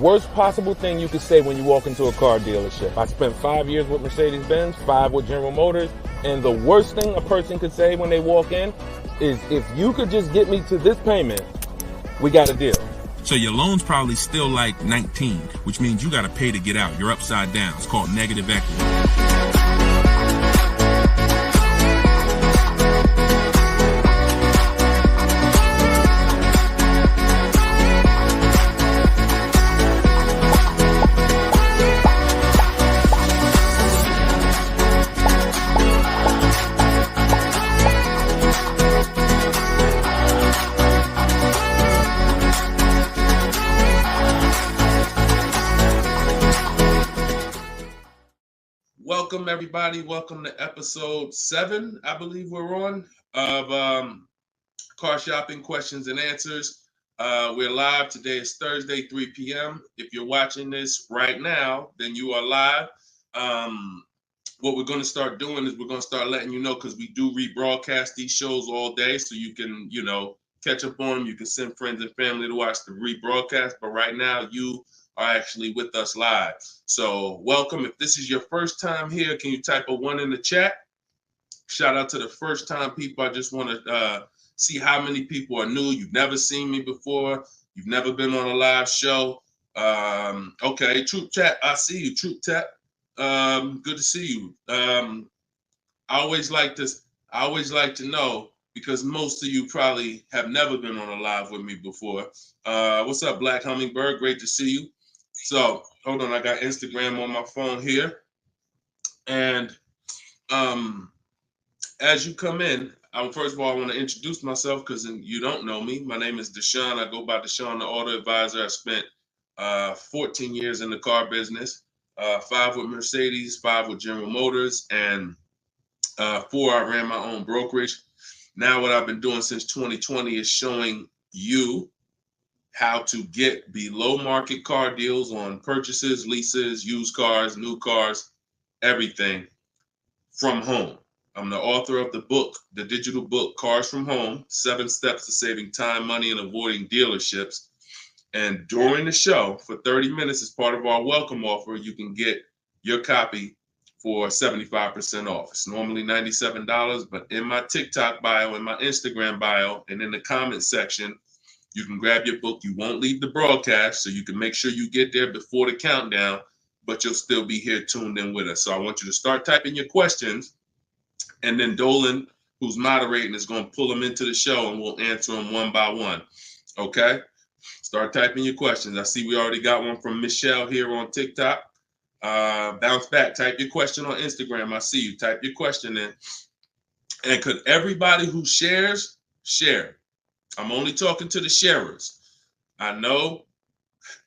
worst possible thing you could say when you walk into a car dealership. I spent 5 years with Mercedes-Benz, 5 with General Motors, and the worst thing a person could say when they walk in is, if you could just get me to this payment, we got a deal. So your loan's probably still like 19, which means you got to pay to get out. You're upside down. It's called negative equity. Welcome, everybody. Welcome to episode 7, I believe we're on, of Car Shopping Questions and Answers. We're live. Today is Thursday, 3 p.m. If you're watching this right now, then you are live. What we're going to start doing is we're going to start letting you know, because we do rebroadcast these shows all day, so you can, catch up on them. You can send friends and family to watch the rebroadcast, but right now you are actually with us live. So welcome. If this is your first time here, can you type a 1 in the chat? Shout out to the first time people. I just want to see how many people are new. You've never seen me before. You've never been on a live show. Okay, Troop Chat, I see you, Troop Chat. Good to see you. I always like to know, because most of you probably have never been on a live with me before. What's up, Black Hummingbird? Great to see you. So hold on, I got Instagram on my phone here. And as you come in, first of all, I want to introduce myself, because you don't know me. My name is Deshone. I go by Deshone the Auto Advisor. I spent 14 years in the car business, 5 with Mercedes, 5 with General Motors, and 4 I ran my own brokerage. Now what I've been doing since 2020 is showing you how to get below market car deals on purchases, leases, used cars, new cars, everything from home. I'm the author of the book, the digital book, Cars from Home, 7 Steps to Saving Time, Money, and Avoiding Dealerships. And during the show, for 30 minutes, as part of our welcome offer, you can get your copy for 75% off. It's normally $97, but in my TikTok bio, in my Instagram bio, and in the comment section, you can grab your book. You won't leave the broadcast, so you can make sure you get there before the countdown, but you'll still be here tuned in with us. So I want you to start typing your questions, and then Dolan, who's moderating, is going to pull them into the show, and we'll answer them one by one. Okay? Start typing your questions. I see we already got one from Michelle here on TikTok. Bounce back. Type your question on Instagram. I see you. Type your question in. And could everybody who shares, share? I'm only talking to the sharers. I know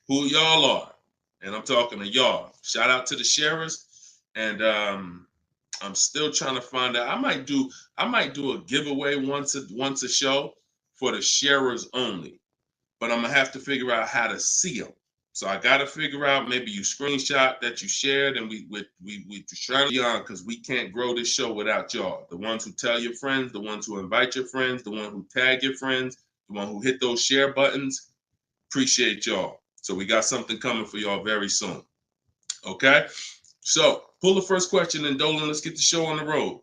who y'all are, and I'm talking to y'all. Shout out to the sharers. And I'm still trying to find out. I might do a giveaway once a show for the sharers only, but I'm gonna have to figure out how to see them. So I got to figure out, maybe you screenshot that you shared, and we try to be on, because we can't grow this show without y'all. The ones who tell your friends, the ones who invite your friends, the one who tag your friends, the one who hit those share buttons. Appreciate y'all. So we got something coming for y'all very soon. Okay? So pull the first question, and Dolan, let's get the show on the road.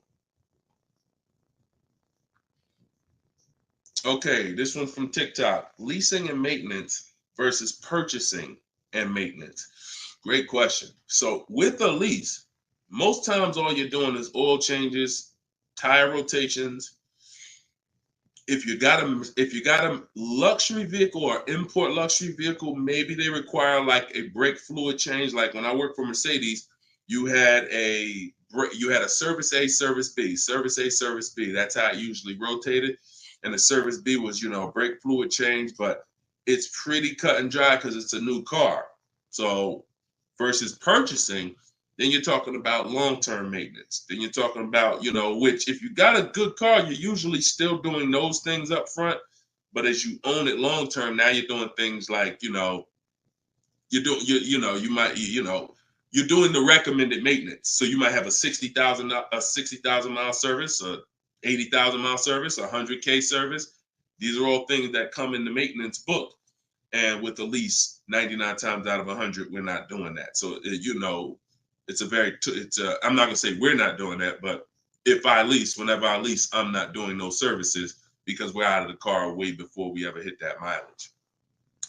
Okay, this one's from TikTok. Leasing and maintenance versus purchasing and maintenance. Great question. So with a lease, most times all you're doing is oil changes, tire rotations. If you got a luxury vehicle or import luxury vehicle, maybe they require like a brake fluid change. Like when I worked for Mercedes, you had a service A, service B, service A, service B. That's how it usually rotated. And the service B was, brake fluid change, but it's pretty cut and dry because it's a new car. So versus purchasing, then you're talking about long-term maintenance. Then you're talking about, which if you got a good car, you're usually still doing those things up front. But as you own it long-term, now you're doing things like, you're doing the recommended maintenance. So you might have a 60,000 mile service, a 80,000 mile service, a 100K service. These are all things that come in the maintenance book. And with a lease, 99 times out of 100, we're not doing that. So, it's a very, I'm not going to say we're not doing that, but whenever I lease, I'm not doing those services because we're out of the car way before we ever hit that mileage.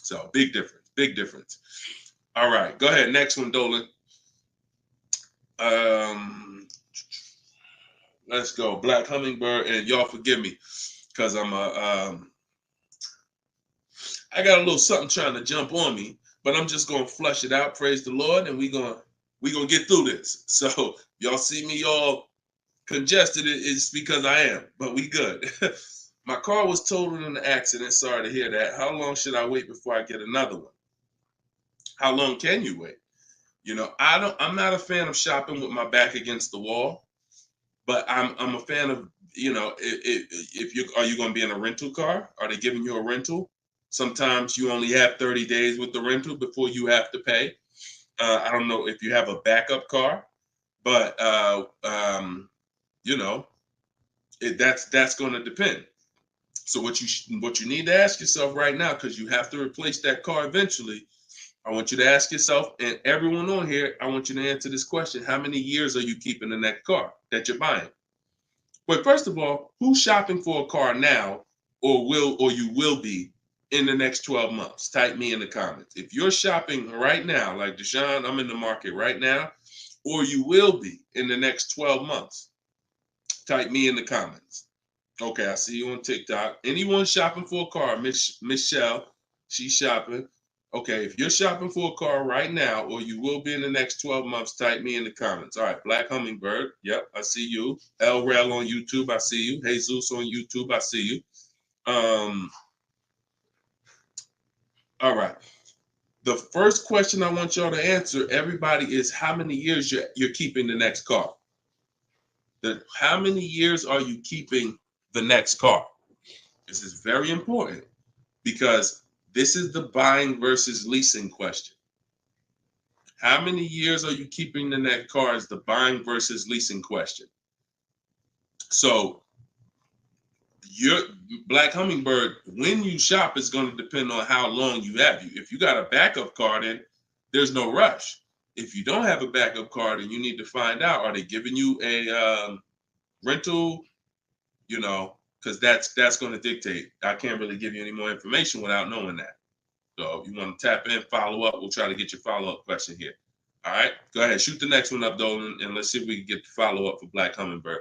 So big difference, big difference. All right, go ahead. Next one, Dolan. Let's go. Black Hummingbird, and y'all forgive me because I got a little something trying to jump on me, but I'm just gonna flush it out. Praise the Lord, and we gonna get through this. So y'all see me all congested, it's because I am, but we good. My car was totaled in an accident. Sorry to hear that. How long should I wait before I get another one? How long can you wait? I'm not a fan of shopping with my back against the wall, but I'm a fan of, if you going to be in a rental car? Are they giving you a rental? Sometimes you only have 30 days with the rental before you have to pay. I don't know if you have a backup car, but that's going to depend. So what you need to ask yourself right now, because you have to replace that car eventually, I want you to ask yourself, and everyone on here, I want you to answer this question: how many years are you keeping in that car that you're buying? Well, first of all, who's shopping for a car now, or you will be in the next 12 months? Type me in the comments. If you're shopping right now, like Deshone, I'm in the market right now, or you will be in the next 12 months, type me in the comments. Okay, I see you on TikTok. Anyone shopping for a car? Michelle, she's shopping. Okay, if you're shopping for a car right now, or you will be in the next 12 months, type me in the comments. All right, Black Hummingbird. Yep, I see you. El Rel on YouTube, I see you. Jesus on YouTube, I see you. All right. The first question I want y'all to answer, everybody, is how many years you're keeping the next car? How many years are you keeping the next car? This is very important because this is the buying versus leasing question. How many years are you keeping the next car is the buying versus leasing question. So your Black Hummingbird, when you shop, is going to depend on how long you have. If you got a backup car, then there's no rush. If you don't have a backup car, then you need to find out, are they giving you a rental? Because that's going to dictate. I can't really give you any more information without knowing that. So if you want to tap in, follow up, we'll try to get your follow-up question here. All right, go ahead, shoot the next one up, Dolan, and let's see if we can get the follow-up for Black Hummingbird.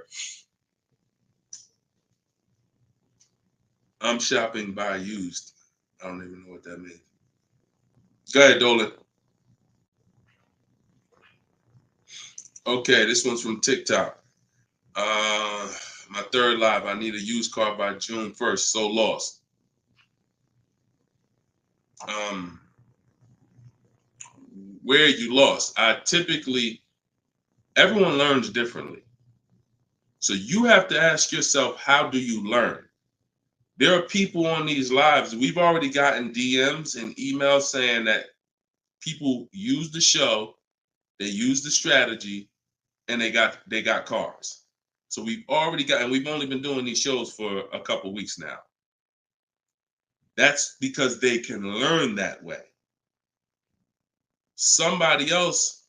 I'm shopping by used. I don't even know what that means. Go ahead, Dolan. Okay, this one's from TikTok. My third live, I need a used car by June 1st, so lost. Where you lost? Everyone learns differently. So you have to ask yourself, how do you learn? There are people on these lives, we've already gotten DMs and emails saying that people use the show, they use the strategy, and they got cars. So we've only been doing these shows for a couple weeks now. That's because they can learn that way. Somebody else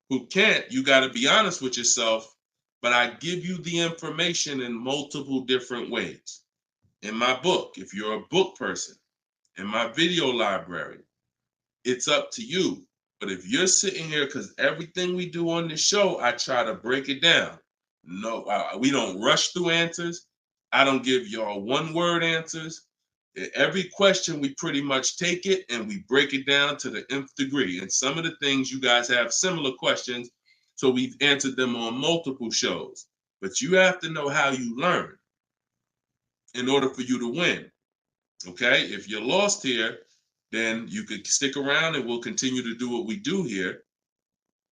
who can't, you got to be honest with yourself, but I give you the information in multiple different ways. In my book, if you're a book person, in my video library, it's up to you. But if you're sitting here, because everything we do on this show, I try to break it down. No, we don't rush through answers. I don't give y'all one-word answers. Every question, we pretty much take it and we break it down to the nth degree. And some of the things you guys have similar questions, so we've answered them on multiple shows. But you have to know how you learn in order for you to win. Okay? If you're lost here, then you could stick around and we'll continue to do what we do here.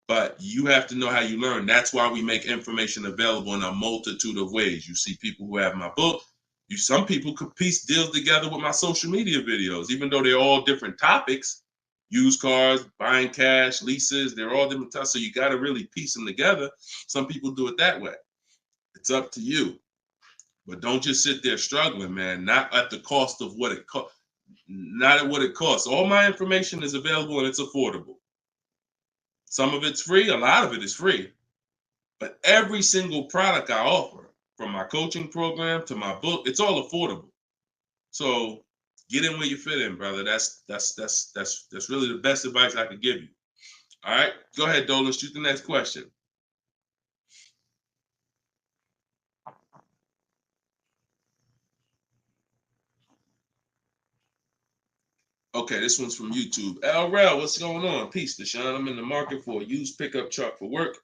But you have to know how you learn. That's why we make information available in a multitude of ways. You see people who have my book. Some people could piece deals together with my social media videos, even though they're all different topics. Used cars, buying cash, leases, they're all different types. So you got to really piece them together. Some people do it that way. It's up to you. But don't just sit there struggling, man. Not at the cost of what it costs. not at what it costs. All my information is available and it's affordable. Some of it's free, a lot of it is free. But every single product I offer, from my coaching program to my book, it's all affordable. So get in where you fit in, brother. That's really the best advice I could give you. All right, go ahead, Dolan. Shoot the next question. Okay, this one's from YouTube. LRel, what's going on? Peace, Deshone. I'm in the market for a used pickup truck for work.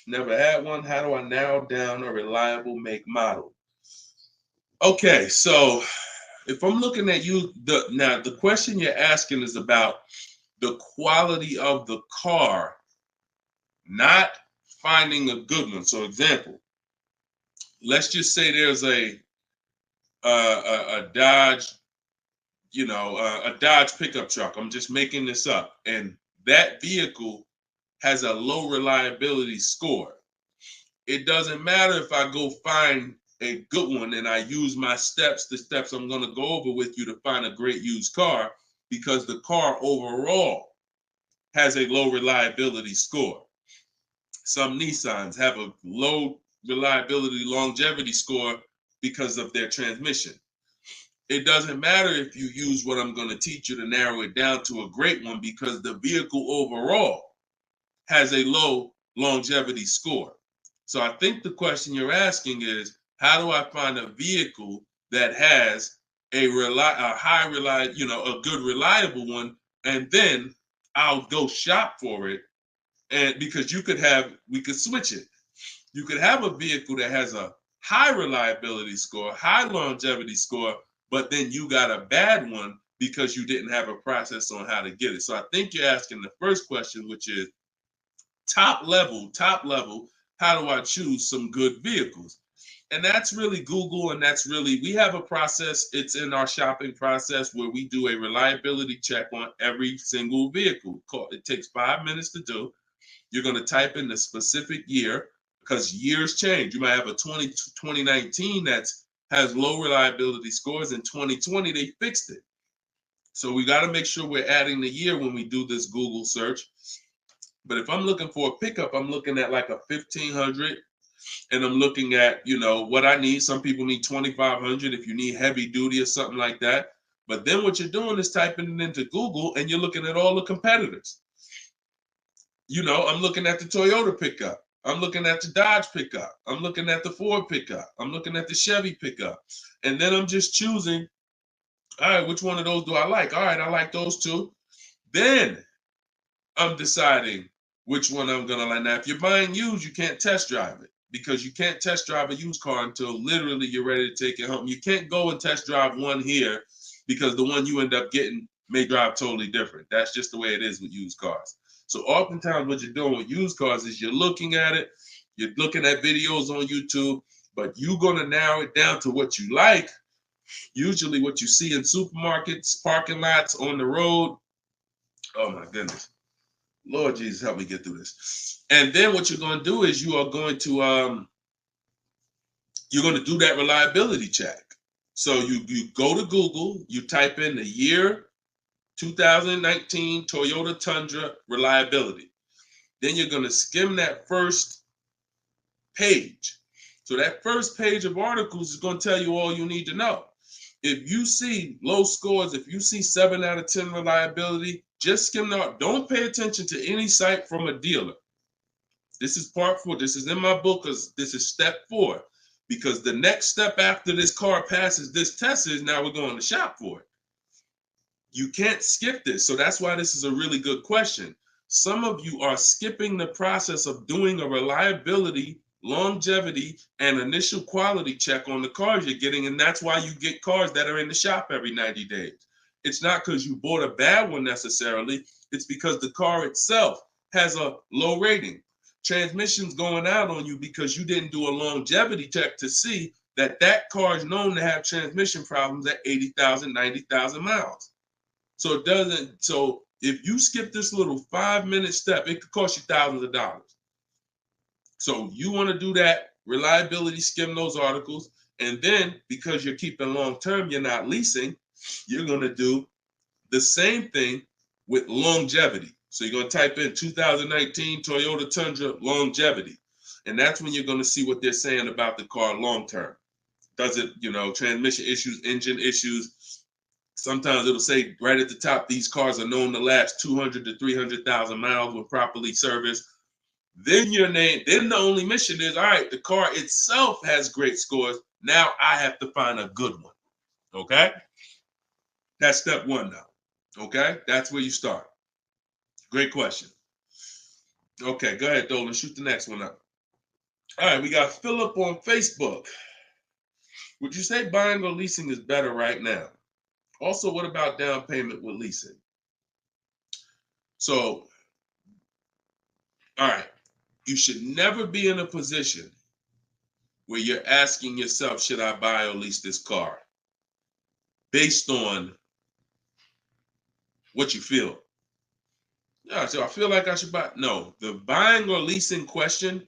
Never had one. How do I narrow down a reliable make model? Okay, so if I'm looking at you, the question you're asking is about the quality of the car, not finding a good one. So, example, let's just say there's a Dodge, a Dodge pickup truck. I'm just making this up, and that vehicle has a low reliability score. It doesn't matter if I go find a good one and I use my steps, the steps I'm going to go over with you to find a great used car, because the car overall has a low reliability score. Some Nissans have a low reliability longevity score because of their transmission. It doesn't matter if you use what I'm going to teach you to narrow it down to a great one, because the vehicle overall has a low longevity score. So I think the question you're asking is, how do I find a vehicle that has a good reliable one, and then I'll go shop for it. And because we could switch it. You could have a vehicle that has a high reliability score, high longevity score, but then you got a bad one because you didn't have a process on how to get it. So I think you're asking the first question, which is top level, how do I choose some good vehicles? And that's really Google, and we have a process. It's in our shopping process where we do a reliability check on every single vehicle. It takes 5 minutes to do. You're going to type in the specific year, because years change. You might have a 2019 that has low reliability scores. In 2020, they fixed it. So we got to make sure we're adding the year when we do this Google search. But if I'm looking for a pickup, I'm looking at like a 1500, and I'm looking at, what I need. Some people need 2500 if you need heavy duty or something like that. But then what you're doing is typing it into Google, and you're looking at all the competitors. I'm looking at the Toyota pickup. I'm looking at the Dodge pickup. I'm looking at the Ford pickup. I'm looking at the Chevy pickup. And then I'm just choosing, all right, which one of those do I like? All right, I like those two. Then I'm deciding which one I'm going to like. Now, if you're buying used, you can't test drive it, because you can't test drive a used car until literally you're ready to take it home. You can't go and test drive one here, because the one you end up getting may drive totally different. That's just the way it is with used cars. So oftentimes what you're doing with used cars is you're looking at it, you're looking at videos on YouTube, but you're going to narrow it down to what you like, usually what you see in supermarkets, parking lots, on the road. Oh my goodness. Lord Jesus, help me get through this. And then what you're going to do is you're going to do that reliability check. So you go to Google, you type in the year 2019 Toyota Tundra reliability. Then you're going to skim that first page. So that first page of articles is going to tell you all you need to know. If you see low scores, if you see 7 out of 10 reliability, just skim out. Don't pay attention to any site from a dealer. This is part 4. This is in my book, because this is step 4. Because the next step after this car passes this test is now we're going to shop for it. You can't skip this. So that's why this is a really good question. Some of you are skipping the process of doing a reliability, longevity, and initial quality check on the cars you're getting. And that's why you get cars that are in the shop every 90 days. It's not because you bought a bad one necessarily. It's because the car itself has a low rating. Transmission's going out on you because you didn't do a longevity check to see that car is known to have transmission problems at 80,000, 90,000 miles. So if you skip this little 5-minute step, it could cost you thousands of dollars. So you want to do that reliability, skim those articles. And then because you're keeping long term, you're not leasing, you're going to do The same thing with longevity. So you're going to type in 2019 Toyota Tundra longevity. And that's when you're going to see what they're saying about the car long term. Does it, transmission issues, engine issues? Sometimes it'll say right at the top, these cars are known to last 200 to 300,000 miles when properly serviced. Then then the only mission is, all right, the car itself has great scores. Now I have to find a good one. Okay? That's step one now. Okay? That's where you start. Great question. Okay, go ahead, Dolan. Shoot the next one up. All right, we got Philip on Facebook. Would you say buying or leasing is better right now? Also, what about down payment with leasing? So, all right, you should never be in a position where you're asking yourself, should I buy or lease this car? Based on what you feel. Yeah, so I feel like I should buy. No, the buying or leasing question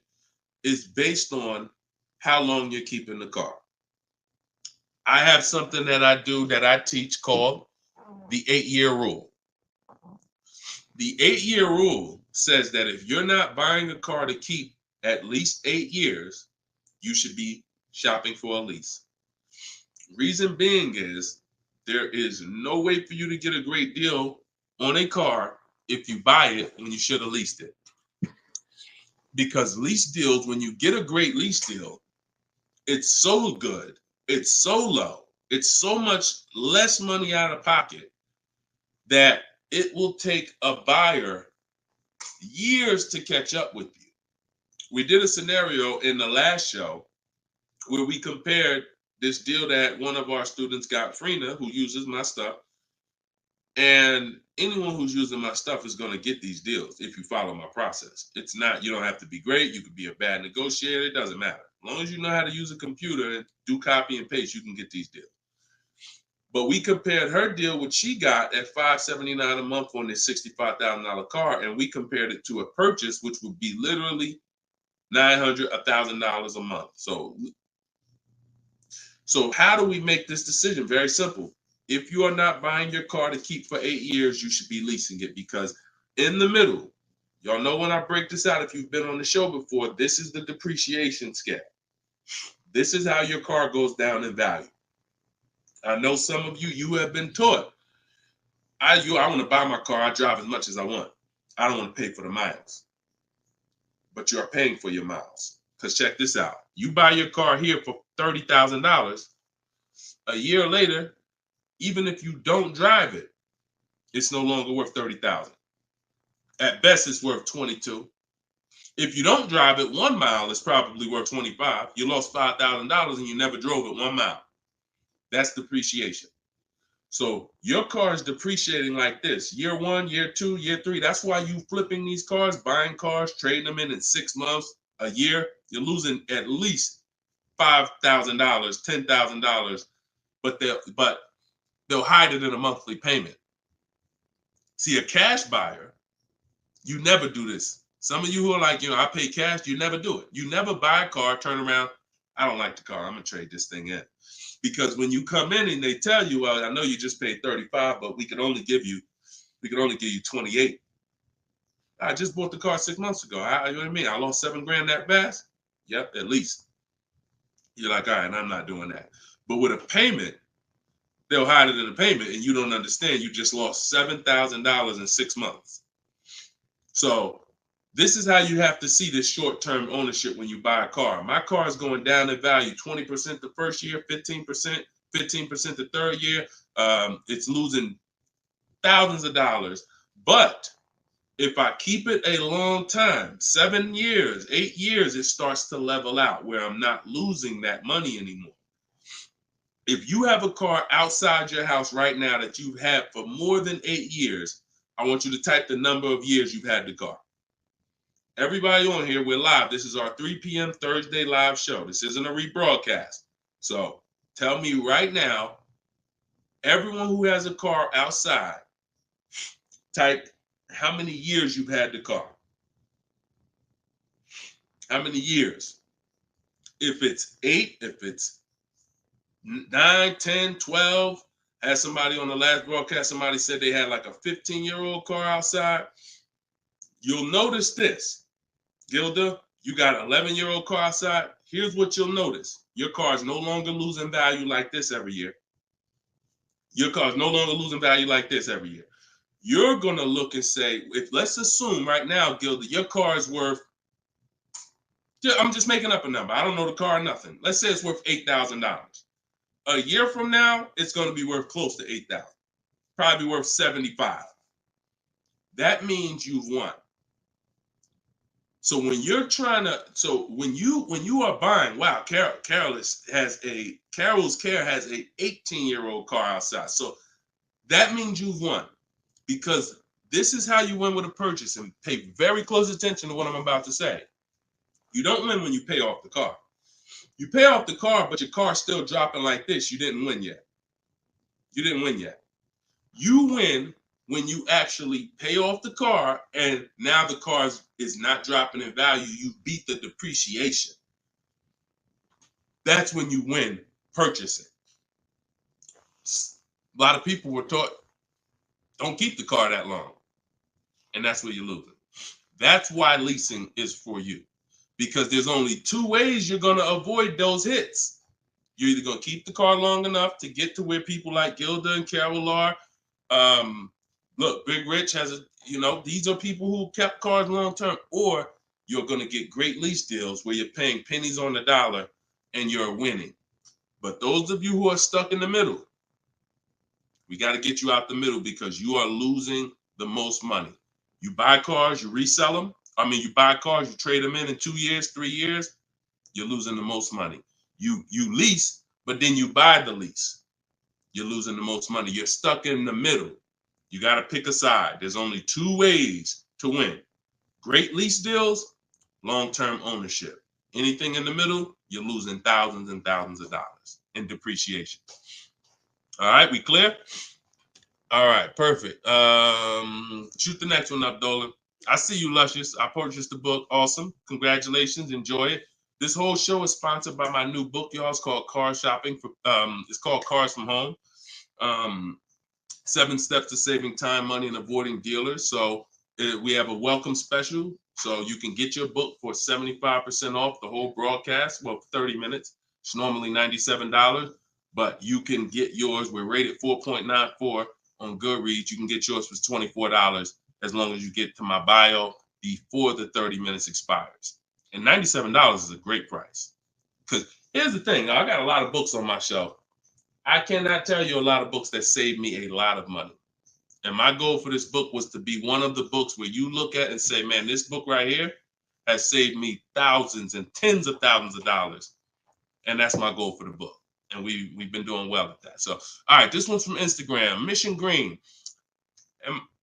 is based on how long you're keeping the car. I have something that I do that I teach called the 8-year rule. The 8-year rule says that if you're not buying a car to keep at least 8 years, you should be shopping for a lease. Reason being is there is no way for you to get a great deal on a car if you buy it when you should have leased it. Because lease deals, when you get a great lease deal, it's so good, it's so low, it's so much less money out of pocket that it will take a buyer years to catch up with you. We did a scenario in the last show where we compared this deal that one of our students got, Frina, who uses my stuff. And anyone who's using my stuff is going to get these deals if you follow my process. It's not, you don't have to be great. You could be a bad negotiator. It doesn't matter. As long as you know how to use a computer and do copy and paste, you can get these deals. But we compared her deal, which she got at $579 a month on this $65,000 car, and we compared it to a purchase, which would be literally $900, $1,000 a month. So how do we make this decision? Very simple. If you are not buying your car to keep for 8 years, you should be leasing it, because in the middle, y'all know when I break this out, if you've been on the show before, this is the depreciation scale. This is how your car goes down in value. I know some of you have been taught, I want to buy my car, I drive as much as I want. I don't want to pay for the miles. But you are paying for your miles. Because check this out. You buy your car here for $30,000. A year later, even if you don't drive it, it's no longer worth $30,000. At best, it's worth $22,000. If you don't drive it 1 mile, it's probably worth $25,000. You lost $5,000 and you never drove it 1 mile. That's depreciation. So your car is depreciating like this. Year 1, year 2, year 3. That's why you flipping these cars, buying cars, trading them in 6 months, a year. You're losing at least $5,000, $10,000, but they'll hide it in a monthly payment. See, a cash buyer, you never do this. Some of you who are like, I pay cash, you never do it. You never buy a car, turn around, I don't like the car, I'm gonna trade this thing in. Because when you come in and they tell you, well, I know you just paid $35,000, but we could only give you $28,000. I just bought the car 6 months ago. You know what I mean? I lost $7,000 that fast? Yep, at least. You're like, all right, I'm not doing that. But with a payment, they'll hide it in the payment, and you don't understand. You just lost $7,000 in 6 months. So this is how you have to see this short-term ownership when you buy a car. My car is going down in value 20% the first year, 15% the third year. It's losing thousands of dollars. But if I keep it a long time, 7 years, 8 years, it starts to level out where I'm not losing that money anymore. If you have a car outside your house right now that you've had for more than 8 years, I want you to type the number of years you've had the car. Everybody on here, we're live. This is our 3 p.m. Thursday live show. This isn't a rebroadcast. So tell me right now, everyone who has a car outside, type how many years you've had the car. How many years? If it's 8, if it's 9, 10, 12, Had somebody on the last broadcast, somebody said they had like a 15-year-old car outside. You'll notice this, Gilda, you got an 11-year-old car outside. Here's what you'll notice. Your car is no longer losing value like this every year. Your car is no longer losing value like this every year. You're going to look and say, if let's assume right now, Gilda, your car is worth, I'm just making up a number. I don't know the car, nothing. Let's say it's worth $8,000. A year from now, it's going to be worth close to $8,000. Probably worth $75,000. That means you've won. So when you're trying to, when you are buying, wow, Carol's Care has a 18-year-old car outside. So that means you've won, because this is how you win with a purchase, and pay very close attention to what I'm about to say. You don't win when you pay off the car. You pay off the car, but your car's still dropping like this. You didn't win yet. You didn't win yet. You win when you actually pay off the car and now the car is not dropping in value. You beat the depreciation. That's when you win purchasing. A lot of people were taught, don't keep the car that long. And that's where you're losing. That's why leasing is for you. Because there's only two ways you're going to avoid those hits. You're either going to keep the car long enough to get to where people like Gilda and Carol are. Look, Big Rich has these are people who kept cars long term, or you're going to get great lease deals where you're paying pennies on the dollar and you're winning. But those of you who are stuck in the middle, we got to get you out the middle, because you are losing the most money. You buy cars, you resell them. You buy cars, you trade them in 2 years, 3 years, you're losing the most money. You lease, but then you buy the lease. You're losing the most money. You're stuck in the middle. You got to pick a side. There's only two ways to win. Great lease deals, long-term ownership. Anything in the middle, you're losing thousands and thousands of dollars in depreciation. All right, we clear? All right, perfect. Shoot the next one up, Dolan. I see you, Luscious. I purchased the book. Awesome. Congratulations. Enjoy it. This whole show is sponsored by my new book, y'all. It's called Car Shopping. It's called Cars from Home. 7 Steps to Saving Time, Money, and Avoiding Dealers. So we have a welcome special. So you can get your book for 75% off the whole broadcast. Well, 30 minutes. It's normally $97, but you can get yours. We're rated 4.94 on Goodreads. You can get yours for $24 as long as you get to my bio before the 30 minutes expires. And $97 is a great price. Because here's the thing. I got a lot of books on my shelf. I cannot tell you a lot of books that saved me a lot of money. And my goal for this book was to be one of the books where you look at and say, man, this book right here has saved me thousands and tens of thousands of dollars. And that's my goal for the book. And we've been doing well at that. So, all right, this one's from Instagram. Mission Green.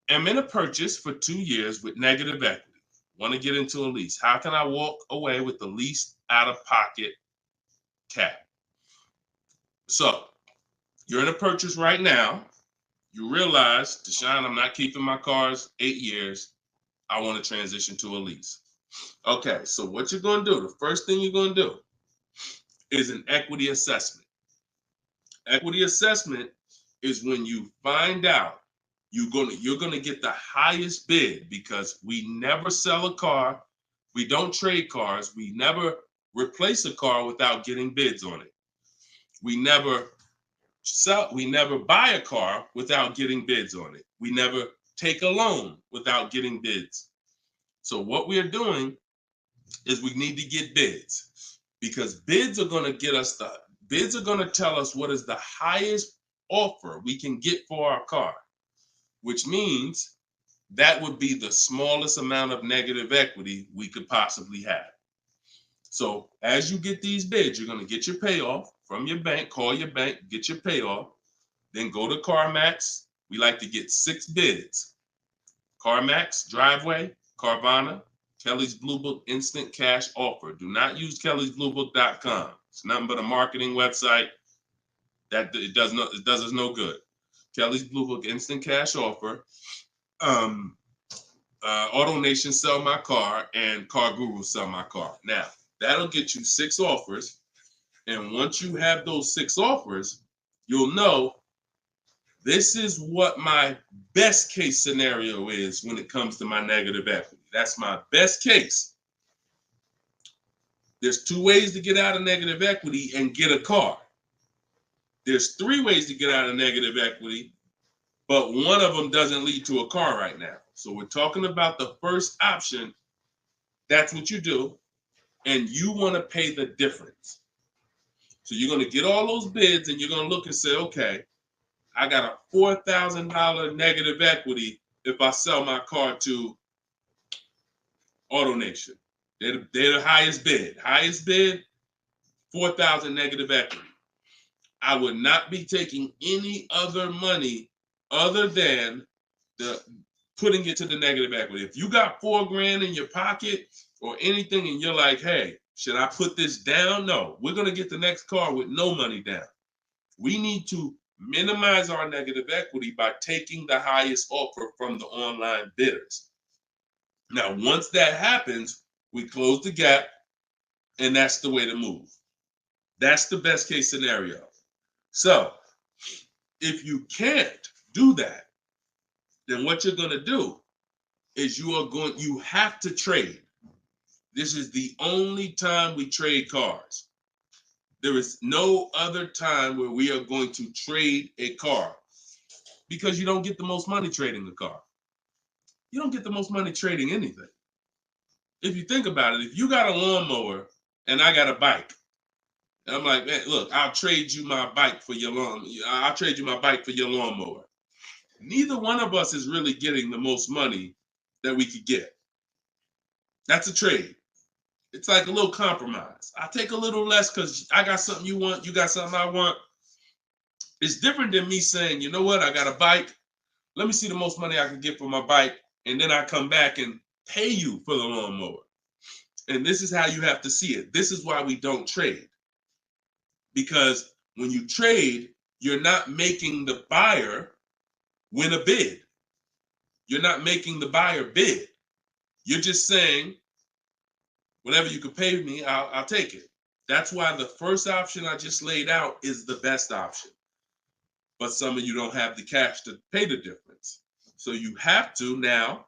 I'm in a purchase for 2 years with negative equity. Want to get into a lease. How can I walk away with the least out-of-pocket cap? So, you're in a purchase right now. You realize, Deshone, I'm not keeping my cars 8 years. I want to transition to a lease. Okay, so what you're going to do, the first thing you're going to do is an equity assessment. Equity assessment is when you find out you're going to get the highest bid, because we never sell a car. We don't trade cars. We never replace a car without getting bids on it. We never buy a car without getting bids on it. We never take a loan without getting bids. So what we're doing is we need to get bids, because bids are going to tell us what is the highest offer we can get for our car, which means that would be the smallest amount of negative equity we could possibly have. So as you get these bids, you're going to get your payoff from your bank, call your bank, get your payoff, then go to CarMax. We like to get 6 bids. CarMax, Driveway, Carvana, Kelly's Blue Book Instant Cash Offer. Do not use kellysbluebook.com. It's nothing but a marketing website that it does us no good. Kelly's Blue Book Instant Cash Offer. AutoNation Sell My Car, and Car Guru Sell My Car. Now, that'll get you 6 offers. And once you have those 6 offers, you'll know This is what my best case scenario is when it comes to my negative equity. That's my best case. There's 2 ways to get out of negative equity and get a car. There's 3 ways to get out of negative equity, but one of them doesn't lead to a car right now. So we're talking about the first option. That's what you do, and you want to pay the difference. So you're going to get all those bids, and you're going to look and say, okay, I got a $4,000 negative equity if I sell my car to AutoNation. They're the highest bid. Highest bid, 4,000 negative equity. I would not be taking any other money other than the putting it to the negative equity. If you got $4,000 in your pocket or anything, and you're like, hey, should I put this down? No, we're going to get the next car with no money down. We need to minimize our negative equity by taking the highest offer from the online bidders. Now, once that happens, we close the gap, and that's the way to move. That's the best case scenario. So if you can't do that, then what you're going to do is you have to trade. This is the only time we trade cars. There is no other time where we are going to trade a car, because you don't get the most money trading a car. You don't get the most money trading anything. If you think about it, if you got a lawnmower and I got a bike, and I'm like, man, look, I'll trade you my bike for your I'll trade you my bike for your lawnmower. Neither one of us is really getting the most money that we could get. That's a trade. It's like a little compromise. I take a little less because I got something you want, you got something I want. It's different than me saying, you know what, I got a bike. Let me see the most money I can get for my bike, and then I come back and pay you for the lawnmower. And this is how you have to see it. This is why we don't trade. Because when you trade, you're not making the buyer win a bid. You're not making the buyer bid. You're just saying, whatever you can pay me, I'll take it. That's why the first option I just laid out is the best option. But some of you don't have the cash to pay the difference. So you have to now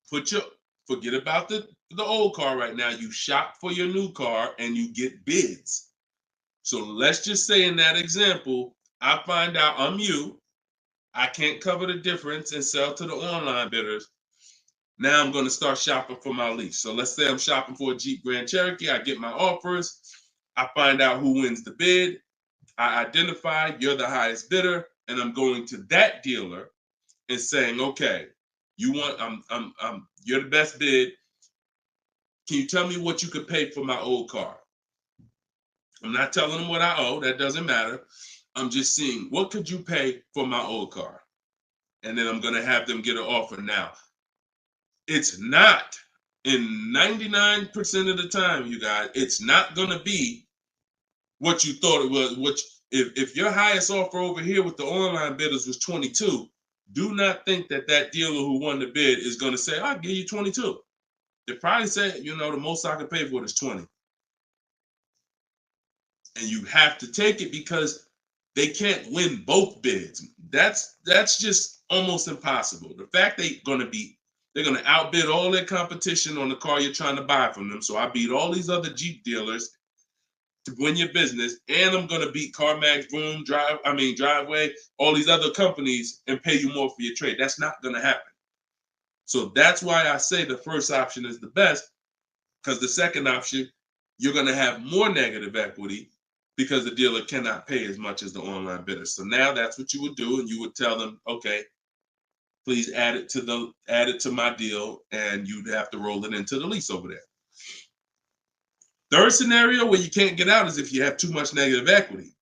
forget about the old car right now. You shop for your new car and you get bids. So let's just say in that example, I find out I'm you. I can't cover the difference and sell to the online bidders. Now I'm going to start shopping for my lease. So let's say I'm shopping for a Jeep Grand Cherokee. I get my offers. I find out who wins the bid. I identify you're the highest bidder, and I'm going to that dealer and saying, okay, you're the best bid. Can you tell me what you could pay for my old car? I'm not telling them what I owe. That doesn't matter. I'm just seeing, what could you pay for my old car? And then I'm going to have them get an offer. Now, it's not, in 99% of the time, you guys, it's not going to be what you thought it was. If your highest offer over here with the online bidders was 22, do not think that dealer who won the bid is going to say, I'll give you 22. They probably say, the most I could pay for it is 20. And you have to take it because they can't win both bids. That's just almost impossible. The fact they're going to outbid all their competition on the car you're trying to buy from them. So I beat all these other Jeep dealers to win your business, and I'm going to beat CarMax, Boom, Driveway, all these other companies, and pay you more for your trade. That's not going to happen. So that's why I say the first option is the best, because the second option, you're going to have more negative equity because the dealer cannot pay as much as the online bidder. So now that's what you would do, and you would tell them, okay, please add it to my deal, and you'd have to roll it into the lease over there. Third scenario where you can't get out is if you have too much negative equity.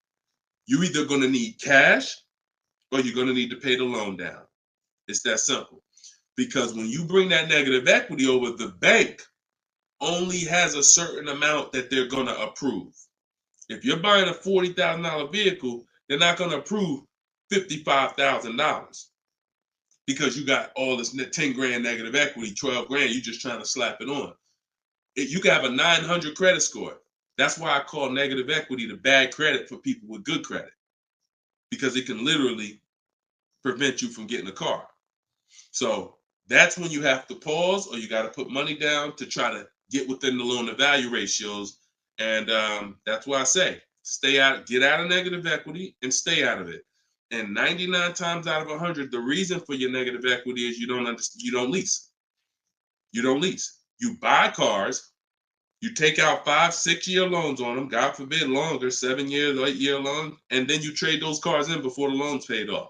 You're either going to need cash or you're going to need to pay the loan down. It's that simple. Because when you bring that negative equity over, the bank only has a certain amount that they're going to approve. If you're buying a $40,000 vehicle, they're not going to approve $55,000 because you got all this 10 grand negative equity, 12 grand, you're just trying to slap it on. You can have a 900 credit score. That's why I call negative equity the bad credit for people with good credit, because it can literally prevent you from getting a car. So that's when you have to pause, or you got to put money down to try to get within the loan to value ratios. And that's why I say get out of negative equity and stay out of it. And 99 times out of 100, the reason for your negative equity is you don't lease. You don't lease. You buy cars, you take out 5-6 year loans on them, God forbid longer, 7 years, 8 year loan, and then you trade those cars in before the loan's paid off.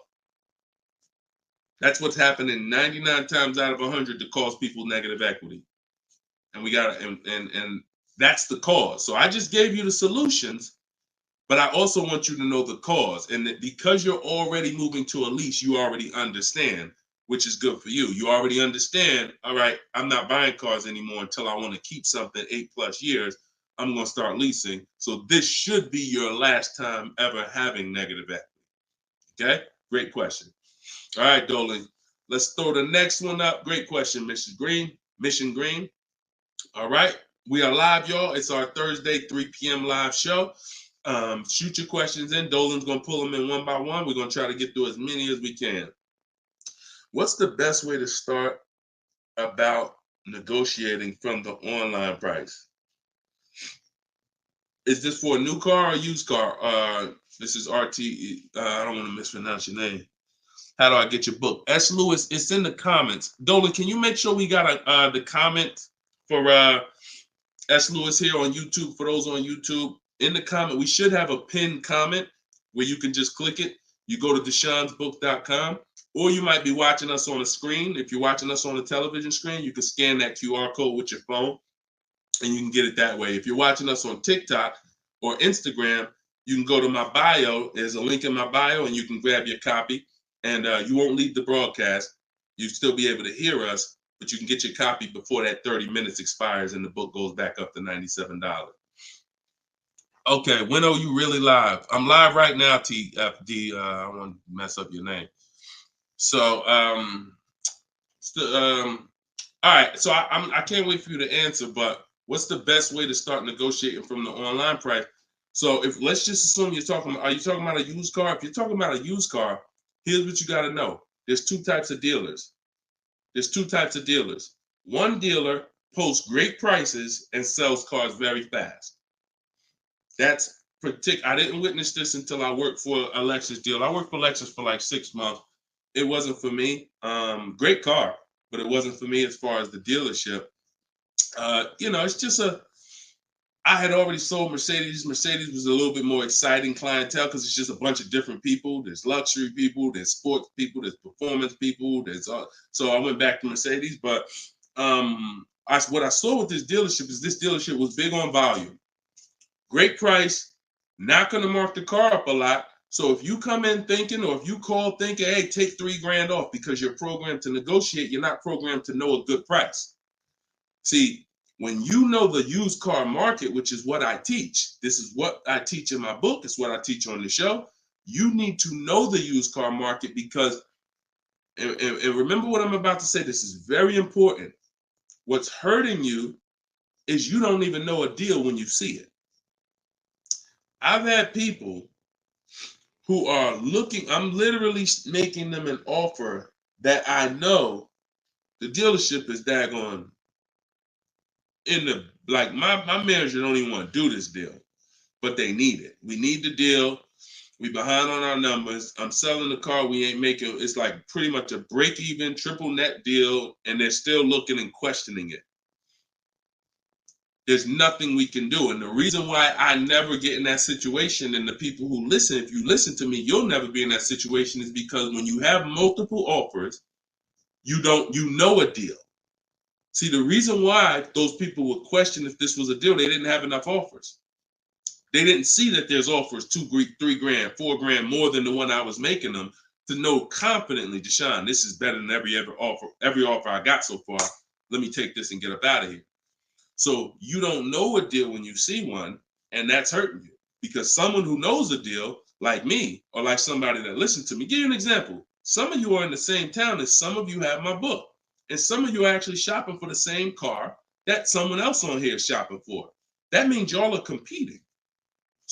That's what's happening 99 times out of 100 to cause people negative equity. And we got to, and that's the cause. So I just gave you the solutions, but I also want you to know the cause. And that because you're already moving to a lease, you already understand, which is good for you. You already understand, all right, I'm not buying cars anymore until I want to keep something 8+ years. I'm going to start leasing. So this should be your last time ever having negative equity. Okay? Great question. All right, Dolan, let's throw the next one up. Great question, Mission Green. All right, we are live, y'all. It's our Thursday 3 p.m. live show. Shoot your questions in. Dolan's going to pull them in one by one. We're going to try to get through as many as we can. What's the best way to start about negotiating from the online price? Is this for a new car or a used car? This is RT. I don't want to mispronounce your name. How do I get your book? S. Lewis, it's in the comments. Dolan, can you make sure we got the comment for S. Lewis here on YouTube? For those on YouTube, in the comment, we should have a pinned comment where you can just click it. You go to deshonsbook.com, or you might be watching us on a screen. If you're watching us on a television screen, you can scan that QR code with your phone, and you can get it that way. If you're watching us on TikTok or Instagram, you can go to my bio. There's a link in my bio, and you can grab your copy. And you won't leave the broadcast. You'll still be able to hear us, but you can get your copy before that 30 minutes expires and the book goes back up to $97. Okay, when are you really live? I'm live right now, TFD. I don't want to mess up your name. So, all right. So I can't wait for you to answer, but what's the best way to start negotiating from the online price? So let's just assume are you talking about a used car? If you're talking about a used car, here's what you got to know. There's two types of dealers. One dealer posts great prices and sells cars very fast. That's I didn't witness this until I worked for a Lexus dealer. I worked for Lexus for like 6 months. It wasn't for me. Great car, but it wasn't for me as far as the dealership. It's just I had already sold Mercedes. Mercedes was a little bit more exciting clientele because it's just a bunch of different people. There's luxury people, there's sports people, there's performance people. So I went back to Mercedes. But what I saw with this dealership was big on volume. Great price, not going to mark the car up a lot. So if you come in thinking, or if you call thinking, hey, take $3,000 off because you're programmed to negotiate, you're not programmed to know a good price. See, when you know the used car market, which is what I teach, this is what I teach in my book, it's what I teach on the show, you need to know the used car market because, and remember what I'm about to say, this is very important. What's hurting you is you don't even know a deal when you see it. I've had people who are looking, I'm literally making them an offer that I know the dealership is daggone my manager don't even want to do this deal, but they need it. We need the deal. We behind on our numbers. I'm selling the car. We ain't making, it's like pretty much a break even triple net deal. And they're still looking and questioning it. There's nothing we can do. And the reason why I never get in that situation, and the people who listen, if you listen to me, you'll never be in that situation, is because when you have multiple offers, you know a deal. See, the reason why those people would question if this was a deal, they didn't have enough offers. They didn't see that there's offers $2,000, $3,000, $4,000 more than the one I was making them to know confidently, Deshone, this is better than every offer I got so far. Let me take this and get up out of here. So you don't know a deal when you see one, and that's hurting you. Because someone who knows a deal, like me, or like somebody that listens to me, give you an example. Some of you are in the same town as some of you have my book. And some of you are actually shopping for the same car that someone else on here is shopping for. That means y'all are competing.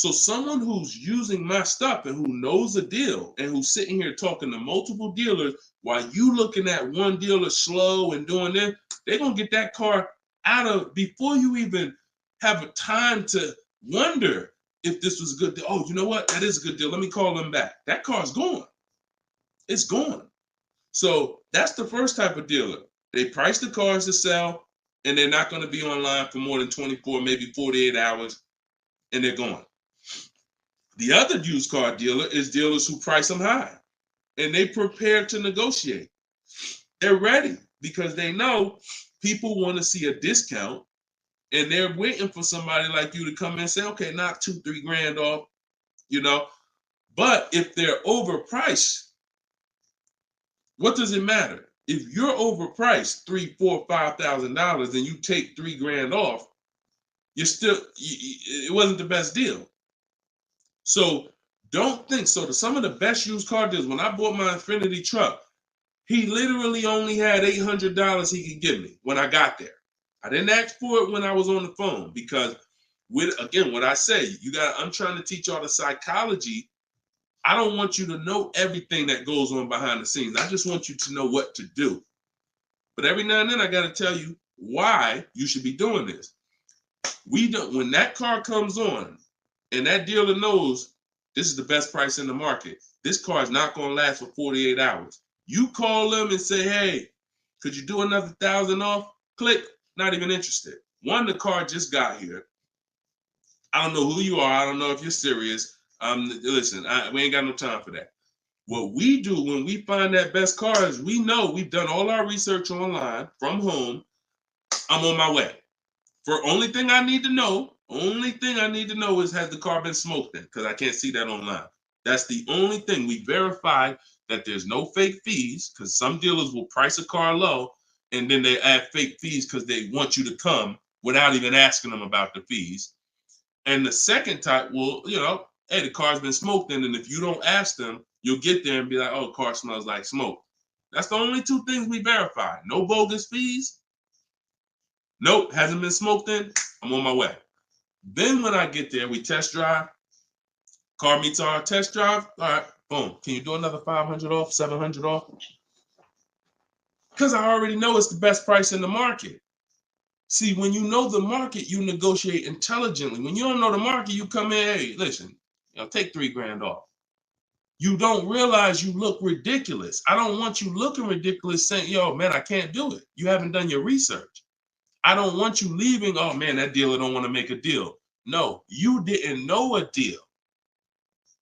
So someone who's using my stuff and who knows a deal and who's sitting here talking to multiple dealers while you looking at one dealer slow and doing this, they're going to get that car out of before you even have a time to wonder if this was a good deal. Oh, you know what? That is a good deal. Let me call them back. That car's gone. It's gone. So that's the first type of dealer. They price the cars to sell, and they're not going to be online for more than 24, maybe 48 hours, and they're gone. The other used car dealer is dealers who price them high, and they prepare to negotiate. They're ready because they know people want to see a discount, and they're waiting for somebody like you to come in and say, okay, knock $2-3 grand off, you know. But if they're overpriced, what does it matter? If you're overpriced $3,000, $4,000, $5,000, and you take $3 grand off, you're still, it wasn't the best deal. So don't think so. To some of the best used car deals, when I bought my Infiniti truck, he literally only had $800 he could give me when I got there. I didn't ask for it when I was on the phone because, again, what I say, I'm trying to teach y'all the psychology. I don't want you to know everything that goes on behind the scenes. I just want you to know what to do. But every now and then I got to tell you why you should be doing this. When that car comes on and that dealer knows this is the best price in the market, this car is not going to last for 48 hours. You call them and say, hey, could you do another 1,000 off? Click, not even interested. One, the car just got here. I don't know who you are. I don't know if you're serious. Listen, we ain't got no time for that. What we do when we find that best car is we know we've done all our research online from home. I'm on my way. Only thing I need to know is has the car been smoked in? Because I can't see that online. That's the only thing. We verified that there's no fake fees because some dealers will price a car low and then they add fake fees because they want you to come without even asking them about the fees. And the second type will, hey, the car's been smoked in, and if you don't ask them, you'll get there and be like, oh, the car smells like smoke. That's the only two things we verify. No bogus fees. Nope, hasn't been smoked in. I'm on my way. Then when I get there, we test drive. Car meets our test drive. All right, boom. Can you do another 500 off, 700 off? Because I already know it's the best price in the market. See, when you know the market, you negotiate intelligently. When you don't know the market, you come in, hey, listen, take $3 grand off. You don't realize you look ridiculous. I don't want you looking ridiculous saying, yo, man, I can't do it. You haven't done your research. I don't want you leaving, oh, man, that dealer don't want to make a deal. No, you didn't know a deal.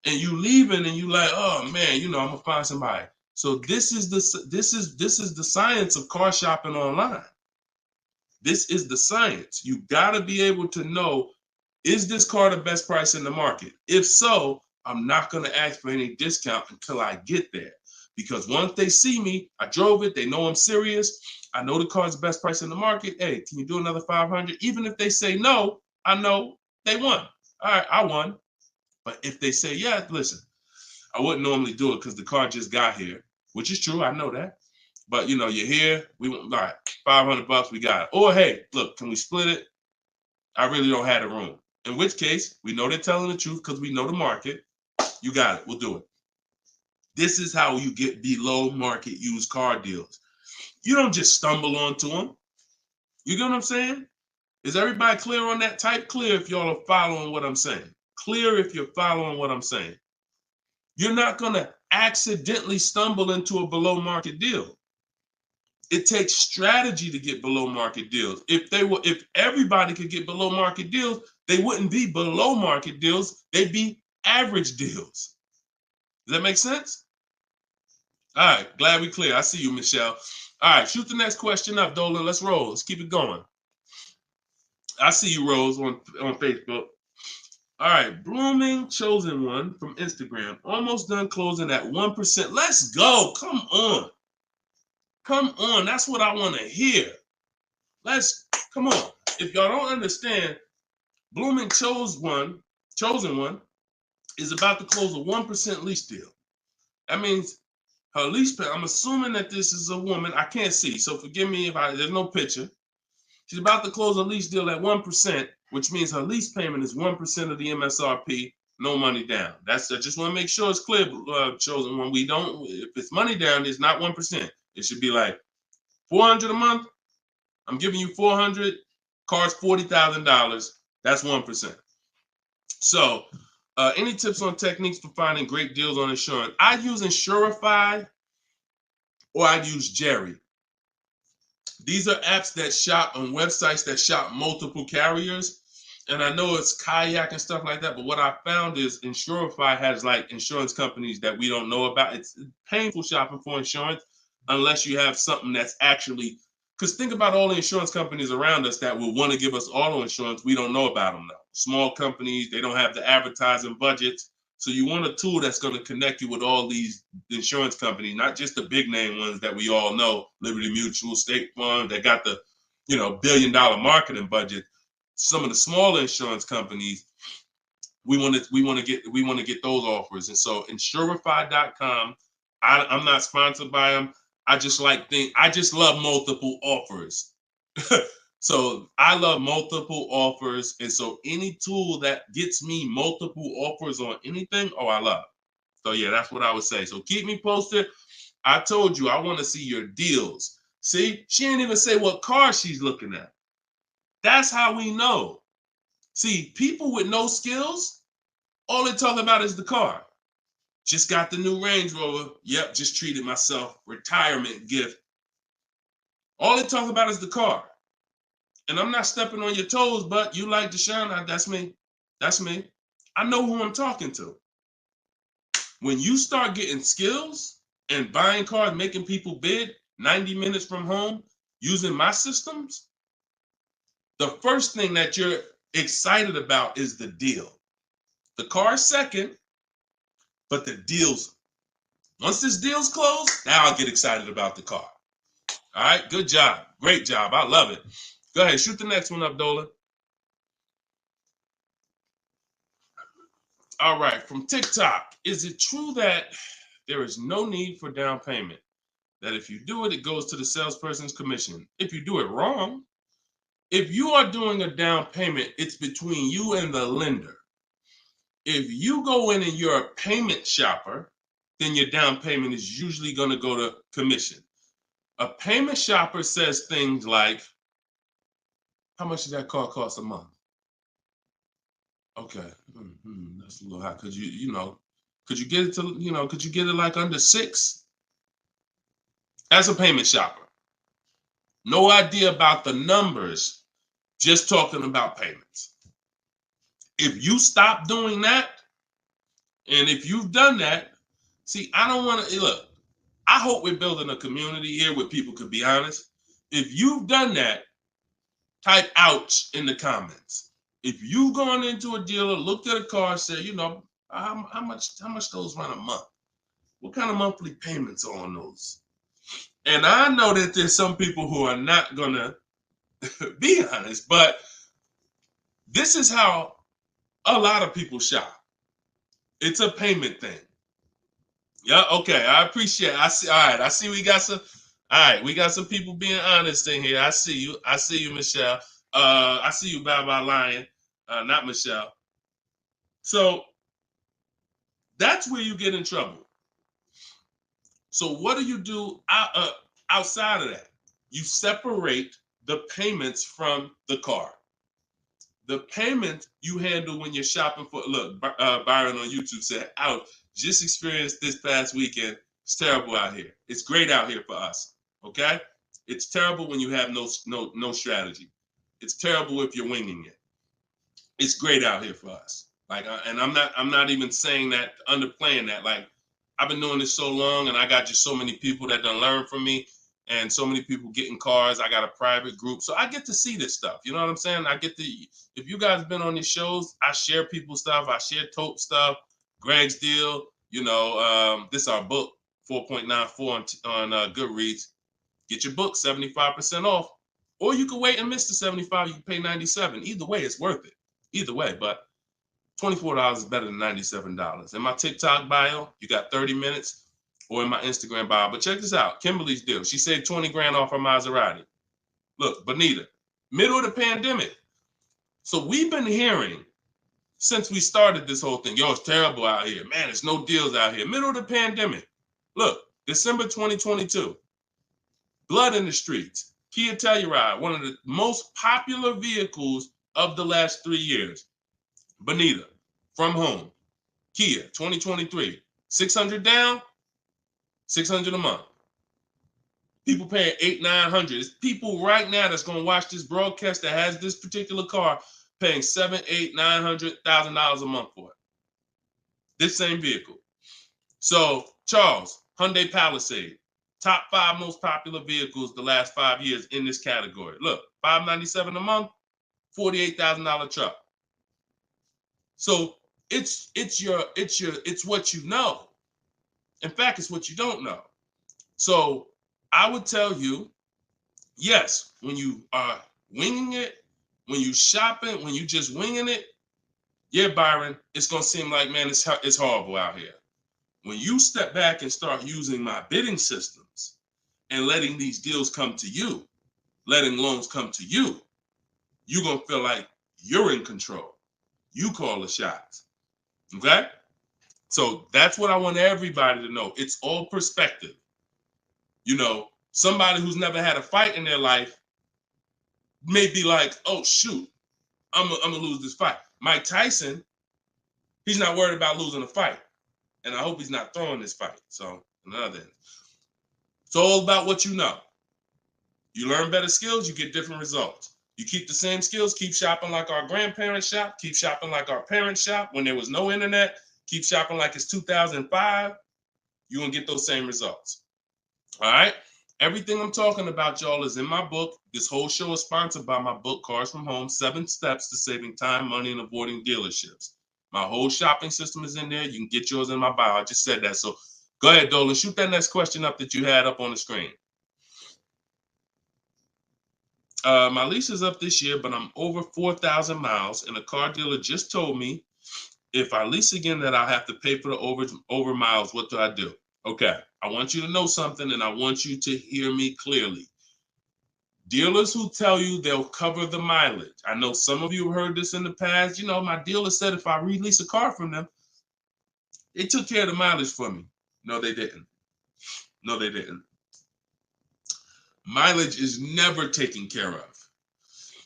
And you leaving and you like, oh, man, I'm going to find somebody. So this is the science of car shopping online. This is the science. You got to be able to know, is this car the best price in the market? If so, I'm not going to ask for any discount until I get there. Because once they see me, I drove it, they know I'm serious. I know the car's the best price in the market. Hey, can you do another 500? Even if they say no, I know they won. All right, I won. But if they say, yeah, listen, I wouldn't normally do it because the car just got here, which is true. I know that. But, you're here. We want, all right, $500, we got it. Or, hey, look, can we split it? I really don't have the room. In which case, we know they're telling the truth because we know the market. You got it. We'll do it. This is how you get below market used car deals. You don't just stumble onto them. You get what I'm saying? Is everybody clear on that? Type clear if y'all are following what I'm saying. Clear if you're following what I'm saying. You're not going to accidentally stumble into a below market deal. It takes strategy to get below market deals. If everybody could get below market deals, they wouldn't be below market deals. They'd be average deals. Does that make sense? All right, glad we clear. I see you, Michelle. All right, shoot the next question up, Dolan. Let's roll. Let's keep it going. I see you, Rose, on Facebook. All right, Blooming Chosen One from Instagram. Almost done closing at 1%. Let's go. Come on. Come on. That's what I want to hear. Come on. If y'all don't understand, Blooming Chosen One is about to close a 1% lease deal. That means her lease pay, I'm assuming that this is a woman. I can't see, so forgive me if there's no picture. She's about to close a lease deal at 1%, which means her lease payment is 1% of the MSRP, no money down. I just want to make sure it's clear, chosen. When we don't, if it's money down, it's not 1%. It should be like $400 a month. I'm giving you $400. Car's $40,000. That's 1%. So, any tips on techniques for finding great deals on insurance? I use Insurify or I'd use Jerry. These are apps that shop on websites that shop multiple carriers. And I know it's Kayak and stuff like that, but what I found is Insurify has like insurance companies that we don't know about. It's painful shopping for insurance unless you have something that's actually, because think about all the insurance companies around us that will want to give us auto insurance. We don't know about them now. Small companies, they don't have the advertising budgets. So you want a tool that's going to connect you with all these insurance companies, not just the big name ones that we all know, Liberty Mutual, State Farm, that got the, $1 billion marketing budget. Some of the smaller insurance companies, we want to get those offers. And so Insurify.com, I'm not sponsored by them. I just love multiple offers. So I love multiple offers. And so any tool that gets me multiple offers on anything, I love. So yeah, that's what I would say. So keep me posted. I told you, I want to see your deals. See, she didn't even say what car she's looking at. That's how we know. See, people with no skills, all they talk about is the car. Just got the new Range Rover. Yep, just treated myself. Retirement gift. All they talk about is the car. And I'm not stepping on your toes, but you like Deshone, that's me. That's me. I know who I'm talking to. When you start getting skills and buying cars, making people bid 90 minutes from home, using my systems, the first thing that you're excited about is the deal. The car's second, but the deal's, once this deal's closed, now I'll get excited about the car. All right, good job. Great job. I love it. Go ahead, shoot the next one up, Dolan. All right, from TikTok. Is it true that there is no need for down payment? That if you do it, it goes to the salesperson's commission. If you do it wrong, if you are doing a down payment, it's between you and the lender. If you go in and you're a payment shopper, then your down payment is usually going to go to commission. A payment shopper says things like, how much does that car cost a month? Okay, that's a little high. Could you get it to, could you get it like under 6? As a payment shopper. No idea about the numbers, just talking about payments. If you stop doing that, and if you've done that, see, I don't want to, look, I hope we're building a community here where people could be honest. If you've done that, type ouch in the comments. If you've gone into a dealer, looked at a car, said, how much those run a month? What kind of monthly payments are on those? And I know that there's some people who are not gonna be honest, but this is how a lot of people shop. It's a payment thing. Yeah, okay. I appreciate it. I see. All right. I see we got some. All right, we got some people being honest in here. I see you. I see you, Michelle. I see you, Bye Lion. Not Michelle. So that's where you get in trouble. So what do you do outside of that? You separate the payments from the car. The payment you handle when you're shopping for, look, Byron on YouTube said, ouch, just experienced this past weekend. It's terrible out here. It's great out here for us, okay? It's terrible when you have no strategy. It's terrible if you're winging it. It's great out here for us. Like, and I'm not even saying that, underplaying that. Like, I've been doing this so long, and I got just so many people that done learn from me, and so many people getting cars. I got a private group, so I get to see this stuff. You know what I'm saying? I get to. If you guys been on these shows, I share people's stuff. I share Tope stuff, Greg's deal. This is our book, 4.94 on Goodreads. Get your book 75% off, or you can wait and miss the 75. You can pay 97. Either way, it's worth it. Either way, but $24 is better than $97. In my TikTok bio, you got 30 minutes, or in my Instagram bio. But check this out, Kimberly's deal. She saved 20 grand off her Maserati. Look, Bonita, Middle of the pandemic. So we've been hearing since we started this whole thing, yo, it's terrible out here. Man, there's no deals out here. Middle of the pandemic. Look, December 2022. Blood in the streets. Kia Telluride, one of the most popular vehicles of the last 3 years. Bonita, from home. Kia, 2023. 600 down, 600 a month. People paying $800-900. There's people right now that's going to watch this broadcast that has this particular car paying $700,000-900,000 a month for it. This same vehicle. So, Charles, Hyundai Palisade, top 5 most popular vehicles the last 5 years in this category. Look, $597 a month, $48,000 truck. So it's what you know. In fact, it's what you don't know. So I would tell you, yes, when you are winging it, when you shopping, when you just winging it, yeah, Byron, it's gonna seem like, man, it's horrible out here. When you step back and start using my bidding systems and letting these deals come to you, letting loans come to you, you're gonna feel like you're in control. You call the shots. Okay? So that's what I want everybody to know. It's all perspective. You know, somebody who's never had a fight in their life may be like, oh, shoot, I'm gonna lose this fight. Mike Tyson, he's not worried about losing a fight. And I hope he's not throwing this fight. So, another end. It's all about what you know. You learn better skills, you get different results. You keep the same skills, keep shopping like our grandparents shop, keep shopping like our parents shop. When there was no internet, keep shopping like it's 2005, you're going to get those same results. All right? Everything I'm talking about, y'all, is in my book. This whole show is sponsored by my book, Cars from Home, 7 Steps to Saving Time, Money, and Avoiding Dealerships. My whole shopping system is in there. You can get yours in my bio. I just said that. So go ahead, Dolan. Shoot that next question up that you had up on the screen. My lease is up this year, but I'm over 4,000 miles, and the car dealer just told me if I lease again that I'll have to pay for the over miles. What do I do? Okay, I want you to know something, and I want you to hear me clearly. Dealers who tell you they'll cover the mileage. I know some of you have heard this in the past. You know, my dealer said if I release a car from them, they took care of the mileage for me. No, they didn't. No, they didn't. Mileage is never taken care of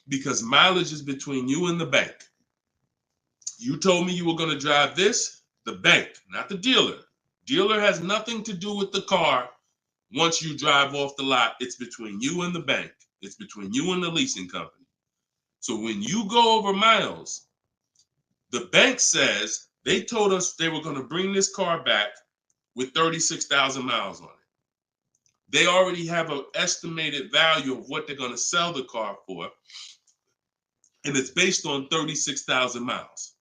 because mileage is between you and the bank. You told me you were going to drive this, the bank, not the dealer. Dealer has nothing to do with the car. Once you drive off the lot, it's between you and the bank. It's between you and the leasing company. So when you go over miles, the bank says they told us they were going to bring this car back with 36,000 miles on it. They already have an estimated value of what they're going to sell the car for, and it's based on 36,000 miles.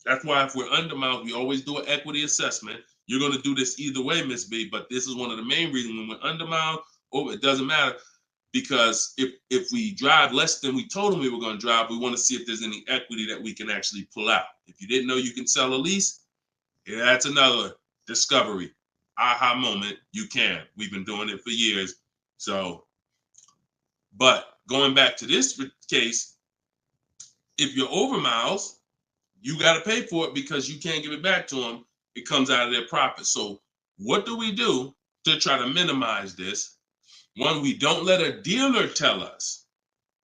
That's why if we're under miles, we always do an equity assessment. You're going to do this either way, Miss B, but this is one of the main reasons when we're under miles, it doesn't matter, because if we drive less than we told them we were going to drive, we want to see if there's any equity that we can actually pull out. If you didn't know you can sell a lease, yeah, that's another discovery. Aha moment, you can. We've been doing it for years. So, but going back to this case, if you're over miles, you got to pay for it because you can't give it back to them. It comes out of their profit. So what do we do to try to minimize this? One, we don't let a dealer tell us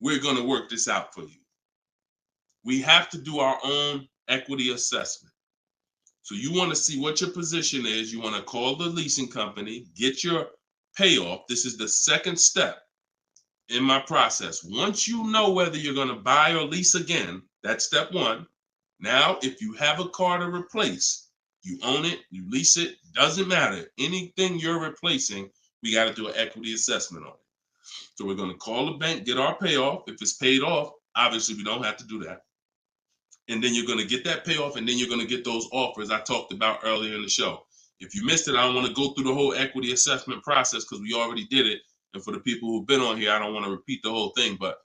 we're going to work this out for you. We have to do our own equity assessment. So you want to see what your position is. You want to call the leasing company, get your payoff. This is the second step in my process. Once you know whether you're going to buy or lease again, that's step one. Now, if you have a car to replace, you own it, you lease it, doesn't matter. Anything you're replacing, we got to do an equity assessment on it. So we're going to call the bank, get our payoff. If it's paid off, obviously we don't have to do that. And then you're going to get that payoff, and then you're going to get those offers I talked about earlier in the show. If you missed it, I don't want to go through the whole equity assessment process because we already did it. And for the people who've been on here, I don't want to repeat the whole thing. But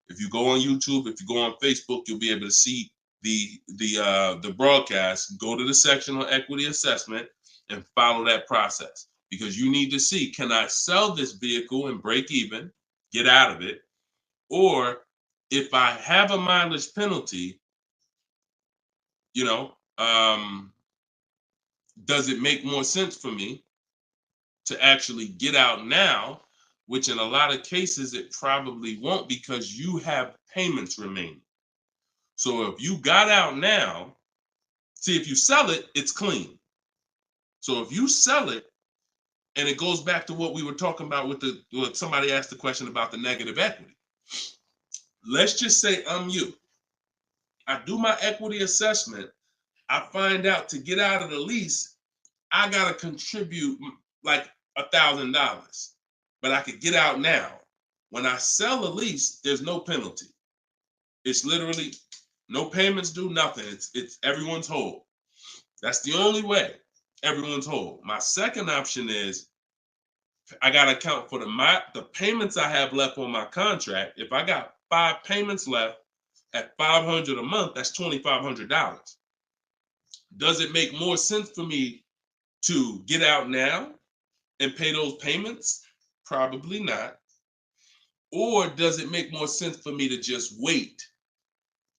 if you go on YouTube, if you go on Facebook, you'll be able to see the broadcast. Go to the section on equity assessment and follow that process, because you need to see, can I sell this vehicle and break even, get out of it, Or if I have a mileage penalty, you know, does it make more sense for me to actually get out now, which in a lot of cases it probably won't, because you have payments remaining. So if you got out now, see, if you sell it, it's clean. So if you sell it, and it goes back to what we were talking about with what somebody asked the question about the negative equity. Let's just say I'm you. I do my equity assessment. I find out to get out of the lease, I gotta contribute like $1,000, but I could get out now. When I sell a lease, there's no penalty. It's literally no payments due, nothing. It's everyone's whole. That's the only way. Everyone's whole. My second option is I gotta account for the payments I have left on my contract. If I got 5 payments left at $500 a month, that's $2,500. Does it make more sense for me to get out now and pay those payments? Probably not. Or does it make more sense for me to just wait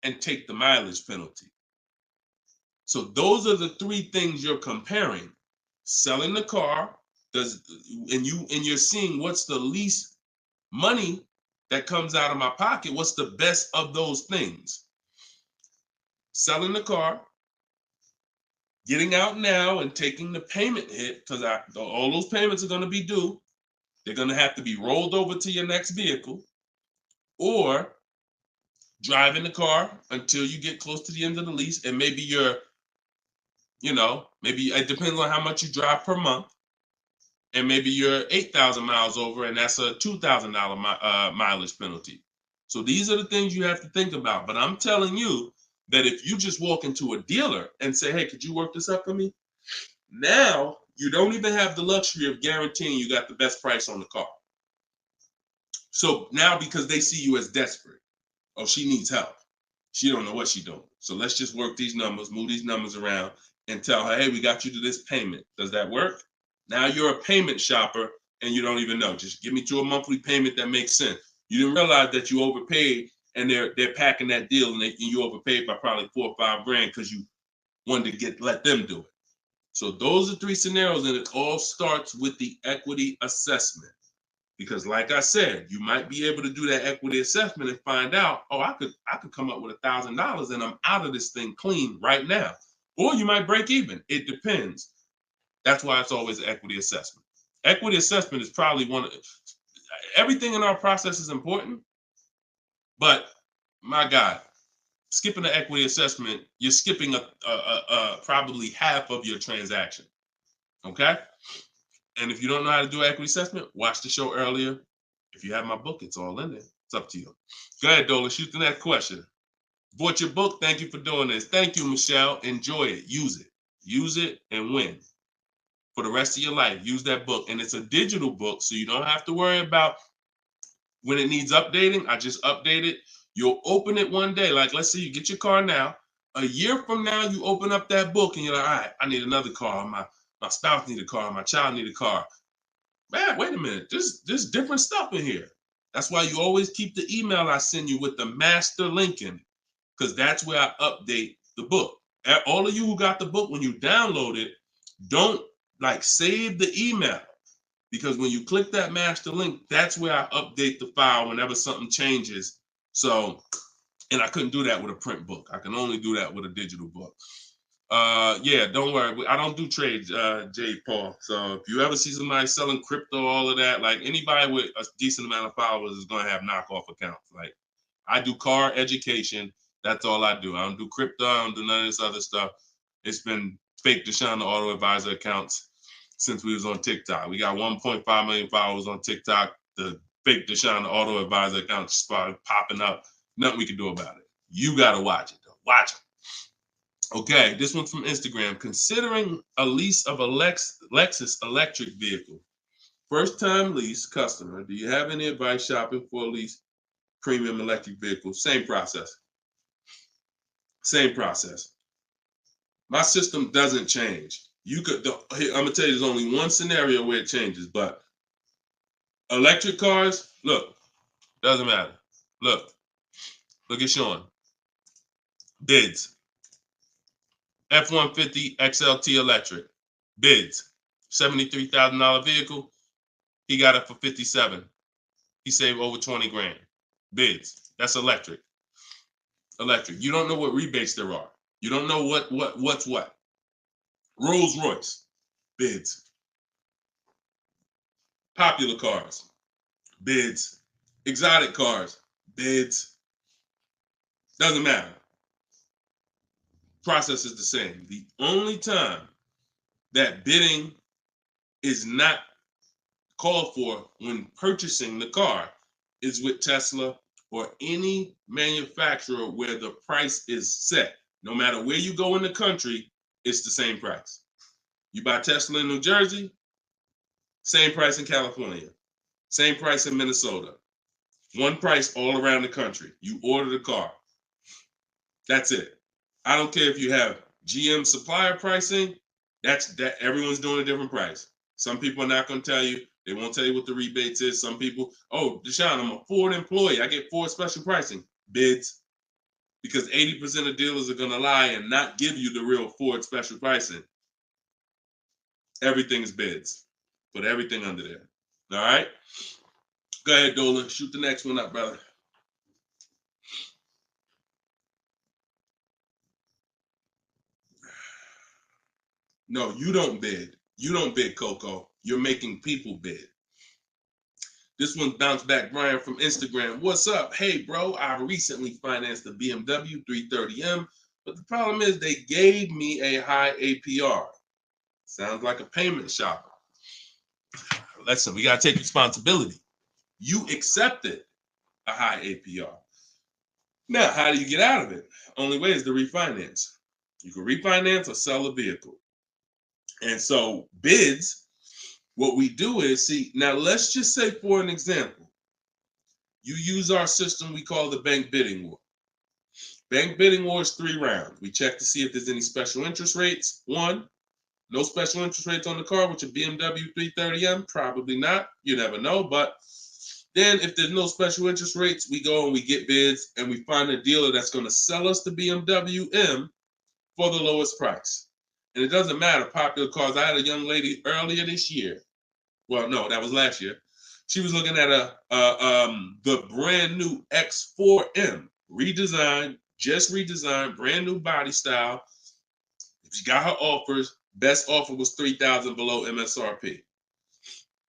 and take the mileage penalty? So those are the 3 things you're comparing. Selling the car, and you're seeing what's the least money that comes out of my pocket. What's the best of those things? Selling the car, getting out now and taking the payment hit, because all those payments are going to be due. They're going to have to be rolled over to your next vehicle, or driving the car until you get close to the end of the lease, and maybe maybe it depends on how much you drive per month, and maybe you're 8,000 miles over, and that's a $2,000 mileage penalty. So these are the things you have to think about. But I'm telling you that if you just walk into a dealer and say, hey, could you work this up for me? Now you don't even have the luxury of guaranteeing you got the best price on the car. So now, because they see you as desperate, oh, she needs help, she don't know what she's doing, so let's just work these numbers, move these numbers around, and tell her, hey, we got you to this payment. Does that work? Now you're a payment shopper and you don't even know. Just give me to a monthly payment that makes sense. You didn't realize that you overpaid, and they're packing that deal, and you overpaid by probably $4 or $5 grand because you wanted to let them do it. So those are 3 scenarios, and it all starts with the equity assessment. Because like I said, you might be able to do that equity assessment and find out, oh, I could come up with $1,000 and I'm out of this thing clean right now. Or you might break even. It depends. That's why it's always an equity assessment. Equity assessment is probably everything in our process is important, but my God, skipping the equity assessment, you're skipping probably half of your transaction. Okay? And if you don't know how to do equity assessment, watch the show earlier. If you have my book, it's all in there. It's up to you. Go ahead, Dola, shoot the next question. Bought your book. Thank you for doing this. Thank you, Michelle. Enjoy it. Use it. Use it and win for the rest of your life. Use that book. And it's a digital book, so you don't have to worry about when it needs updating. I just update it. You'll open it one day. Like, let's say you get your car now. A year from now, you open up that book and you're like, all right, I need another car. My spouse need a car. My child need a car. Man, wait a minute. There's different stuff in here. That's why you always keep the email I send you with the master link in it, because that's where I update the book. All of you who got the book, when you download it, don't save the email, because when you click that master link, that's where I update the file whenever something changes. So, and I couldn't do that with a print book. I can only do that with a digital book. Yeah, don't worry. I don't do trades, J. Paul. So if you ever see somebody selling crypto, all of that, like anybody with a decent amount of followers is going to have knockoff accounts. Like, I do car education. That's all I do. I don't do crypto. I don't do none of this other stuff. It's been fake Deshone the Auto Advisor accounts since we was on TikTok. We got 1.5 million followers on TikTok. The fake Deshone the Auto Advisor accounts started popping up. Nothing we can do about it. You got to watch it, though. Watch it. Okay, this one's from Instagram. Considering a lease of a Lexus electric vehicle, first-time lease customer, do you have any advice shopping for a lease premium electric vehicle? Same process. Same process. My system doesn't change. I'm gonna tell you, there's only one scenario where it changes, but electric cars, look, doesn't matter. Look at Sean. Bids. F-150 XLT electric. Bids. $73,000 vehicle. He got it for 57. He saved over 20 grand. Bids. That's electric. Electric. You don't know what rebates there are. You don't know what's what. Rolls Royce. Bids. Popular cars. Bids. Exotic cars. Bids. Doesn't matter. Process is the same. The only time that bidding is not called for when purchasing the car is with Tesla or any manufacturer where the price is set. No matter where you go in the country, it's the same price. You buy Tesla in New Jersey, same price in California, same price in Minnesota. One price all around the country. You order the car. That's it. I don't care if you have GM supplier pricing. That everyone's doing a different price. Some people are not going to tell you. They won't tell you what the rebates is. Some people, oh, Deshone, I'm a Ford employee. I get Ford special pricing. Bids. Because 80% of dealers are going to lie and not give you the real Ford special pricing. Everything's bids. Put everything under there. All right? Go ahead, Dolan. Shoot the next one up, brother. No, you don't bid. You don't bid, Coco. You're making people bid. This one bounced back Brian from Instagram. What's up? Hey, bro, I recently financed the BMW 330M, but the problem is they gave me a high APR. Sounds like a payment shopper. Listen, we got to take responsibility. You accepted a high APR. Now, how do you get out of it? Only way is to refinance. You can refinance or sell a vehicle. And so bids, what we do is, see, now let's just say for an example, you use our system we call the bank bidding war. Bank bidding war is 3 rounds. We check to see if there's any special interest rates. 1, no special interest rates on the car, which a BMW 330M, probably not. You never know. But then if there's no special interest rates, we go and we get bids and we find a dealer that's going to sell us the BMW M for the lowest price. And it doesn't matter, popular cars. I had a young lady earlier this year. Well, no, that was last year. She was looking at the brand new X4M, redesigned, just redesigned, brand new body style. She got her offers. Best offer was $3,000 below MSRP.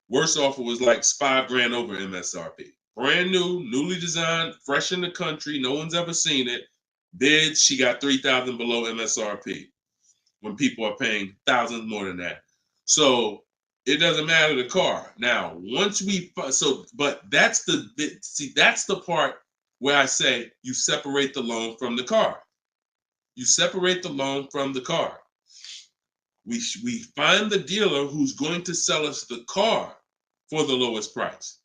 Worst offer was like $5,000 over MSRP. Brand new, newly designed, fresh in the country. No one's ever seen it. Bid, she got $3,000 below MSRP. When people are paying thousands more than that. So it doesn't matter the car. Now, once we, but that's the bit, see, that's the part where I say you separate the loan from the car. You separate the loan from the car. We find the dealer who's going to sell us the car for the lowest price.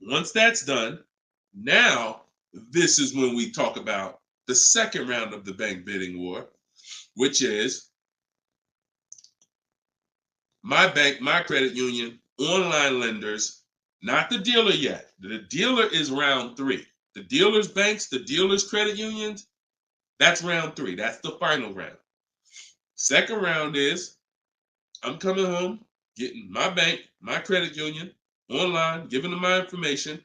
Once that's done, now this is when we talk about the second round of the bank bidding war, which is my bank, my credit union, online lenders, not the dealer yet. The dealer is round 3. The dealer's banks, the dealer's credit unions, that's round 3. That's the final round. Second round is I'm coming home, getting my bank, my credit union, online, giving them my information,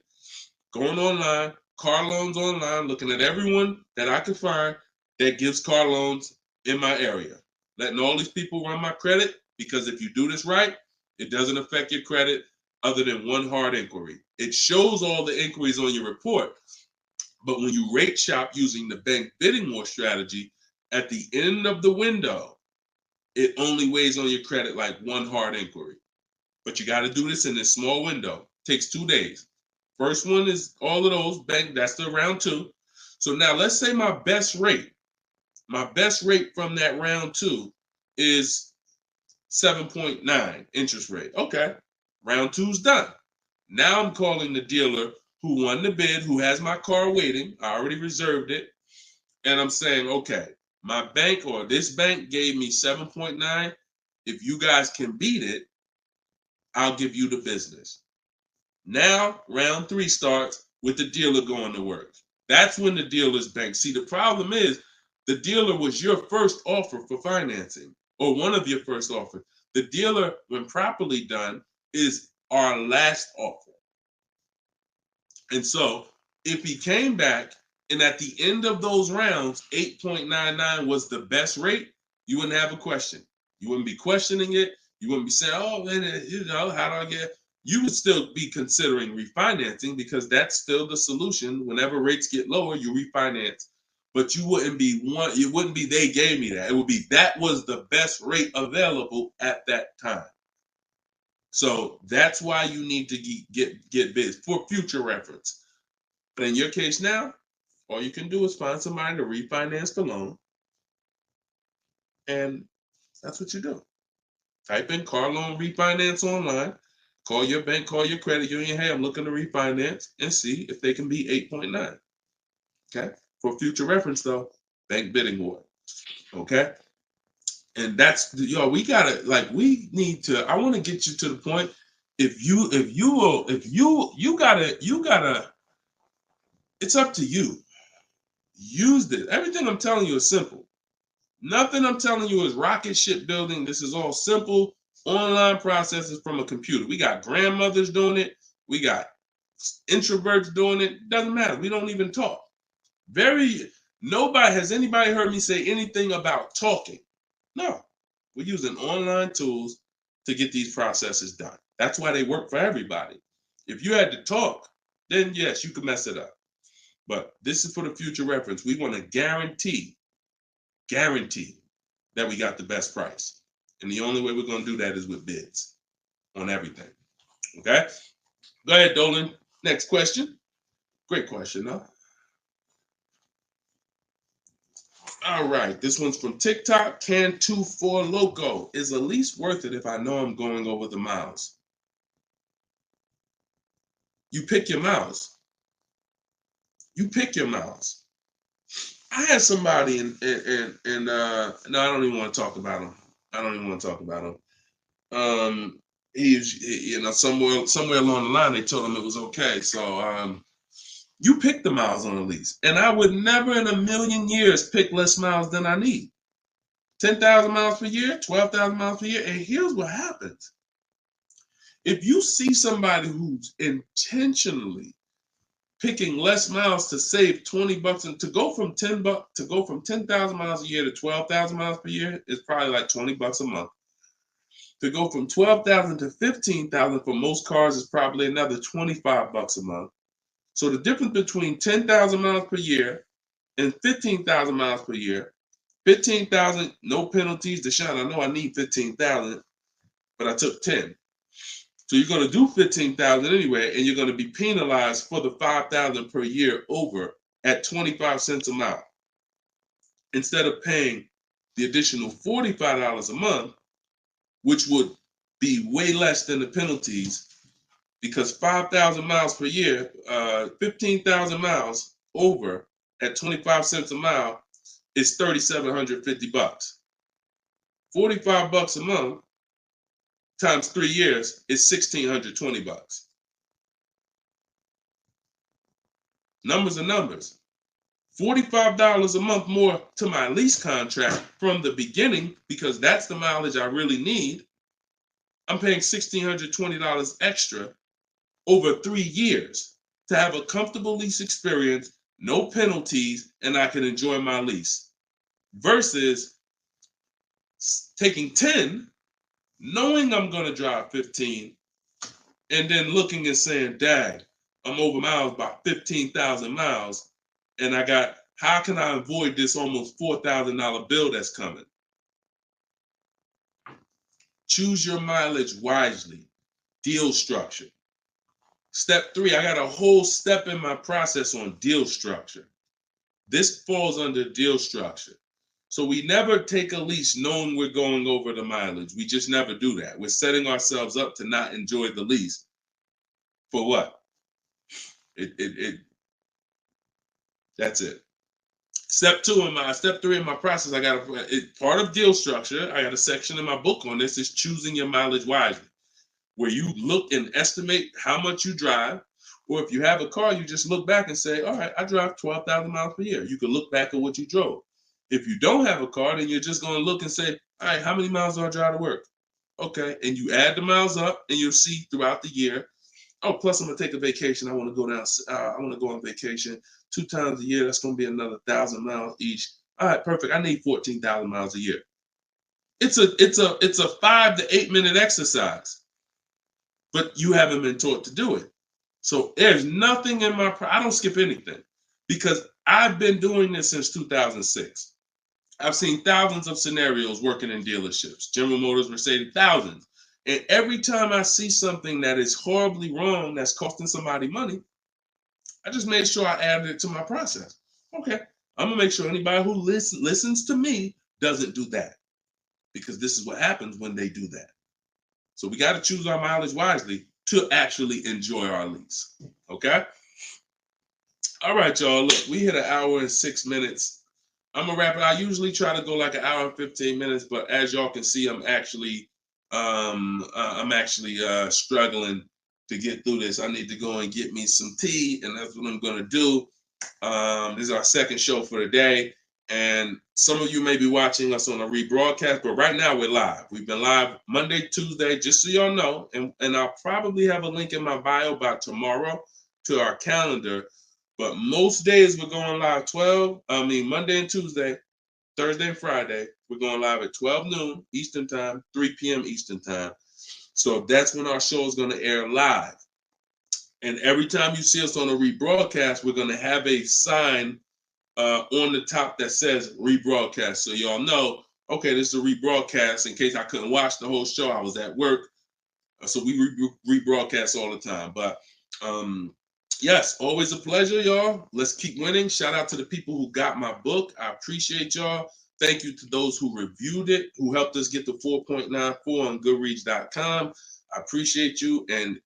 going online, car loans online, looking at everyone that I can find that gives car loans in my area, letting all these people run my credit, because if you do this right, it doesn't affect your credit other than one hard inquiry. It shows all the inquiries on your report, but when you rate shop using the bank bidding war strategy, at the end of the window, it only weighs on your credit like one hard inquiry. But you got to do this in this small window. It takes 2 days. First one is all of those bank, that's the round 2. So now let's say my best rate from that round 2 is 7.9 interest rate. Okay, round 2's done. Now I'm calling the dealer who won the bid, who has my car waiting. I already reserved it. And I'm saying, okay, my bank or this bank gave me 7.9. If you guys can beat it, I'll give you the business. Now round 3 starts with the dealer going to work. That's when the dealer's bank. See, the problem is the dealer was your first offer for financing, or one of your first offers. The dealer, when properly done, is our last offer. And so if he came back and at the end of those rounds, 8.99 was the best rate, you wouldn't have a question. You wouldn't be questioning it. You wouldn't be saying, oh, man, how do I get? You would still be considering refinancing because that's still the solution. Whenever rates get lower, you refinance. But you wouldn't be it wouldn't be they gave me that. It would be that was the best rate available at that time. So that's why you need to get bids for future reference. But in your case now, all you can do is find somebody to refinance the loan. And that's what you do. Type in car loan refinance online. Call your bank, call your credit union. Hey, I'm looking to refinance and see if they can be 8.9. Okay. For future reference, though, bank bidding war. Okay. And that's, we gotta, we need to, I want to get you to the point. You gotta, it's up to you. Use this. Everything I'm telling you is simple. Nothing I'm telling you is rocket ship building. This is all simple online processes from a computer. We got grandmothers doing it. We got introverts doing it. Doesn't matter. We don't even talk. Has anybody heard me say anything about talking? No. We're using online tools to get these processes done. That's why they work for everybody. If you had to talk, then yes, you could mess it up. But this is for the future reference. We want to guarantee that we got the best price. And the only way we're going to do that is with bids on everything. Okay? Go ahead, Dolan. Next question. Great question, though. All right. This one's from TikTok. Can24 Loco. Is a lease worth it if I know I'm going over the miles? You pick your miles. You pick your miles. I had somebody no, I don't even want to talk about him. Somewhere along the line, they told him it was okay. So you pick the miles on a lease. And I would never in a million years pick less miles than I need. 10,000 miles per year, 12,000 miles per year. And here's what happens. If you see somebody who's intentionally picking less miles to save $20 and to go from 10,000 miles a year to 12,000 miles per year is probably like $20 a month. To go from 12,000 to 15,000 for most cars is probably another $25 a month. So the difference between 10,000 miles per year and 15,000 miles per year, 15,000, no penalties. Deshone, I know I need 15,000, but I took 10. So you're going to do 15,000 anyway, and you're going to be penalized for the 5,000 per year over at 25 cents a mile. Instead of paying the additional $45 a month, which would be way less than the penalties, because 5,000 miles per year, 15,000 miles over at 25 cents a mile is $3,750. $45 a month times 3 years is $1,620. Numbers are numbers. $45 a month more to my lease contract from the beginning, because that's the mileage I really need. I'm paying $1,620 extra over 3 years to have a comfortable lease experience, no penalties, and I can enjoy my lease. Versus taking 10, knowing I'm going to drive 15, and then looking and saying, dang, I'm over miles by 15,000 miles, and how can I avoid this almost $4,000 bill that's coming? Choose your mileage wisely. Deal structure. Step 3, I got a whole step in my process on deal structure. This falls under deal structure. So we never take a lease knowing we're going over the mileage. We just never do that. We're setting ourselves up to not enjoy the lease. For what? That's it. Step 3 in my process, part of deal structure. I got a section in my book on this, is choosing your mileage wisely, where you look and estimate how much you drive, Or if you have a car, you just look back and say, all right, I drive 12,000 miles per year. You can look back at what you drove. If you don't have a car, then you're just going to look and say, all right, how many miles do I drive to work? Okay, and you add the miles up, and you'll see throughout the year. Oh, plus I'm gonna take a vacation. I want to go down. I want to go on vacation 2 times a year. That's gonna be another 1,000 miles each. All right, perfect. I need 14,000 miles a year. It's a 5 to 8 minute exercise, but you haven't been taught to do it. So there's nothing in I don't skip anything because I've been doing this since 2006. I've seen thousands of scenarios working in dealerships, General Motors, Mercedes, thousands. And every time I see something that is horribly wrong, that's costing somebody money, I just made sure I added it to my process. Okay, I'm gonna make sure anybody who listens to me doesn't do that, because this is what happens when they do that. So we got to choose our mileage wisely to actually enjoy our lease. Okay. All right, y'all. Look, we hit 1 hour and 6 minutes. I'm gonna wrap it. I usually try to go like 1 hour and 15 minutes, but as y'all can see, I'm actually struggling to get through this. I need to go and get me some tea, and that's what I'm gonna do. This is our second show for the day, and some of you may be watching us on a rebroadcast, but right now we're live. We've been live Monday, Tuesday, just so y'all know, and I'll probably have a link in my bio by tomorrow to our calendar. But most days we're going live Monday and Tuesday, Thursday and Friday. We're going live at 12 noon Eastern time, 3 p.m. Eastern time. So that's when our show is going to air live. And every time you see us on a rebroadcast, we're going to have a sign on the top that says rebroadcast. So y'all know, okay, this is a rebroadcast. In case I couldn't watch the whole show, I was at work. So we rebroadcast all the time. But yes, always a pleasure, y'all. Let's keep winning. Shout out to the people who got my book. I appreciate y'all. Thank you to those who reviewed it, who helped us get to 4.94 on Goodreads.com. I appreciate you, and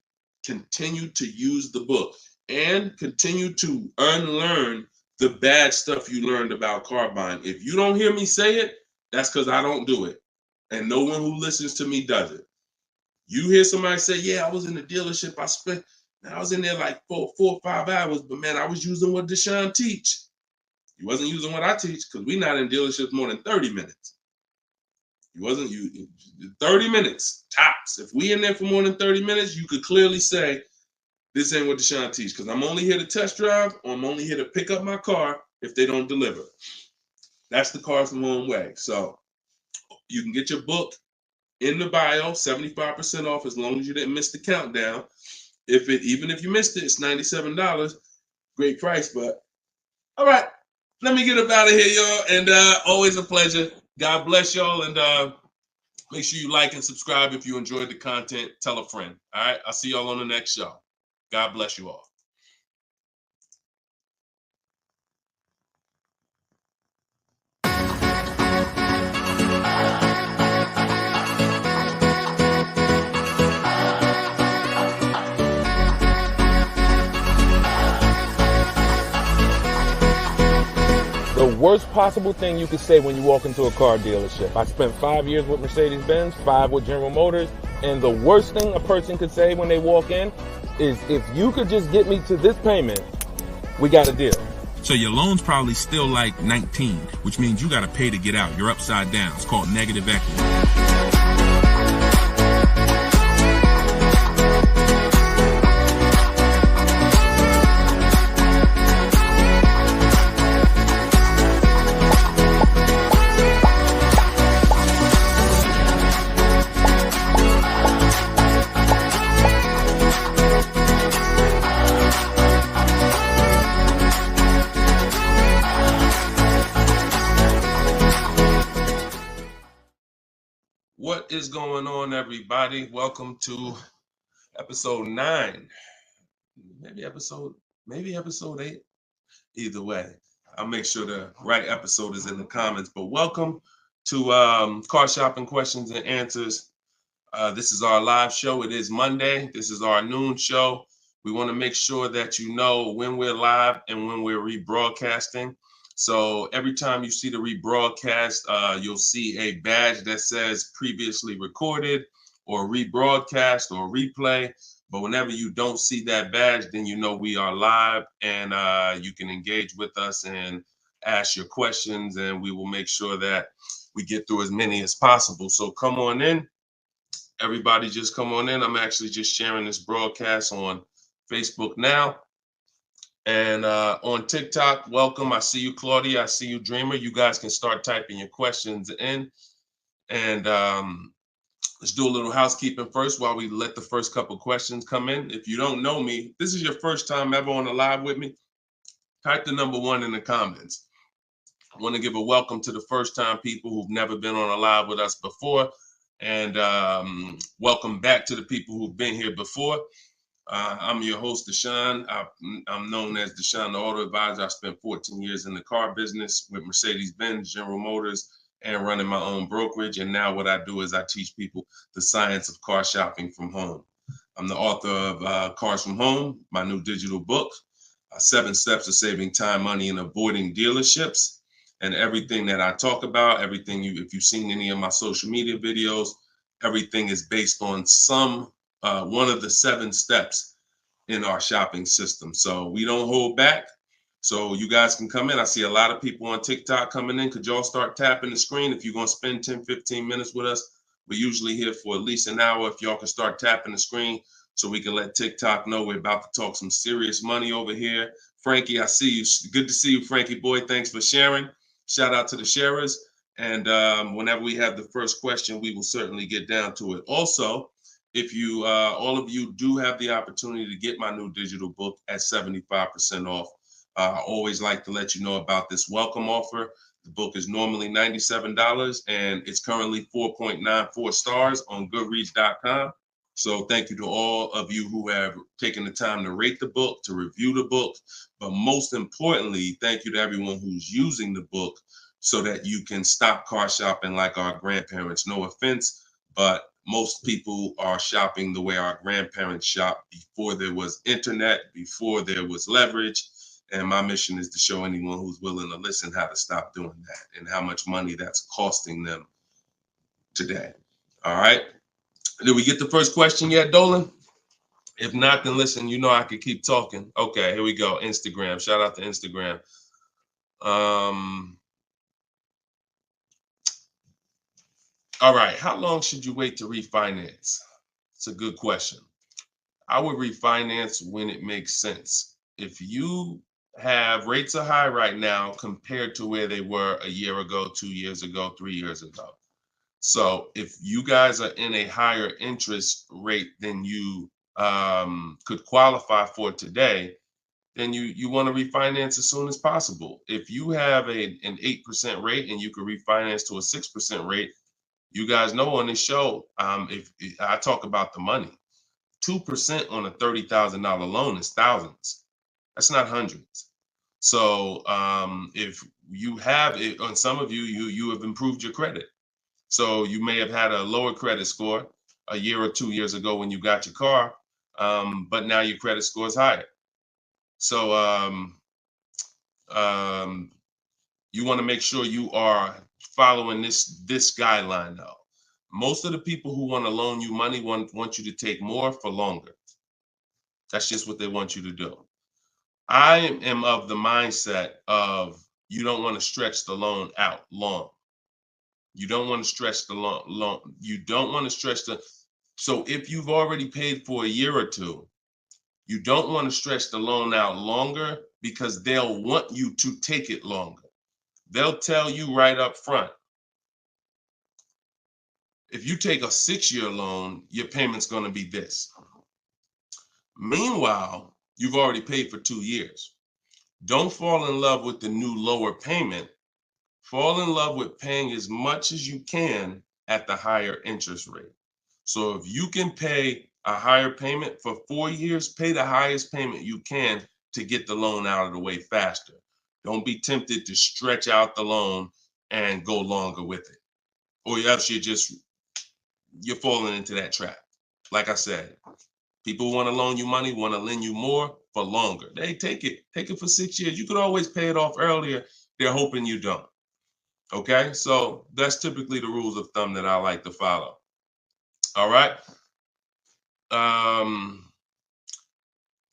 continue to use the book and continue to unlearn the bad stuff you learned about car buying. If you don't hear me say it, that's because I don't do it. And no one who listens to me does it. You hear somebody say, yeah, I was in the dealership. I was in there like 4 or 5 hours, but man, I was using what Deshone teach. He wasn't using what I teach, because we're not in dealerships more than 30 minutes. He wasn't 30 minutes tops. If we in there for more than 30 minutes, you could clearly say, this ain't what Deshone teach, because I'm only here to test drive, or I'm only here to pick up my car if they don't deliver. That's the Cars from Home way. So you can get your book in the bio, 75% off, as long as you didn't miss the countdown. Even if you missed it, it's $97. Great price, but all right. Let me get up out of here, y'all. And always a pleasure. God bless y'all. And make sure you like and subscribe if you enjoyed the content. Tell a friend. All right. I'll see y'all on the next show. God bless you all. The worst possible thing you could say when you walk into a car dealership. I spent 5 years with Mercedes-Benz, 5 with General Motors, and the worst thing a person could say when they walk in is, if you could just get me to this payment, we got a deal. So your loan's probably still like 19, which means you got to pay to get out. You're upside down. It's called negative equity. What is going on, everybody? Welcome to episode 9. Maybe episode 8. Either way, I'll make sure the right episode is in the comments. But welcome to Car Shopping Questions and Answers. This is our live show. It is Monday. This is our noon show. We want to make sure that you know when we're live and when we're rebroadcasting. So every time you see the rebroadcast, you'll see a badge that says previously recorded or rebroadcast or replay. But whenever you don't see that badge, then you know we are live, and you can engage with us and ask your questions, and we will make sure that we get through as many as possible. So come on in. Everybody just come on in. I'm actually just sharing this broadcast on Facebook now. And on TikTok, welcome. I see you, Claudia. I see you, Dreamer. You guys can start typing your questions in. And let's do a little housekeeping first while we let the first couple questions come in. If you don't know me, this is your first time ever on a live with me, type the number 1 in the comments. I want to give a welcome to the first time people who've never been on a live with us before. And welcome back to the people who've been here before. I'm your host, Deshone. I'm known as Deshone the Auto Advisor. I spent 14 years in the car business with Mercedes-Benz, General Motors, and running my own brokerage. And now what I do is I teach people the science of car shopping from home. I'm the author of Cars from Home, my new digital book, 7 Steps to Saving Time, Money, and Avoiding Dealerships. And everything that I talk about, everything if you've seen any of my social media videos, everything is based on one of the 7 steps in our shopping system. So we don't hold back. So you guys can come in. I see a lot of people on TikTok coming in. Could y'all start tapping the screen if you're going to spend 10, 15 minutes with us? We're usually here for at least an hour. If y'all can start tapping the screen so we can let TikTok know we're about to talk some serious money over here. Frankie, I see you. Good to see you, Frankie boy. Thanks for sharing. Shout out to the sharers. And whenever we have the first question, we will certainly get down to it. Also, if you, all of you do have the opportunity to get my new digital book at 75% off. I always like to let you know about this welcome offer. The book is normally $97 and it's currently 4.94 stars on Goodreads.com. So thank you to all of you who have taken the time to rate the book, to review the book. But most importantly, thank you to everyone who's using the book so that you can stop car shopping like our grandparents. No offense, but most people are shopping the way our grandparents shopped before there was internet, before there was leverage. And my mission is to show anyone who's willing to listen how to stop doing that and how much money that's costing them today. All right. Did we get the first question yet, Dolan? If not, then listen, you know I could keep talking. Okay, here we go. Instagram. Shout out to Instagram. All right. How long should you wait to refinance? It's a good question. I would refinance when it makes sense. If you have rates are high right now compared to where they were a year ago, 2 years ago, 3 years ago. So if you guys are in a higher interest rate than you could qualify for today, then you want to refinance as soon as possible. If you have an 8% rate and you could refinance to a 6% rate, you guys know on this show, if I talk about the money, 2% on a $30,000 loan is thousands. That's not hundreds. So if you have it, on some of you have improved your credit. So you may have had a lower credit score a year or 2 years ago when you got your car, but now your credit score is higher. So you want to make sure you are following this guideline though. Most of the people who want to loan you money want you to take more for longer. That's just what they want you to do. I am of the mindset of you don't want to stretch the loan out long. You don't want to stretch the loan. You don't want to stretch the. So if you've already paid for a year or two, you don't want to stretch the loan out longer because they'll want you to take it longer. They'll tell you right up front, if you take a 6-year loan, your payment's going to be this. Meanwhile, you've already paid for 2 years. Don't fall in love with the new lower payment. Fall in love with paying as much as you can at the higher interest rate. So if you can pay a higher payment for 4 years, pay the highest payment you can to get the loan out of the way faster. Don't be tempted to stretch out the loan and go longer with it. Or else you're falling into that trap. Like I said, people want to loan you money, want to lend you more for longer. They take it for 6 years. You could always pay it off earlier. They're hoping you don't. Okay, so that's typically the rules of thumb that I like to follow. All right.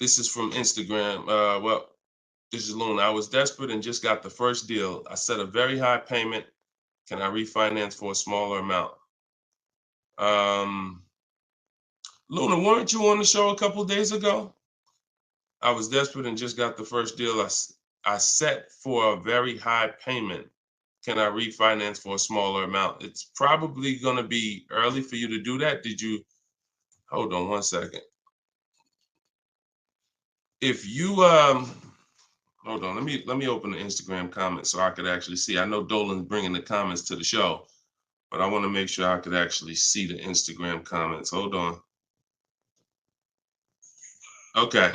This is from Instagram. Well, this is Luna. I was desperate and just got the first deal. I set a very high payment. Can I refinance for a smaller amount? Luna, weren't you on the show a couple of days ago? I was desperate and just got the first deal. I set for a very high payment. Can I refinance for a smaller amount? It's probably going to be early for you to do that. Did you? Hold on one second. If you hold on, let me open the Instagram comments so I could actually see. I know Dolan's bringing the comments to the show, but I want to make sure I could actually see the Instagram comments. Hold on. Okay.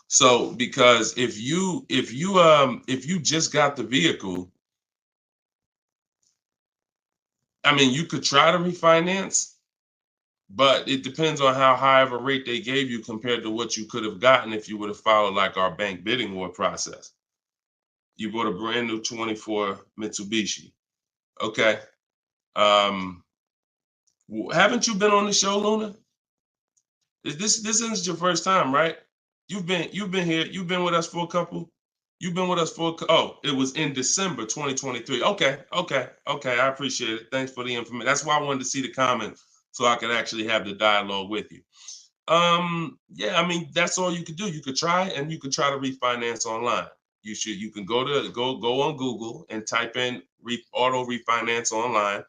So because if you just got the vehicle, I mean, you could try to refinance, but it depends on how high of a rate they gave you compared to what you could have gotten if you would have followed like our bank bidding war process. You bought a brand new 24 Mitsubishi. Okay. Haven't you been on the show, Luna? This isn't your first time, right? You've been here. You've been with us for a couple. You've been with us for it was in December 2023. Okay. I appreciate it. Thanks for the information. That's why I wanted to see the comments so I could actually have the dialogue with you. Yeah, I mean, that's all you could do. You could try and you could try to refinance online. You can go on Google and type in auto refinance online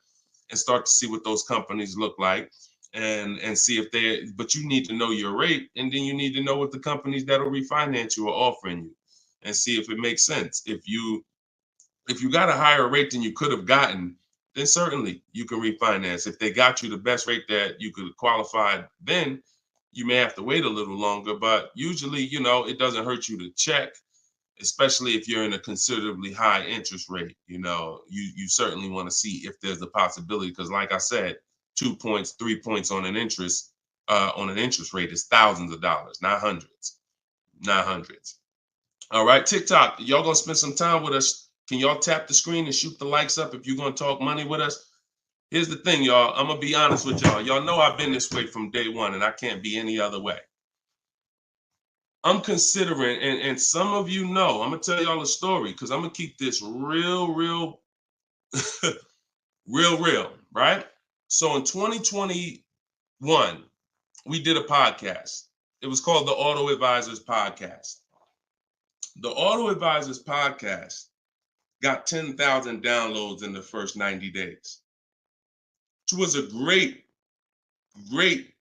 and start to see what those companies look like and see if but you need to know your rate, and then you need to know what the companies that'll refinance you are offering you and see if it makes sense. If you got a higher rate than you could have gotten, then certainly you can refinance. If they got you the best rate that you could qualify, then you may have to wait a little longer, but usually, it doesn't hurt you to check, especially if you're in a considerably high interest rate. You certainly want to see if there's a possibility, because like I said, 2 points, 3 points on an interest rate is thousands of dollars, not hundreds. All right, TikTok, y'all gonna spend some time with us. Can y'all tap the screen and shoot the likes up if you're gonna talk money with us? Here's the thing, y'all. I'm gonna be honest with y'all. Y'all know I've been this way from day one, and I can't be any other way. I'm considering, and some of you know, I'm gonna tell y'all a story because I'm gonna keep this real, real, real, right? So in 2021, we did a podcast. It was called the Auto Advisors Podcast. The Auto Advisors Podcast got 10,000 downloads in the first 90 days, which was a great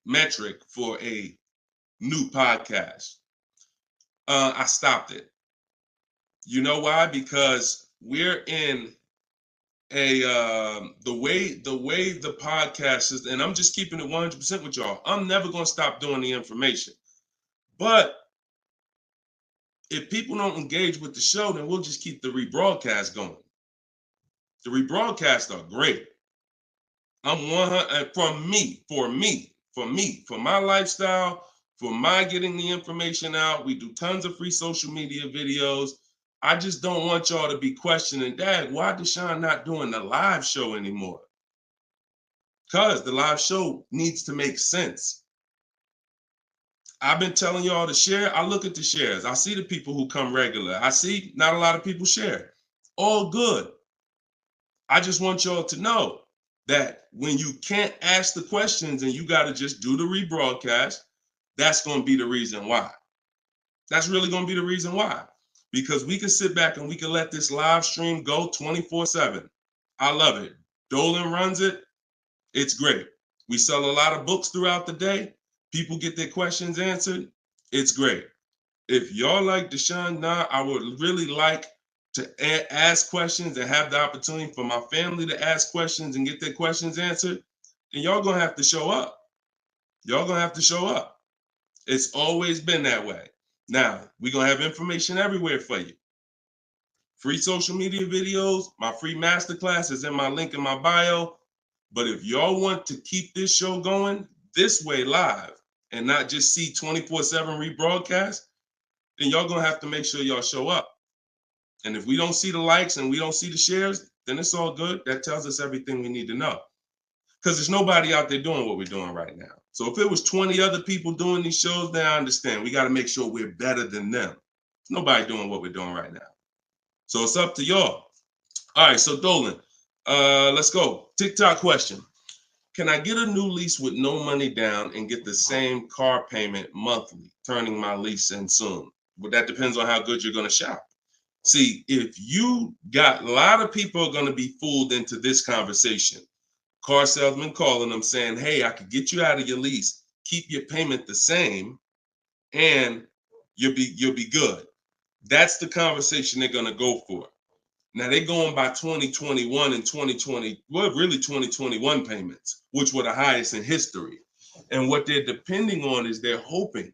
metric for a new podcast. I stopped it. You know why? Because we're in the way the podcast is, and I'm just keeping it 100% with y'all. I'm never going to stop doing the information. But if people don't engage with the show, then we'll just keep the rebroadcast going. The rebroadcasts are great. I'm 100 for my lifestyle, for my getting the information out. We do tons of free social media videos. I just don't want y'all to be questioning, Dad, why Deshone not doing the live show anymore? Because the live show needs to make sense. I've been telling y'all to share. I look at the shares. I see the people who come regular. I see not a lot of people share. All good. I just want y'all to know that when you can't ask the questions and you got to just do the rebroadcast, that's going to be the reason why. That's really going to be the reason why. Because we can sit back and we can let this live stream go 24/7. I love it. Dolan runs it. It's great. We sell a lot of books throughout the day. People get their questions answered. It's great. If y'all like Deshone, I would really like to ask questions and have the opportunity for my family to ask questions and get their questions answered, then y'all gonna have to show up. Y'all gonna have to show up. It's always been that way. Now, we're gonna have information everywhere for you. Free social media videos, my free masterclass is in my link in my bio. But if y'all want to keep this show going this way live and not just see 24/7 rebroadcast, then y'all gonna have to make sure y'all show up. And if we don't see the likes and we don't see the shares, then it's all good. That tells us everything we need to know. because there's nobody out there doing what we're doing right now. So if it was 20 other people doing these shows, then I understand. We got to make sure we're better than them. There's nobody doing what we're doing right now. So it's up to y'all. All right, so Dolan, let's go. TikTok question. Can I get a new lease with no money down and get the same car payment monthly, turning my lease in soon? But that depends on how good you're going to shop. See, if you got, a lot of people are going to be fooled into this conversation. Car salesman calling them saying, hey, I could get you out of your lease, keep your payment the same, and you'll be good. That's the conversation they're going to go for. Now they're going by 2021 and 2020, well, really 2021 payments, which were the highest in history. And what they're depending on is they're hoping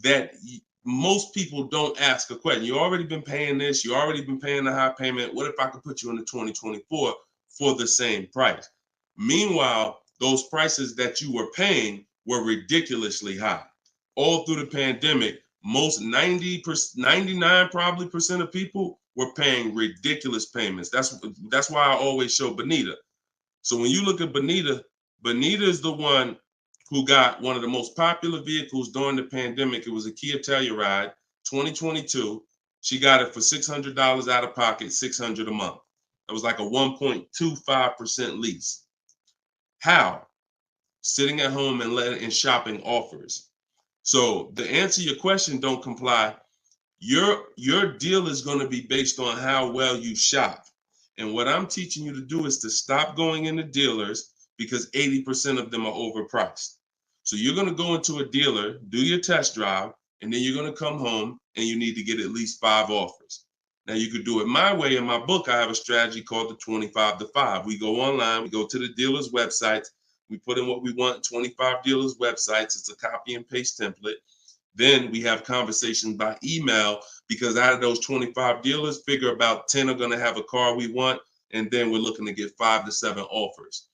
that most people don't ask a question. You already been paying this, you already been paying the high payment. What if I could put you into 2024 for the same price? Meanwhile, those prices that you were paying were ridiculously high. All through the pandemic, most 99 probably percent of people were paying ridiculous payments. That's why I always show Bonita. So when you look at Bonita, Bonita is the one who got one of the most popular vehicles during the pandemic. It was a Kia Telluride 2022. She got it for $600 out of pocket, $600 a month. It was like a 1.25% lease. How? Sitting at home and shopping offers. So to answer your question, don't comply. Your deal is going to be based on how well you shop. And what I'm teaching you to do is to stop going into dealers because 80% of them are overpriced. So you're going to go into a dealer, do your test drive, and then you're going to come home and you need to get at least 5 offers. Now you could do it my way. In my book, I have a strategy called the 25 to 5. We go online, we go to the dealer's websites, we put in what we want, 25 dealers' websites. It's a copy and paste template. Then we have conversations by email because out of those 25 dealers, figure about 10 are going to have a car we want. And then we're looking to get 5 to 7 offers.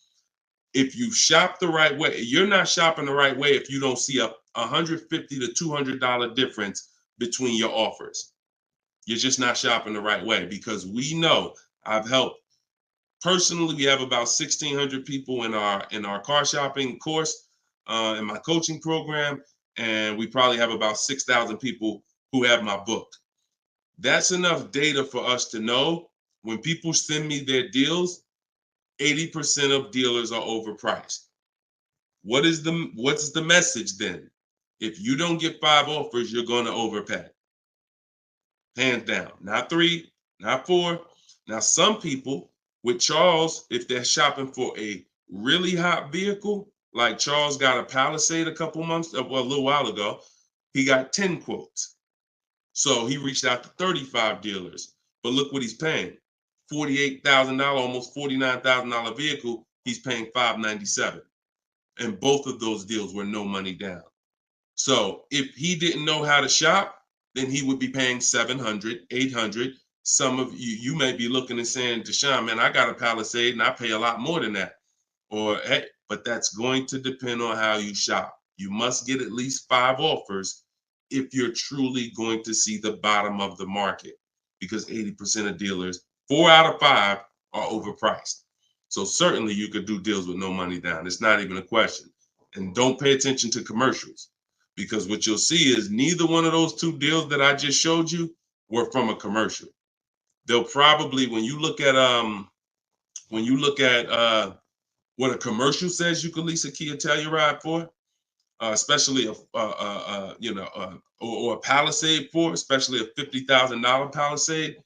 If you shop the right way, you're not shopping the right way if you don't see a $150 to $200 difference between your offers. You're just not shopping the right way because we know I've helped. Personally, we have about 1,600 people in our car shopping course, in my coaching program. And we probably have about 6,000 people who have my book. That's enough data for us to know when people send me their deals, 80% of dealers are overpriced. What's the message then? If you don't get 5 offers, you're going to overpay. Hands down. Not 3, not 4. Now, some people with Charles, if they're shopping for a really hot vehicle, like Charles got a Palisade a little while ago, he got 10 quotes. So he reached out to 35 dealers. But look what he's paying. $48,000, almost $49,000 vehicle, he's paying $597. And both of those deals were no money down. So if he didn't know how to shop, then he would be paying $700, $800. Some of you may be looking and saying, Deshone, man, I got a Palisade and I pay a lot more than that. Or, hey, but that's going to depend on how you shop. You must get at least 5 offers if you're truly going to see the bottom of the market, because 80% of dealers, 4 out of 5 are overpriced. So certainly you could do deals with no money down. It's not even a question. And don't pay attention to commercials, because what you'll see is neither one of those 2 deals that I just showed you were from a commercial. They'll probably, when you look at what a commercial says you can lease a Kia Telluride for, especially or a Palisade for, especially a $50,000 Palisade,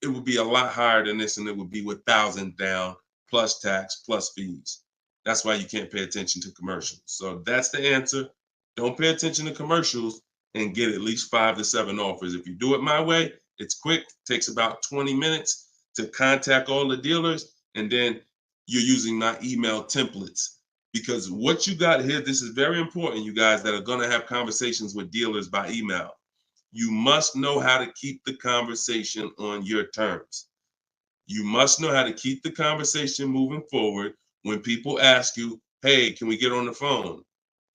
it would be a lot higher than this, and it would be with 1,000 down plus tax plus fees. That's why you can't pay attention to commercials. So that's the answer. Don't pay attention to commercials and get at least 5 to 7 offers. If you do it my way, it's quick. Takes about 20 minutes to contact all the dealers, and then you're using my email templates. Because what you got here, this is very important, you guys that are going to have conversations with dealers by email. You must know how to keep the conversation on your terms. You must know how to keep the conversation moving forward when people ask you, hey, can we get on the phone?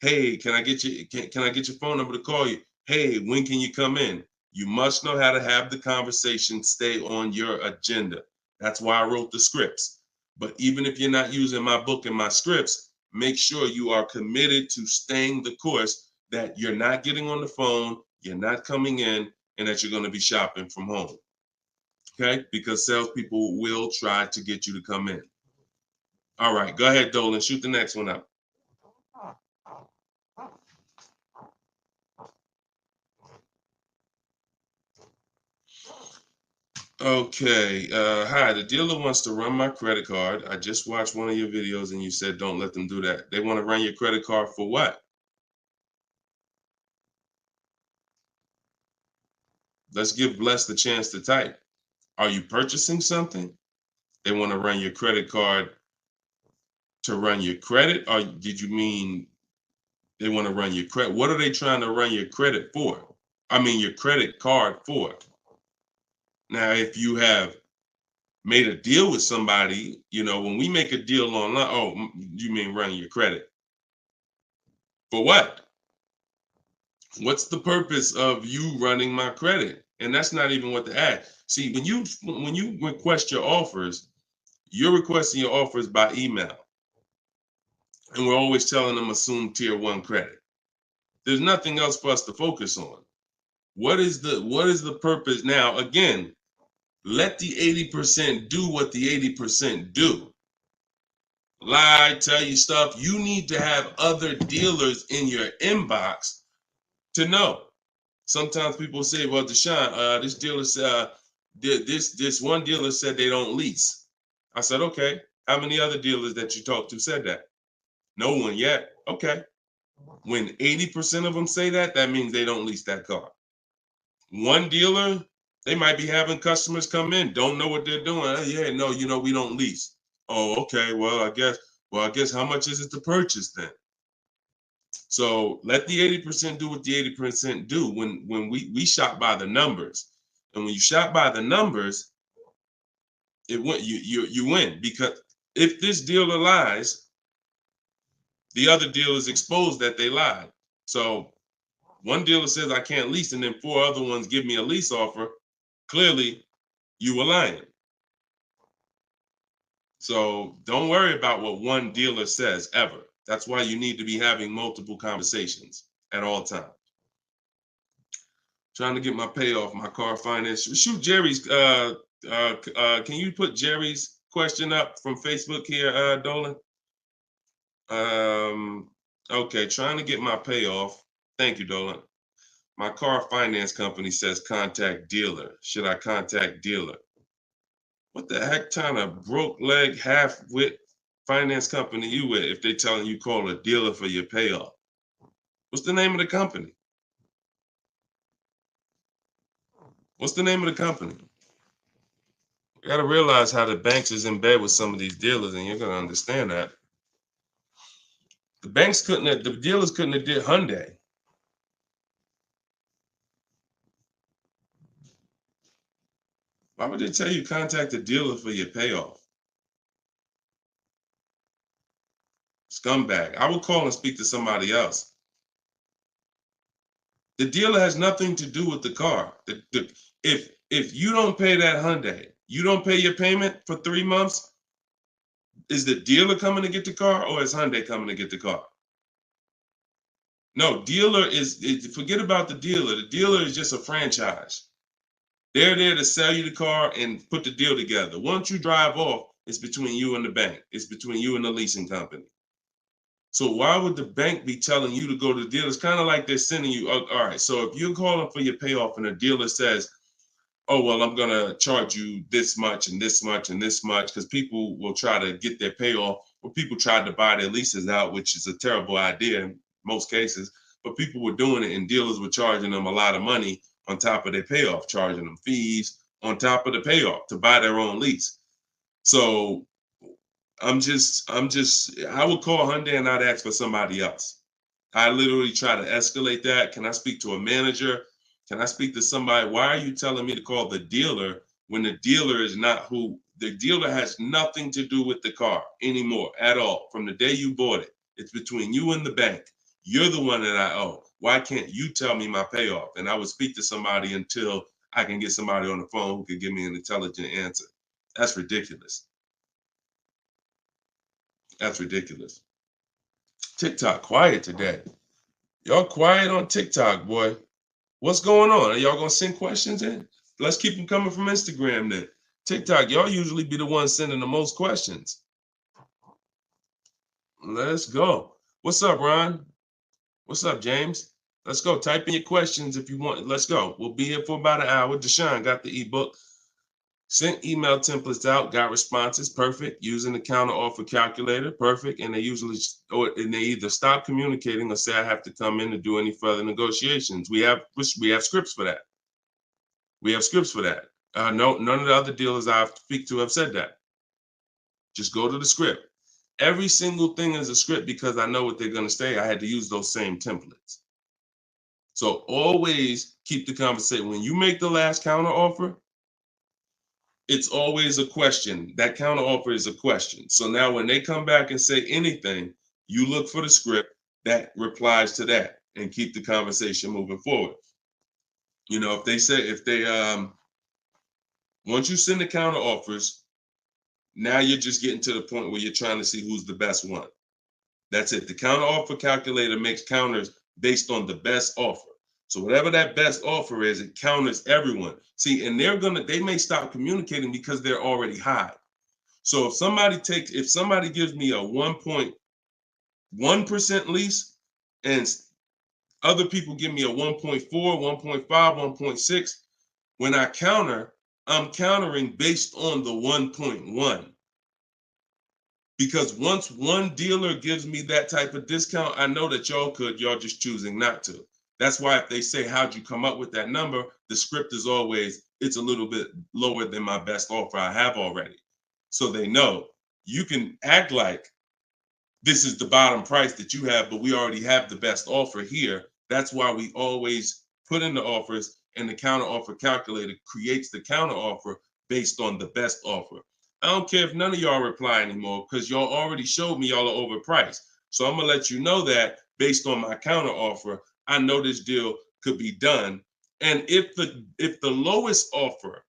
Hey, can I get your phone number to call you? Hey, when can you come in? You must know how to have the conversation stay on your agenda. That's why I wrote the scripts. But even if you're not using my book and my scripts, make sure you are committed to staying the course, that you're not getting on the phone, you're not coming in, and that you're going to be shopping from home. Okay? Because salespeople will try to get you to come in. All right, go ahead, Dolan. Shoot the next one up. Okay. Hi, the dealer wants to run my credit card. I just watched one of your videos and you said don't let them do that. They want to run your credit card for what? Let's give Bless the chance to type. Are you purchasing something? They want to run your credit card to run your credit? Or did you mean they want to run your credit? What are they trying to run your credit for? I mean, your credit card for. Now, if you have made a deal with somebody, when we make a deal online, oh, you mean running your credit? For what? What's the purpose of you running my credit? And that's not even what the ad. See, when you request your offers, you're requesting your offers by email. And we're always telling them assume tier 1 credit. There's nothing else for us to focus on. What is the purpose? Now, again, let the 80% do what the 80% do. Lie, tell you stuff. You need to have other dealers in your inbox to know. Sometimes people say, well, Deshone, this dealer said, this one dealer said they don't lease. I said, okay. How many other dealers that you talked to said that? No one yet. Okay. When 80% of them say that, that means they don't lease that car. One dealer, they might be having customers come in, don't know what they're doing. Oh, yeah, no, we don't lease. Oh, okay. Well, I guess how much is it to purchase then? So let the 80% do what the 80% do. When we shop by the numbers, and when you shop by the numbers, you win, because if this dealer lies, the other dealers exposed that they lied. So one dealer says I can't lease, and then 4 other ones give me a lease offer. Clearly, you were lying. So don't worry about what one dealer says ever. That's why you need to be having multiple conversations at all times. Trying to get my payoff, my car finance. Shoot Jerry's. Can you put Jerry's question up from Facebook here, Dolan? Okay, trying to get my payoff. Thank you, Dolan. My car finance company says contact dealer. Should I contact dealer? What the heck kind of broke leg, half-wit finance company you with if they telling you call a dealer for your payoff? What's the name of the company? What's the name of the company? You got to realize how the banks is in bed with some of these dealers, and you're going to understand that. The dealers couldn't have did Hyundai. Why would they tell you contact the dealer for your payoff? Scumbag. I would call and speak to somebody else. The dealer has nothing to do with the car. If you don't pay that Hyundai, you don't pay your payment for 3 months, is the dealer coming to get the car, or is Hyundai coming to get the car? No, forget about the dealer. The dealer is just a franchise. They're there to sell you the car and put the deal together. Once you drive off, it's between you and the bank. It's between you and the leasing company. So why would the bank be telling you to go to the dealer? It's kind of like they're sending you, all right, so if you're calling for your payoff and the dealer says, oh, well, I'm going to charge you this much and this much and this much, because people will try to get their payoff, or people tried to buy their leases out, which is a terrible idea in most cases, but people were doing it and dealers were charging them a lot of money on top of their payoff, charging them fees on top of the payoff to buy their own lease. So I would call Hyundai and I'd ask for somebody else. I literally try to escalate that. Can I speak to a manager? Can I speak to somebody? Why are you telling me to call the dealer when the dealer is not who? The dealer has nothing to do with the car anymore at all. From the day you bought it, it's between you and the bank. You're the one that I owe. Why can't you tell me my payoff? And I would speak to somebody until I can get somebody on the phone who can give me an intelligent answer. That's ridiculous. That's ridiculous. TikTok quiet today. Y'all quiet on TikTok, boy. What's going on? Are y'all gonna send questions in? Let's keep them coming from Instagram then. TikTok, y'all usually be the ones sending the most questions. Let's go. What's up, Ron? What's up, James? Let's go. Type in your questions if you want. Let's go. We'll be here for about an hour. Deshone got the ebook. Sent email templates out, got responses, perfect. Using the counter offer calculator, perfect. And they either stop communicating or say I have to come in to do any further negotiations. We have scripts for that. We have scripts for that. No, none of the other dealers I speak to have said that. Just go to the script. Every single thing is a script because I know what they're going to say. I had to use those same templates. So always keep the conversation. When you make the last counter offer, it's always a question. That counter offer is a question. So now when they come back and say anything, you look for the script that replies to that and keep the conversation moving forward. You know, once you send the counter offers, now you're just getting to the point where you're trying to see who's the best one. That's it. The counter offer calculator makes counters based on the best offer. So whatever that best offer is, it counters everyone. See, and they may stop communicating because they're already high. So if somebody gives me a 1.1% lease and other people give me a 1.4, 1.5, 1.6, when I counter, I'm countering based on the 1.1. Because once one dealer gives me that type of discount, I know that y'all just choosing not to. That's why if they say, how'd you come up with that number? The script is always, it's a little bit lower than my best offer I have already. So they know you can act like this is the bottom price that you have, but we already have the best offer here. That's why we always put in the offers, and the counter offer calculator creates the counter offer based on the best offer. I don't care if none of y'all reply anymore because y'all already showed me y'all are overpriced. So I'm gonna let you know that based on my counter offer, I know this deal could be done. And if the lowest offer,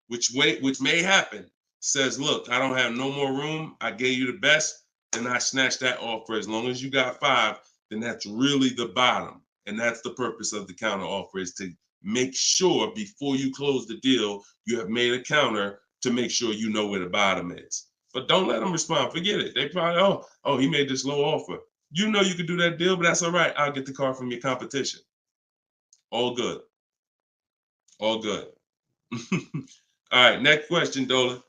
which may happen, says, look, I don't have no more room, I gave you the best, then I snatch that offer. As long as you got 5, then that's really the bottom. And that's the purpose of the counter offer, is to make sure before you close the deal, you have made a counter to make sure you know where the bottom is. But don't let them respond. Forget it. They probably, oh, he made this low offer. You know you could do that deal, but that's all right. I'll get the car from your competition. All good. All good. All right, next question, Dolan.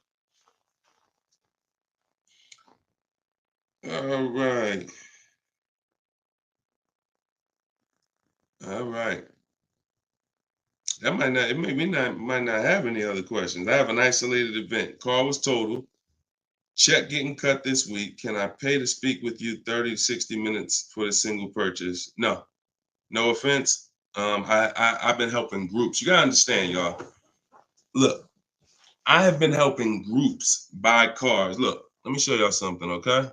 All right. All right. That might not have any other questions. I have an isolated event. Car was totaled. Check getting cut this week. Can I pay to speak with you 30 to 60 minutes for the single purchase? No. No offense. I've been helping groups. You gotta understand, y'all. Look, I have been helping groups buy cars. Look, let me show y'all something, okay?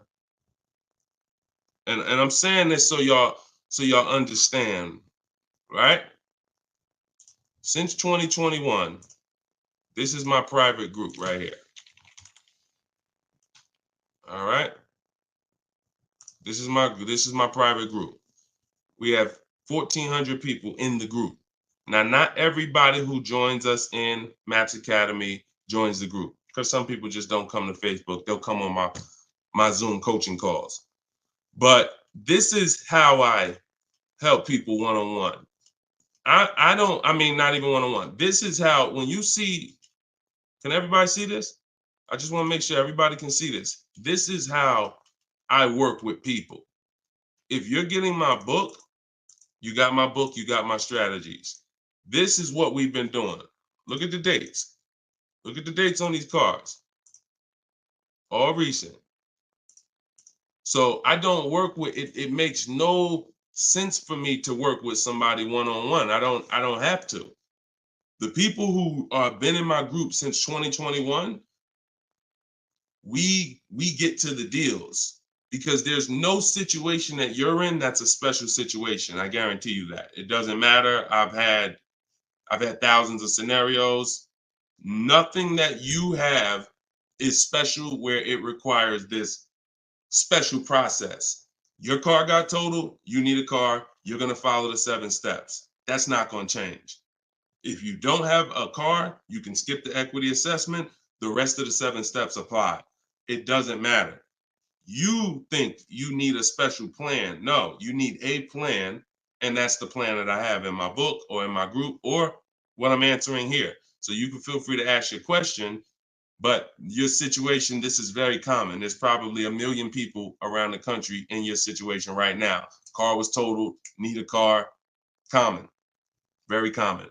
And I'm saying this so y'all understand, right? Since 2021, this is my private group right here. All right. This is my private group. We have 1,400 people in the group. Now, not everybody who joins us in Maps Academy joins the group, because some people just don't come to Facebook. They'll come on my Zoom coaching calls. But this is how I help people one-on-one. Not even one-on-one. This is how, when you see, can everybody see this? I just want to make sure everybody can see this. This is how I work with people. If you're getting my book, you got my book, you got my strategies. This is what we've been doing. Look at the dates. Look at the dates on these cars. All recent. So I don't work with it. It makes no sense for me to work with somebody one-on-one. I don't have to. The people who have been in my group since 2021, we get to the deals, because there's no situation that you're in that's a special situation. I guarantee you that. It doesn't matter. I've had thousands of scenarios. Nothing that you have is special where it requires this special process. Your car got totaled, you need a car, you're going to follow the 7 steps. That's not going to change. If you don't have a car, you can skip the equity assessment. The rest of the 7 steps apply. It doesn't matter. You think you need a special plan. No, you need a plan. And that's the plan that I have in my book or in my group or what I'm answering here. So you can feel free to ask your question. But your situation, this is very common. There's probably 1 million people around the country in your situation right now. Car was totaled, need a car, common, very common.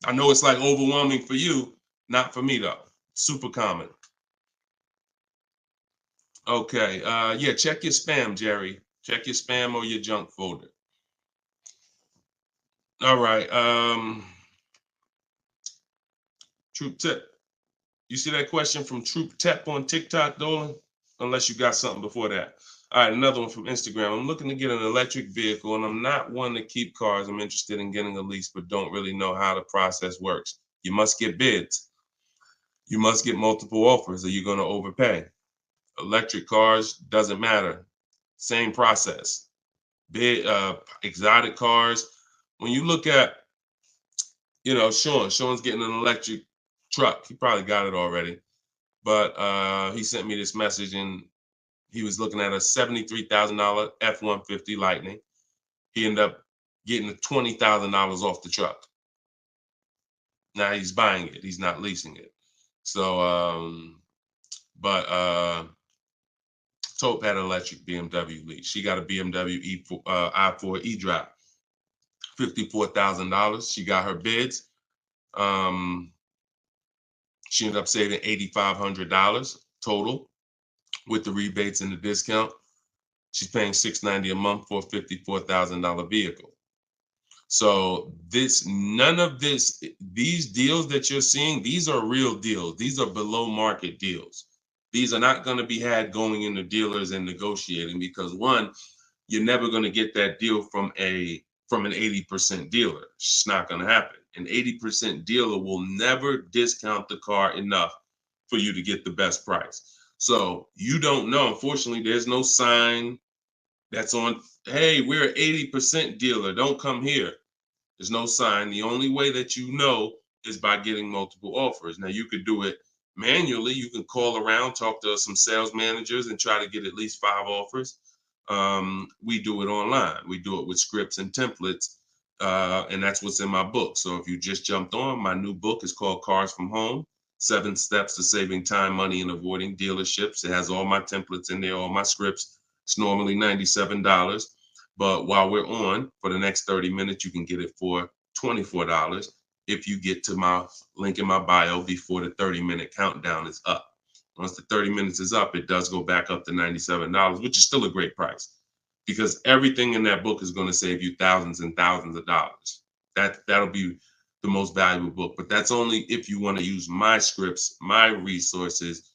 I know it's like overwhelming for you, not for me though. Super common. Okay, yeah, check your spam, Jerry. Check your spam or your junk folder. All right, Troop Tip. You see that question from Troop Tep on TikTok, Dolan? Unless you got something before that. All right, another one from Instagram. I'm looking to get an electric vehicle, and I'm not one to keep cars. I'm interested in getting a lease, but don't really know how the process works. You must get bids. You must get multiple offers, or you're going to overpay. Electric cars, doesn't matter. Same process. Bid, exotic cars. When you look at, Sean's getting an electric truck. He probably got it already. But he sent me this message, and he was looking at a $73,000 F-150 Lightning. He ended up getting $20,000 off the truck. Now he's buying it. He's not leasing it. So, Tope had an electric BMW lease. She got a BMW i4 e-drive, $54,000. She got her bids. She ended up saving $8,500 total with the rebates and the discount. She's paying $690 a month for a $54,000 vehicle. So none of these deals that you're seeing, these are real deals. These are below market deals. These are not going to be had going into dealers and negotiating because one, you're never going to get that deal from an 80% dealer. It's not going to happen. An 80% dealer will never discount the car enough for you to get the best price. So you don't know. Unfortunately, there's no sign that's on, hey, we're an 80% dealer. Don't come here. There's no sign. The only way that you know is by getting multiple offers. Now, you could do it manually. You can call around, talk to some sales managers, and try to get at least 5 offers. We do it online. We do it with scripts and templates, and that's what's in my book. So if you just jumped on, my new book is called Cars from Home, 7 Steps to Saving Time, Money, and Avoiding Dealerships. It has all my templates in there, all my scripts. It's normally $97. But while we're on, for the next 30 minutes, you can get it for $24 if you get to my link in my bio before the 30-minute countdown is up. Once the 30 minutes is up, it does go back up to $97, which is still a great price because everything in that book is going to save you thousands and thousands of dollars. That'll be the most valuable book, but that's only if you want to use my scripts, my resources,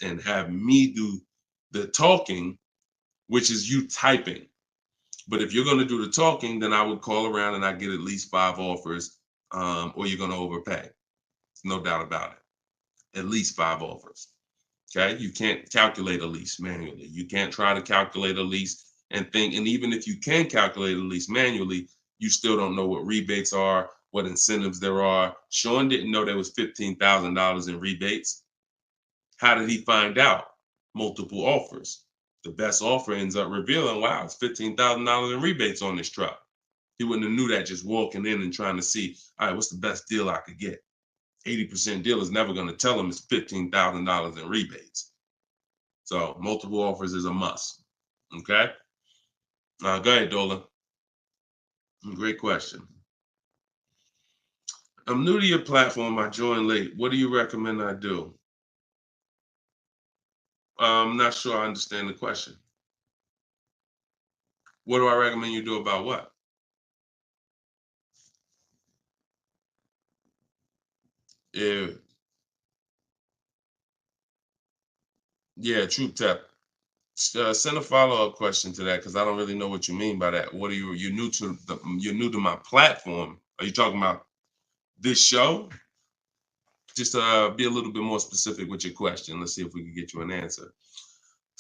and have me do the talking, which is you typing. But if you're going to do the talking, then I would call around and I get at least 5 offers, or you're going to overpay. No doubt about it. At least 5 offers. Okay. You can't calculate a lease manually. You can't try to calculate a lease and think. And even if you can calculate a lease manually, you still don't know what rebates are, what incentives there are. Sean didn't know there was $15,000 in rebates. How did he find out? Multiple offers. The best offer ends up revealing, wow, it's $15,000 in rebates on this truck. He wouldn't have knew that just walking in and trying to see, all right, what's the best deal I could get? 80% deal is never going to tell him it's $15,000 in rebates. So multiple offers is a must. Okay. Go ahead, Dola. Great question. I'm new to your platform. I joined late. What do you recommend I do? I'm not sure I understand the question. What do I recommend you do about what? Yeah, Troop Tap. Send a follow-up question to that because I don't really know what you mean by that. What are you're new to my platform? Are you talking about this show? Just be a little bit more specific with your question. Let's see if we can get you an answer.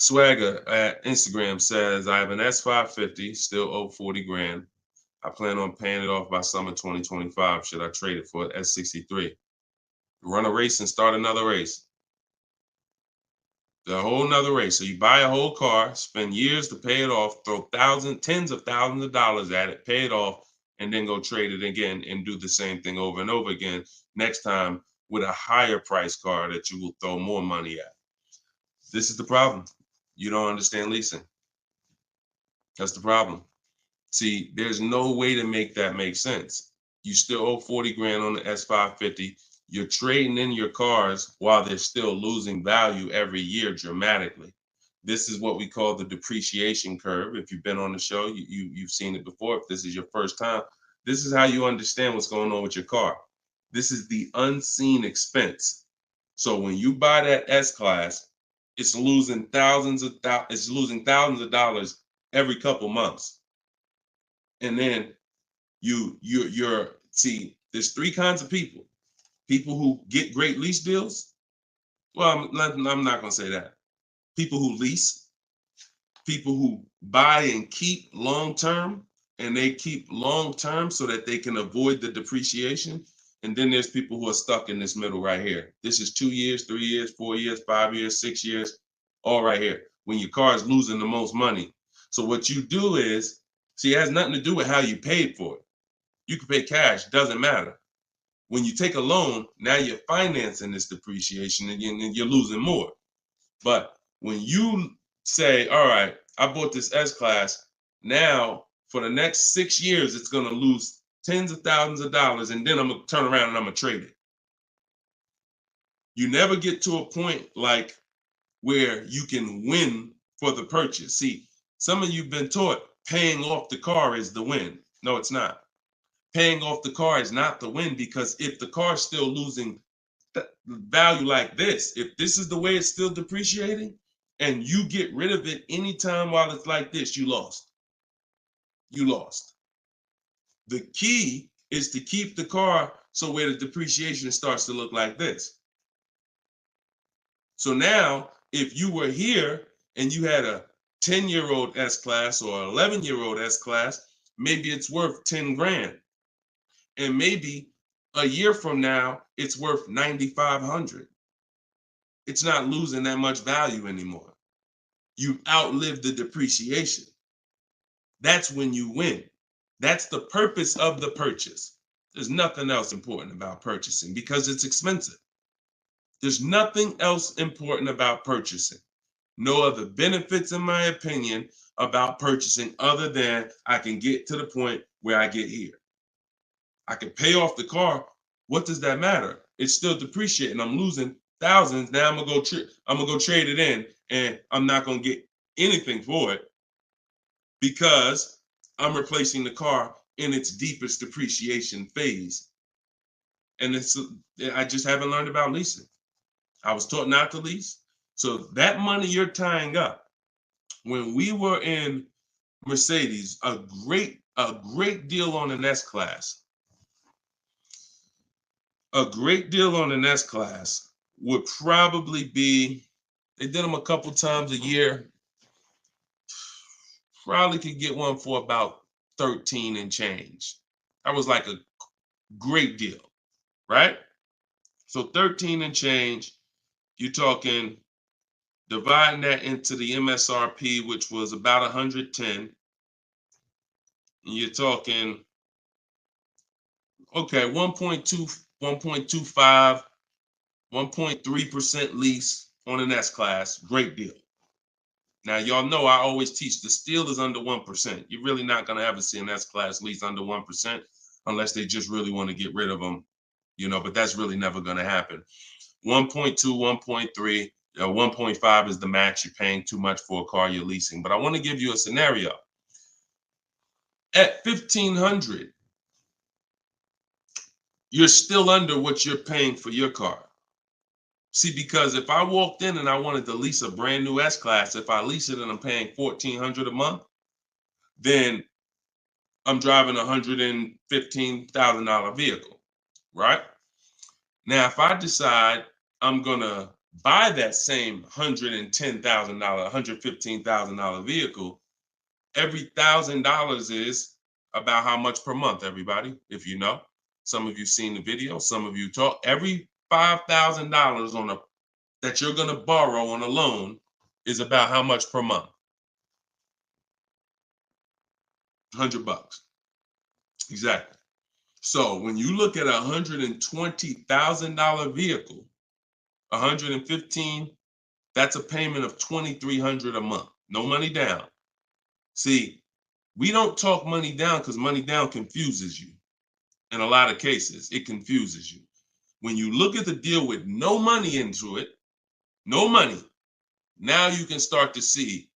Swagger at Instagram says, I have an S550, still owe 40 grand. I plan on paying it off by summer 2025. Should I trade it for an S63? Run a race and start another race. A whole nother race. So you buy a whole car, spend years to pay it off, throw tens of thousands of dollars at it, pay it off, and then go trade it again and do the same thing over and over again. Next time with a higher price car that you will throw more money at. This is the problem. You don't understand leasing. That's the problem. See, there's no way to make that make sense. You still owe 40 grand on the S550. You're trading in your cars while they're still losing value every year dramatically. This is what we call the depreciation curve. If you've been on the show, you've seen it before. If this is your first time, this is how you understand what's going on with your car. This is the unseen expense. So when you buy that S-Class, it's losing thousands of dollars every couple months. And then you're see, there's three kinds of people. People who get great lease deals. Well, I'm not going to say that. People who lease, people who buy and keep long term, and they keep long term so that they can avoid the depreciation. And then there's people who are stuck in this middle right here. This is 2 years, 3 years, 4 years, 5 years, 6 years, all right here, when your car is losing the most money. So what you do is, see, it has nothing to do with how you paid for it. You can pay cash, doesn't matter. When you take a loan, now you're financing this depreciation and you're losing more. But when you say, all right, I bought this S-Class, now for the next 6 years, it's going to lose tens of thousands of dollars, and then I'm going to turn around and I'm going to trade it. You never get to a point like where you can win for the purchase. See, some of you've been taught paying off the car is the win. No, it's not. Paying off the car is not the win, because if the car is still losing value like this, if this is the way it's still depreciating, and you get rid of it anytime while it's like this, you lost. You lost. The key is to keep the car so where the depreciation starts to look like this. So now, if you were here and you had a 10-year-old S-Class or 11-year-old S-Class, maybe it's worth 10 grand. And maybe a year from now, it's worth 9,500. It's not losing that much value anymore. You've outlived the depreciation. That's when you win. That's the purpose of the purchase. There's nothing else important about purchasing because it's expensive. There's nothing else important about purchasing. No other benefits, in my opinion, about purchasing other than I can get to the point where I get here. I can pay off the car. What does that matter? It's still depreciating. I'm losing thousands. Now I'm gonna go trade it in, and I'm not gonna get anything for it because I'm replacing the car in its deepest depreciation phase. And I just haven't learned about leasing. I was taught not to lease. So that money you're tying up, when we were in Mercedes, a great deal on an S-Class. A great deal on an S-Class would probably be, they did them a couple times a year. Probably could get one for about 13 and change. That was like a great deal, right? So 13 and change, you're talking dividing that into the MSRP, which was about 110. And you're talking, okay, 1.2, 1.25, 1.3% lease on an S-Class, great deal. Now, y'all know I always teach the steal is under 1%. You're really not going to ever see an S-Class lease under 1% unless they just really want to get rid of them, but that's really never going to happen. 1.2, 1.3, 1.5 is the max. You're paying too much for a car you're leasing. But I want to give you a scenario. At $1,500, you're still under what you're paying for your car. See, because if I walked in and I wanted to lease a brand new S-Class, if I lease it and I'm paying $1,400 a month, then I'm driving a $115,000 vehicle, right? Now, if I decide I'm gonna buy that same $110,000, $115,000 vehicle, every $1,000 is about how much per month, everybody, if you know. Some of you seen the video, some of you talk. Every $5,000 on a that you're going to borrow on a loan is about how much per month? $100. Exactly. So when you look at a $120,000 vehicle, 115, that's a payment of $2,300 a month. No money down. See, we don't talk money down because money down confuses you. In a lot of cases, it confuses you. When you look at the deal with no money into it, no money, now you can start to see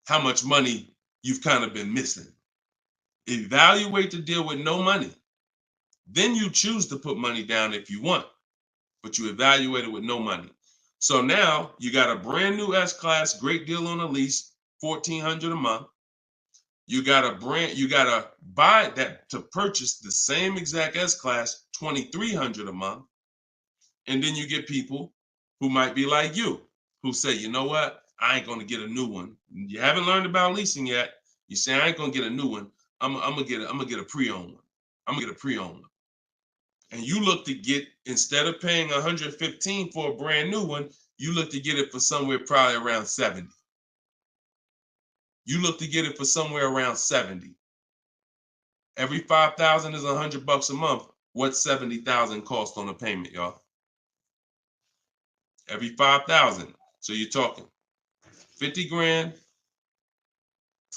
how much money you've kind of been missing. Evaluate the deal with no money. Then you choose to put money down if you want, but you evaluate it with no money. So now you got a brand new S-Class, great deal on a lease, $1,400 a month. You gotta buy that to purchase the same exact S-Class, $2,300 a month. And then you get people who might be like you, who say, you know what? I ain't gonna get a new one. You haven't learned about leasing yet. You say, I ain't gonna get a new one. I'm gonna get a pre-owned one. I'm gonna get a pre-owned one. And you look to get, instead of paying 115 for a brand new one, you look to get it for somewhere probably around 70. You look to get it for somewhere around 70. Every 5,000 is $100 a month. What's 70,000 cost on a payment, y'all? Every 5,000. So you're talking 50 grand,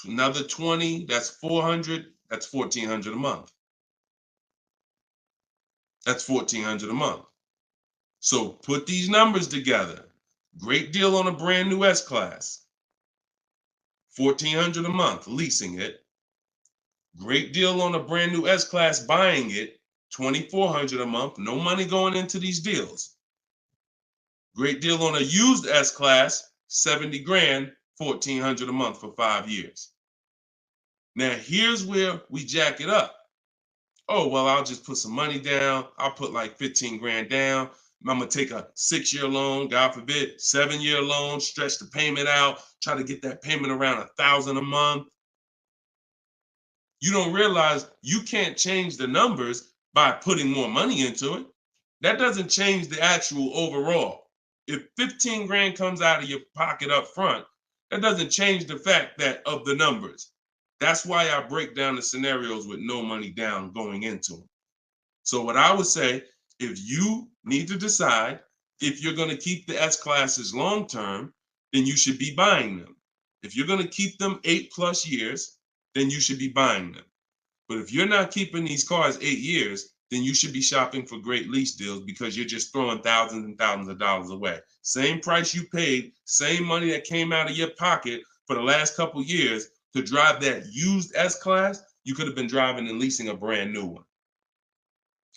another 20, that's 400, that's 1,400 a month. That's 1,400 a month. So put these numbers together. Great deal on a brand new S-Class. 1,400 a month, leasing it. Great deal on a brand new S-Class, buying it. 2,400 a month, no money going into these deals. Great deal on a used S-Class, 70 grand, 1,400 a month for 5 years. Now, here's where we jack it up. Oh, well, I'll just put some money down. I'll put like 15 grand down. I'm going to take a 6-year loan, God forbid, 7-year loan, stretch the payment out, try to get that payment around $1,000 a month. You don't realize you can't change the numbers by putting more money into it. That doesn't change the actual overall. If 15 grand comes out of your pocket up front, that doesn't change the fact that of the numbers. That's why I break down the scenarios with no money down going into them. So what I would say, if you need to decide if you're going to keep the S-Classes long term, then you should be buying them. If you're going to keep them 8+ years, then you should be buying them. But if you're not keeping these cars 8 years, then you should be shopping for great lease deals because you're just throwing thousands and thousands of dollars away. Same price you paid, same money that came out of your pocket for the last couple years to drive that used S-Class, you could have been driving and leasing a brand new one.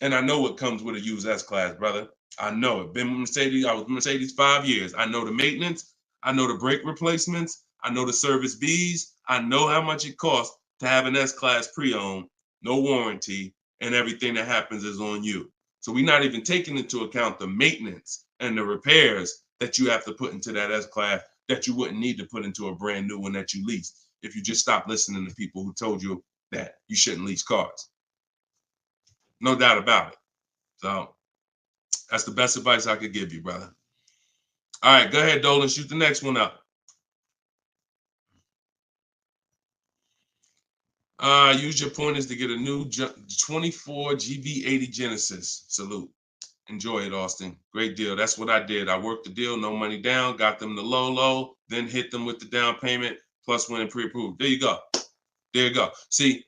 And I know what comes with a used S-Class, brother. I know it. Been Mercedes. I was Mercedes 5 years. I know the maintenance. I know the brake replacements. I know the service Bs. I know how much it costs to have an S-Class pre-owned, no warranty, and everything that happens is on you. So we're not even taking into account the maintenance and the repairs that you have to put into that S-Class that you wouldn't need to put into a brand new one that you leased if you just stop listening to people who told you that you shouldn't lease cars. No doubt about it. So that's the best advice I could give you, brother. All right, go ahead, Dolan. Shoot the next one up. Use your pointers to get a new 24 GB80 Genesis. Salute. Enjoy it, Austin. Great deal. That's what I did. I worked the deal, no money down, got them the low, then hit them with the down payment, plus went and pre-approved. There you go. There you go. See,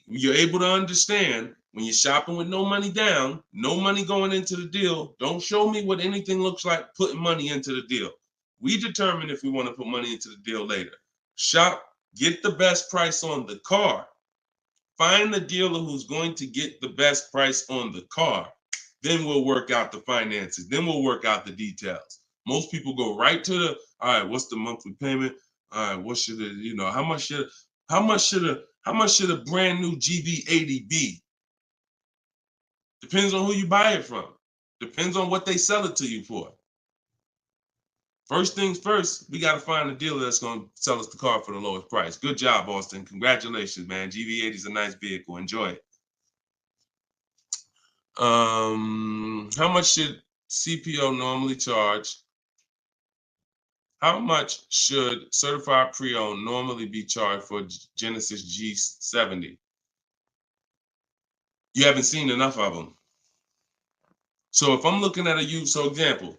you're able to understand when you're shopping with no money down, no money going into the deal. Don't show me what anything looks like putting money into the deal. We determine if we want to put money into the deal later. Shop, get the best price on the car. Find the dealer who's going to get the best price on the car. Then we'll work out the finances. Then we'll work out the details. Most people go right to the, all right, what's the monthly payment? All right, what should it, how much should a brand new GB80 be? Depends on who you buy it from. Depends on what they sell it to you for. First things first, we got to find a dealer that's going to sell us the car for the lowest price. Good job, Austin. Congratulations, man. GV80 is a nice vehicle. Enjoy it. How much should CPO normally charge? How much should certified pre-owned normally be charged for Genesis G70? You haven't seen enough of them. So if I'm looking at a used, so example,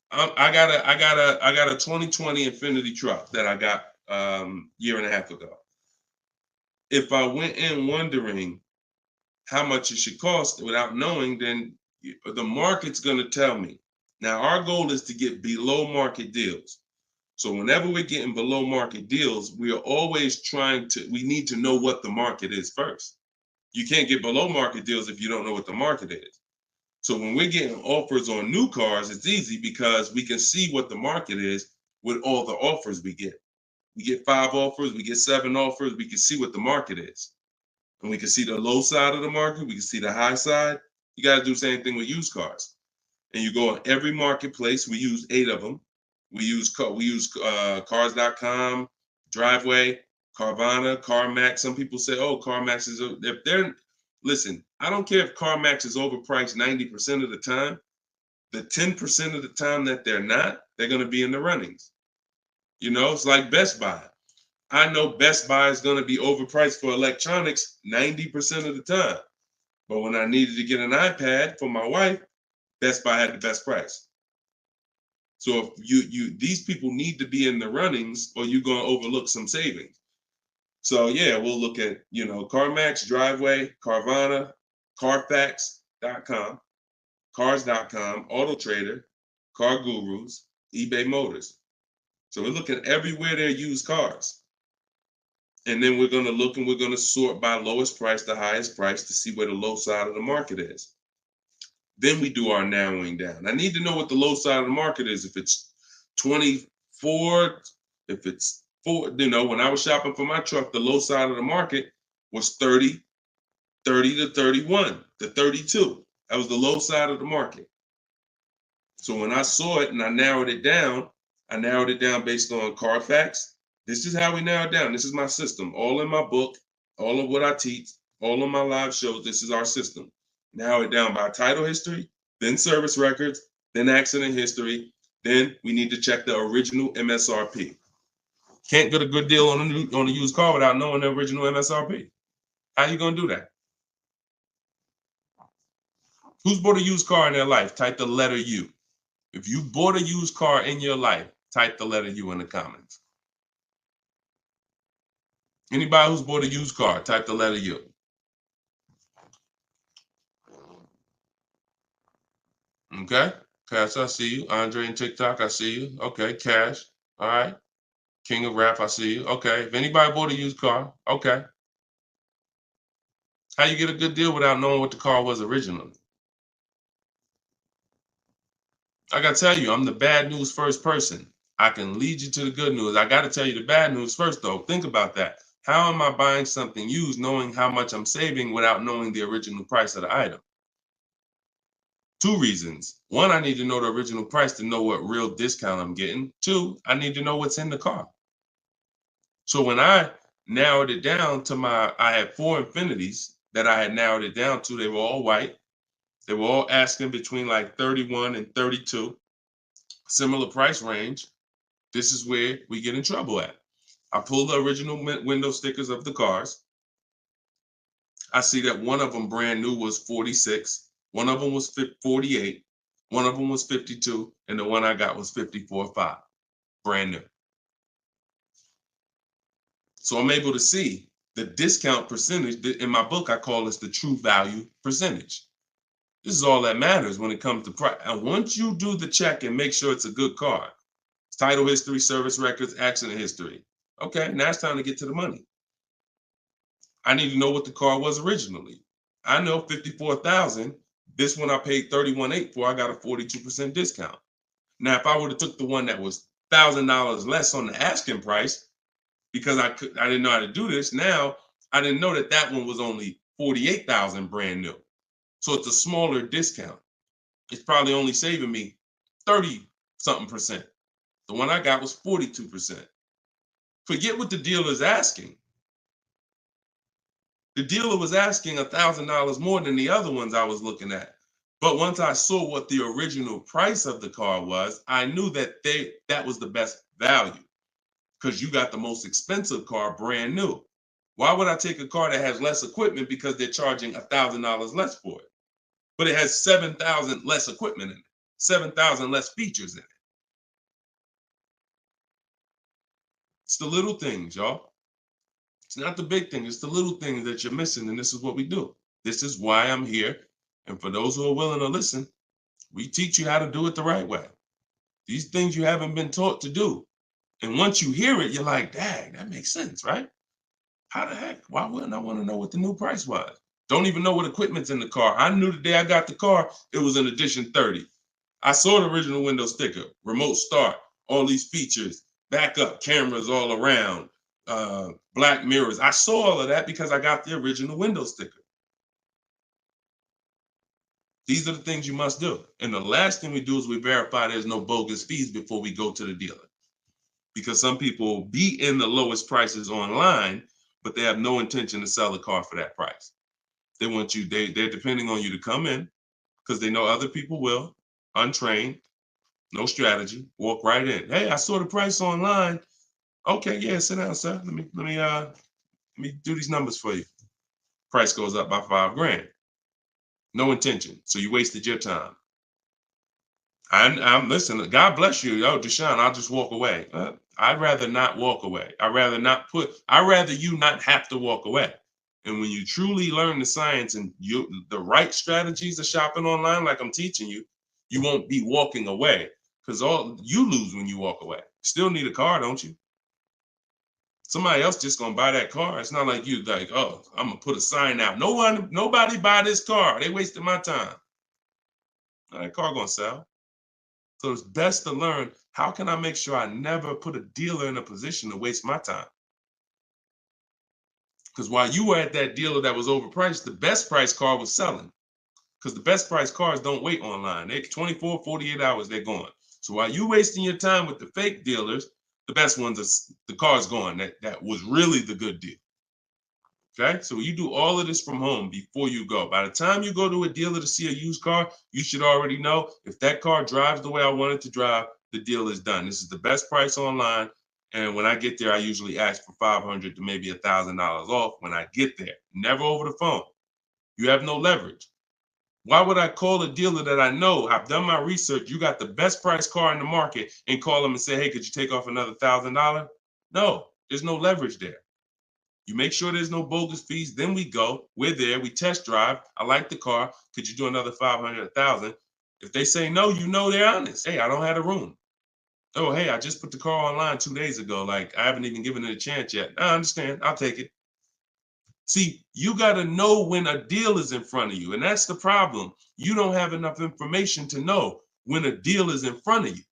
I got a 2020 Infinity truck that I got year and a half ago. If I went in wondering how much it should cost without knowing, then the market's going to tell me. Now our goal is to get below market deals. So whenever we're getting below market deals, we are always we need to know what the market is first. You can't get below market deals if you don't know what the market is. So when we're getting offers on new cars, it's easy because we can see what the market is with all the offers we get. We get 5 offers, we get 7 offers, we can see what the market is. And we can see the low side of the market, we can see the high side. You got to do the same thing with used cars. And you go on every marketplace, we use 8 of them. We use cars.com, Driveway, Carvana, CarMax. Some people say, oh, CarMax is, if they're, listen, I don't care if CarMax is overpriced 90% of the time. The 10% of the time that they're not, they're going to be in the runnings. You know, it's like Best Buy. I know Best Buy is going to be overpriced for electronics 90% of the time. But when I needed to get an iPad for my wife, Best Buy had the best price. So if these people need to be in the runnings or you're going to overlook some savings. So yeah, we'll look at, CarMax, Driveway, Carvana, Carfax.com, Cars.com, Auto Trader, Car Gurus, eBay Motors. So we're looking everywhere there used cars. And then we're going to look and we're going to sort by lowest price to highest price to see where the low side of the market is. Then we do our narrowing down. I need to know what the low side of the market is. If it's 24, if it's 4, when I was shopping for my truck, the low side of the market was 30 to 31 to 32. That was the low side of the market. So when I saw it and I narrowed it down based on Carfax. This is how we narrow it down. This is my system. All in my book, all of what I teach, all of my live shows, this is our system. Narrow it down by title history, then service records, then accident history. Then we need to check the original MSRP. Can't get a good deal on a used car without knowing the original MSRP. How you gonna do that? Who's bought a used car in their life? Type the letter U. If you bought a used car in your life, type the letter U in the comments. Anybody who's bought a used car, type the letter U. Okay, Cash, I see you. Andre and TikTok, I see you. Okay, Cash, all right. King of Rap, I see you. Okay, if anybody bought a used car, okay. How you get a good deal without knowing what the car was originally? I gotta tell you, I'm the bad news first person. I can lead you to the good news. I gotta tell you the bad news first, though. Think about that. How am I buying something used knowing how much I'm saving without knowing the original price of the item? 2 reasons. 1, I need to know the original price to know what real discount I'm getting. 2, I need to know what's in the car. So when I narrowed it down to I had 4 Infinities that I had narrowed it down to. They were all white. They were all asking between like 31 and 32. Similar price range. This is where we get in trouble at. I pull the original window stickers of the cars. I see that one of them brand new was 46. One of them was 48. One of them was 52. And the one I got was 54.5. Brand new. So I'm able to see the discount percentage. In my book, I call this the true value percentage. This is all that matters when it comes to price. And once you do the check and make sure it's a good car, title history, service records, accident history. Okay, now it's time to get to the money. I need to know what the car was originally. I know 54,000. This one I paid 31.8 for. I got a 42% discount. Now, if I would have took the one that was $1,000 less on the asking price, because I didn't know how to do this. Now I didn't know that one was only 48,000 brand new. So it's a smaller discount. It's probably only saving me 30-something%. The one I got was 42%. Forget what the dealer's asking. The dealer was asking $1,000 more than the other ones I was looking at. But once I saw what the original price of the car was, I knew that that was the best value because you got the most expensive car brand new. Why would I take a car that has less equipment because they're charging $1,000 less for it? But it has 7,000 less equipment in it, 7,000 less features in it. It's the little things, y'all. It's not the big thing. It's the little things that you're missing, and this is what we do. This is why I'm here. And for those who are willing to listen, we teach you how to do it the right way. These things you haven't been taught to do. And once you hear it, you're like, dang, that makes sense, right? How the heck? Why wouldn't I want to know what the new price was? Don't even know what equipment's in the car. I knew the day I got the car, it was an edition 30. I saw the original window sticker, remote start, all these features, backup cameras all around, black mirrors. I saw all of that because I got the original window sticker. These are the things you must do. And the last thing we do is we verify there's no bogus fees before we go to the dealer. Because some people be in the lowest prices online, but they have no intention to sell the car for that price. They want you, they're depending on you to come in because they know other people will, untrained, no strategy, walk right in. Hey, I saw the price online. Okay, yeah, sit down, sir. Let me do these numbers for you. Price goes up by $5,000. No intention. So you wasted your time. I'm listen, God bless you. Yo, Deshone, I'll just walk away. I'd rather not walk away. I'd rather you not have to walk away. And when you truly learn the science and the right strategies of shopping online, like I'm teaching you, you won't be walking away because all you lose when you walk away. Still need a car, don't you? Somebody else just gonna buy that car. It's not like you like, oh, I'm gonna put a sign out. Nobody buy this car. They wasted my time. That car gonna sell. So it's best to learn, how can I make sure I never put a dealer in a position to waste my time? Because while you were at that dealer that was overpriced, the best price car was selling. Because the best price cars don't wait online. They're 24, 48 hours, they're gone. So while you wasting your time with the fake dealers, the best ones, the car's gone. That was really the good deal. Okay, so you do all of this from home before you go. By the time you go to a dealer to see a used car, you should already know if that car drives the way I want it to drive, the deal is done. This is the best price online. And when I get there, I usually ask for $500 to maybe $1,000 off when I get there. Never over the phone. You have no leverage. Why would I call a dealer that I know, I've done my research, you got the best price car in the market, and call them and say, hey, could you take off another $1,000? No, there's no leverage there. You make sure there's no bogus fees. Then we go. We're there. We test drive. I like the car. Could you do another 500, 1,000? If they say no, you know they're honest. Hey, I don't have the room. Oh, hey, I just put the car online 2 days ago. Like, I haven't even given it a chance yet. I understand. I'll take it. See, you got to know when a deal is in front of you. And that's the problem. You don't have enough information to know when a deal is in front of you.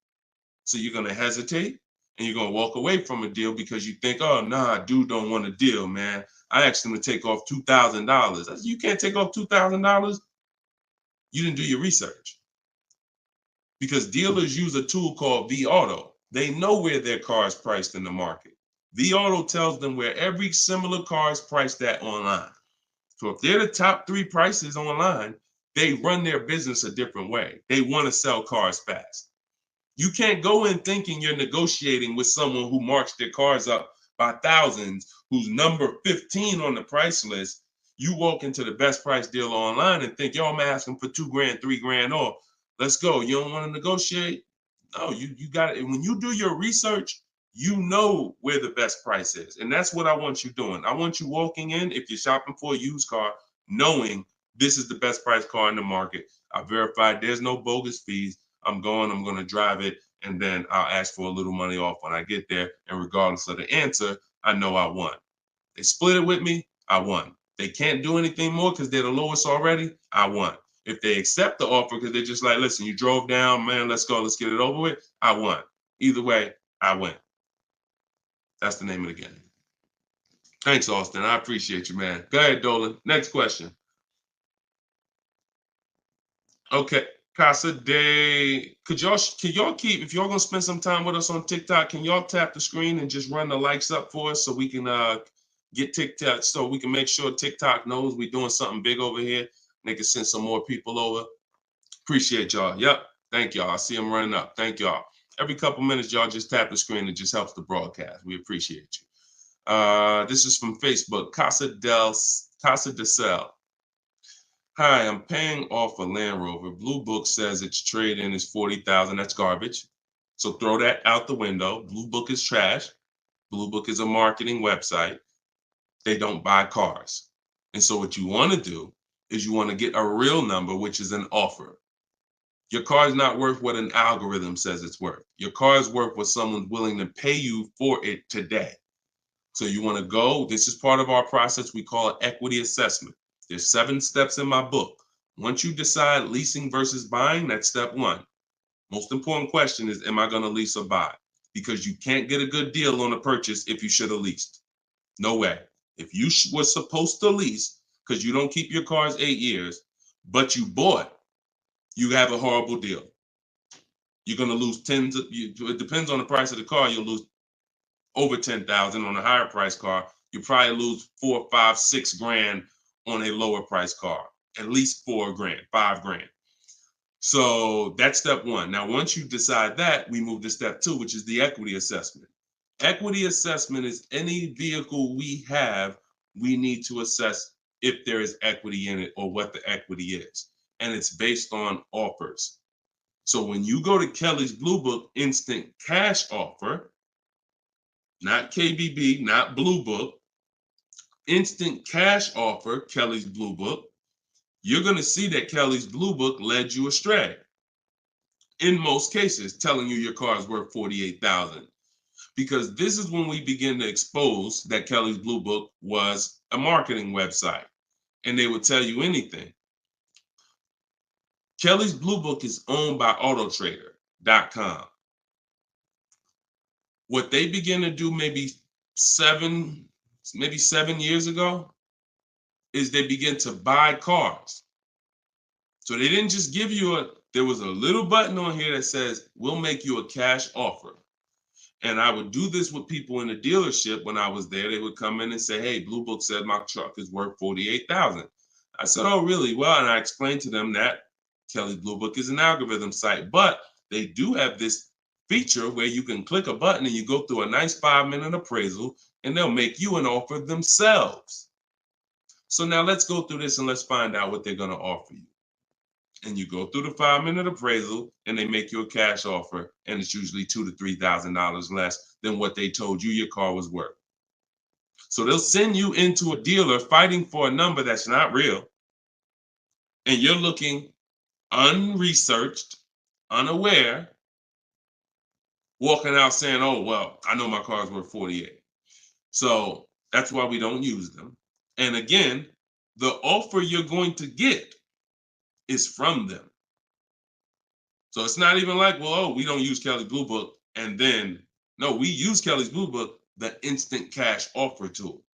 So you're going to hesitate. And you're going to walk away from a deal because you think, oh, nah, dude don't want a deal, man. I asked him to take off $2,000. You can't take off $2,000. You didn't do your research. Because dealers use a tool called vAuto. They know where their car is priced in the market. vAuto tells them where every similar car is priced at online. So if they're the top 3 prices online, they run their business a different way. They want to sell cars fast. You can't go in thinking you're negotiating with someone who marks their cars up by thousands, who's number 15 on the price list. You walk into the best price deal online and think, yo, I'm asking for $2,000, $3,000 off. Let's go. You don't want to negotiate? No, you got it. When you do your research, you know where the best price is. And that's what I want you doing. I want you walking in, if you're shopping for a used car, knowing this is the best price car in the market. I verified there's no bogus fees. I'm going to drive it, and then I'll ask for a little money off when I get there. And regardless of the answer, I know I won. They split it with me, I won. They can't do anything more because they're the lowest already, I won. If they accept the offer because they're just like, listen, you drove down, man, let's go, let's get it over with, I won. Either way, I win. That's the name of the game. Thanks, Austin. I appreciate you, man. Go ahead, Dolan. Next question. Okay. Casa Day, can y'all keep, if y'all gonna spend some time with us on TikTok, can y'all tap the screen and just run the likes up for us so we can get TikTok, so we can make sure TikTok knows we're doing something big over here. They can send some more people over. Appreciate y'all. Yep. Thank y'all. I see them running up. Thank y'all. Every couple minutes, y'all just tap the screen. It just helps the broadcast. We appreciate you. This is from Facebook. Casa de Cel. Hi, I'm paying off a Land Rover. Blue Book says its trade-in is $40,000. That's garbage. So throw that out the window. Blue Book is trash. Blue Book is a marketing website. They don't buy cars. And so what you want to do is you want to get a real number, which is an offer. Your car is not worth what an algorithm says it's worth. Your car is worth what someone's willing to pay you for it today. So you want to go, this is part of our process. We call it equity assessment. There's 7 steps in my book. Once you decide leasing versus buying, that's step 1. Most important question is, am I going to lease or buy? Because you can't get a good deal on a purchase if you should have leased. No way. If you were supposed to lease because you don't keep your cars 8 years, but you bought, you have a horrible deal. You're going to lose it depends on the price of the car. You'll lose over 10,000 on a higher price car. You probably lose 4, 5, 6 grand on a lower price car, at least 4 grand, 5 grand. So that's step 1. Now, once you decide that, we move to step 2, which is the equity assessment. Equity assessment is any vehicle we have, we need to assess if there is equity in it or what the equity is. And it's based on offers. So when you go to Kelly's Blue Book instant cash offer, not KBB, not Blue Book, instant cash offer, Kelly's Blue Book, you're going to see that Kelly's Blue Book led you astray. In most cases, telling you your car is worth $48,000. Because this is when we begin to expose that Kelly's Blue Book was a marketing website and they would tell you anything. Kelly's Blue Book is owned by autotrader.com. What they began to do maybe 7 years ago is they begin to buy cars. So they didn't just give you there was a little button on here that says, we'll make you a cash offer. And I would do this with people in the dealership when I was there. They would come in and say, hey, Blue Book said my truck is worth $48,000. I said, oh, really? Well, and I explained to them that Kelly's Blue Book is an algorithm site, but they do have this feature where you can click a button and you go through a nice 5-minute appraisal and they'll make you an offer themselves. So now let's go through this and let's find out what they're going to offer you. And you go through the 5-minute appraisal and they make you a cash offer, and it's usually $2,000 to $3,000 less than what they told you your car was worth. So they'll send you into a dealer fighting for a number that's not real, and you're looking unresearched, unaware, walking out saying, oh, well, I know my car's worth 48. So that's why we don't use them. And again, the offer you're going to get is from them. So it's not even like, well, oh, we don't use Kelly's Blue Book. And then, no, we use Kelly's Blue Book, the instant cash offer tool.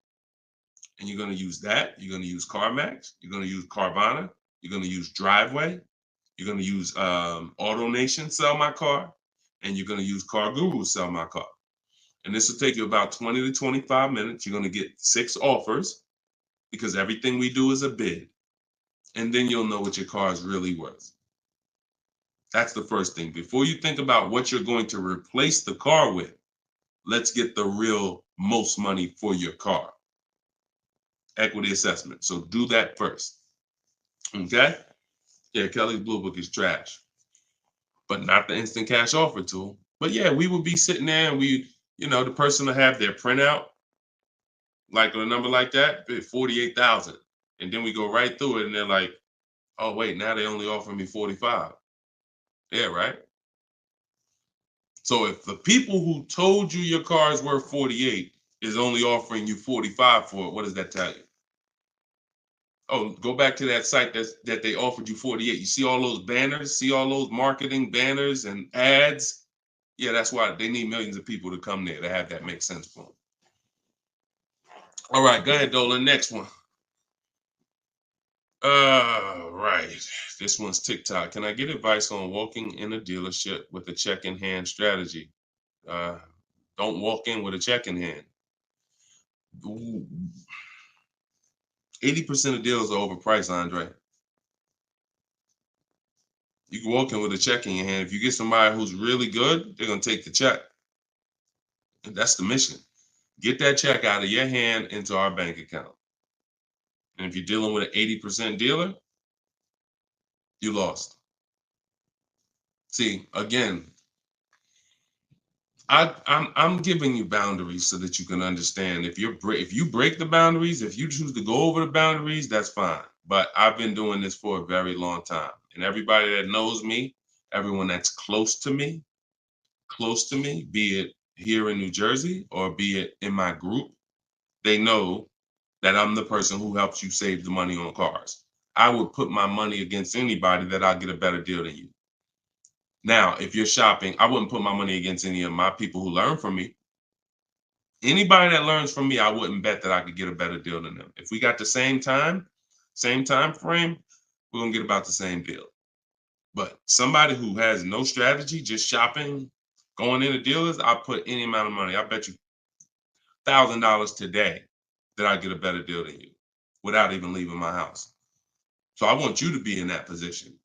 And you're going to use that. You're going to use CarMax. You're going to use Carvana. You're going to use Driveway. You're going to use AutoNation, Sell My Car. And you're going to use Car Guru, Sell My Car. And this will take you about 20 to 25 minutes. You're going to get 6 offers because everything we do is a bid. And then you'll know what your car is really worth. That's the first thing. Before you think about what you're going to replace the car with, let's get the real most money for your car. Equity assessment. So do that first. Okay? Yeah, Kelly's Blue Book is trash, but not the instant cash offer tool. But yeah, we would be sitting there and the person will have their printout, like a number like that, 48,000. And then we go right through it and they're like, oh, wait, now they only offer me 45. Yeah, right? So if the people who told you your car is worth 48 is only offering you 45 for it, what does that tell you? Oh, go back to that site that they offered you 48. You see all those banners, see all those marketing banners and ads? Yeah, that's why they need millions of people to come there to have that make sense for them. All right, go ahead, Dolan. Next one. Right. This one's TikTok. Can I get advice on walking in a dealership with a check in hand strategy? Don't walk in with a check in hand. 80% of deals are overpriced, Andre. You can walk in with a check in your hand. If you get somebody who's really good, they're going to take the check. And that's the mission. Get that check out of your hand into our bank account. And if you're dealing with an 80% dealer, you lost. See, again, I'm giving you boundaries so that you can understand. If you break the boundaries, if you choose to go over the boundaries, that's fine. But I've been doing this for a very long time, and everybody that knows me, everyone that's close to me, be it here in New Jersey or be it in my group, they know that I'm the person who helps you save the money on cars. I would put my money against anybody that I'll get a better deal than you. Now, if you're shopping, I wouldn't put my money against any of my people who learn from me. Anybody that learns from me, I wouldn't bet that I could get a better deal than them. If we got the same time frame, we're gonna get about the same deal. But somebody who has no strategy, just shopping, going into dealers, I'll put any amount of money. I bet you $1,000 today that I get a better deal than you without even leaving my house. So I want you to be in that position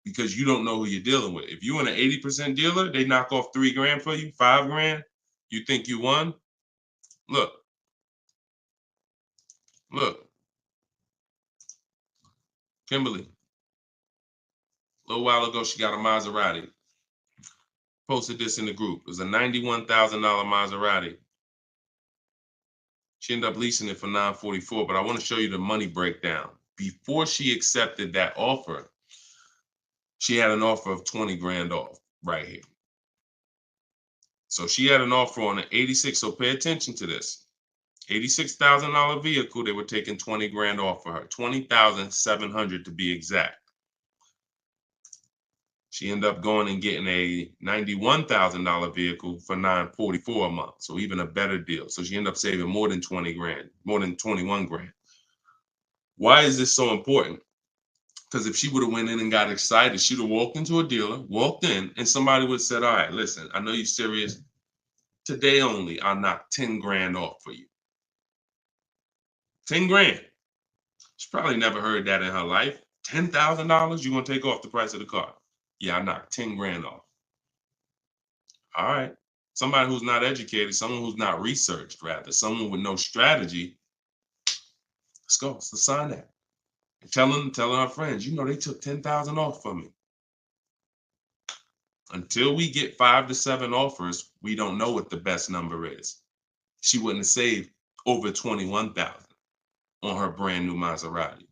because you don't know who you're dealing with. If you're in an 80% dealer, they knock off $3,000 for you, $5,000. You think you won? Look, Kimberly. A little while ago, she got a Maserati. Posted this in the group. It was a $91,000 Maserati. She ended up leasing it for $944, but I want to show you the money breakdown. Before she accepted that offer, she had an offer of 20 grand off right here. So she had an offer on an 86. So pay attention to this. $86,000 vehicle, they were taking 20 grand off for her. 20,700 to be exact. She ended up going and getting a $91,000 vehicle for $944 a month. So even a better deal. So she ended up saving more than 20 grand, more than 21 grand. Why is this so important? Because if she would have went in and got excited, she'd have walked into a dealer, walked in, and somebody would have said, all right, listen, I know you're serious. Today only, I'll knock 10 grand off for you. 10 grand. She probably never heard that in her life. $10,000, you're going to take off the price of the car. Yeah, I knocked 10 grand off. All right. Somebody who's not educated, someone who's not researched, rather, someone with no strategy. Let's go. Let's sign that. And telling our friends, they took 10,000 off from me. Until we get 5 to 7 offers, we don't know what the best number is. She wouldn't have saved over 21,000 on her brand new Maserati.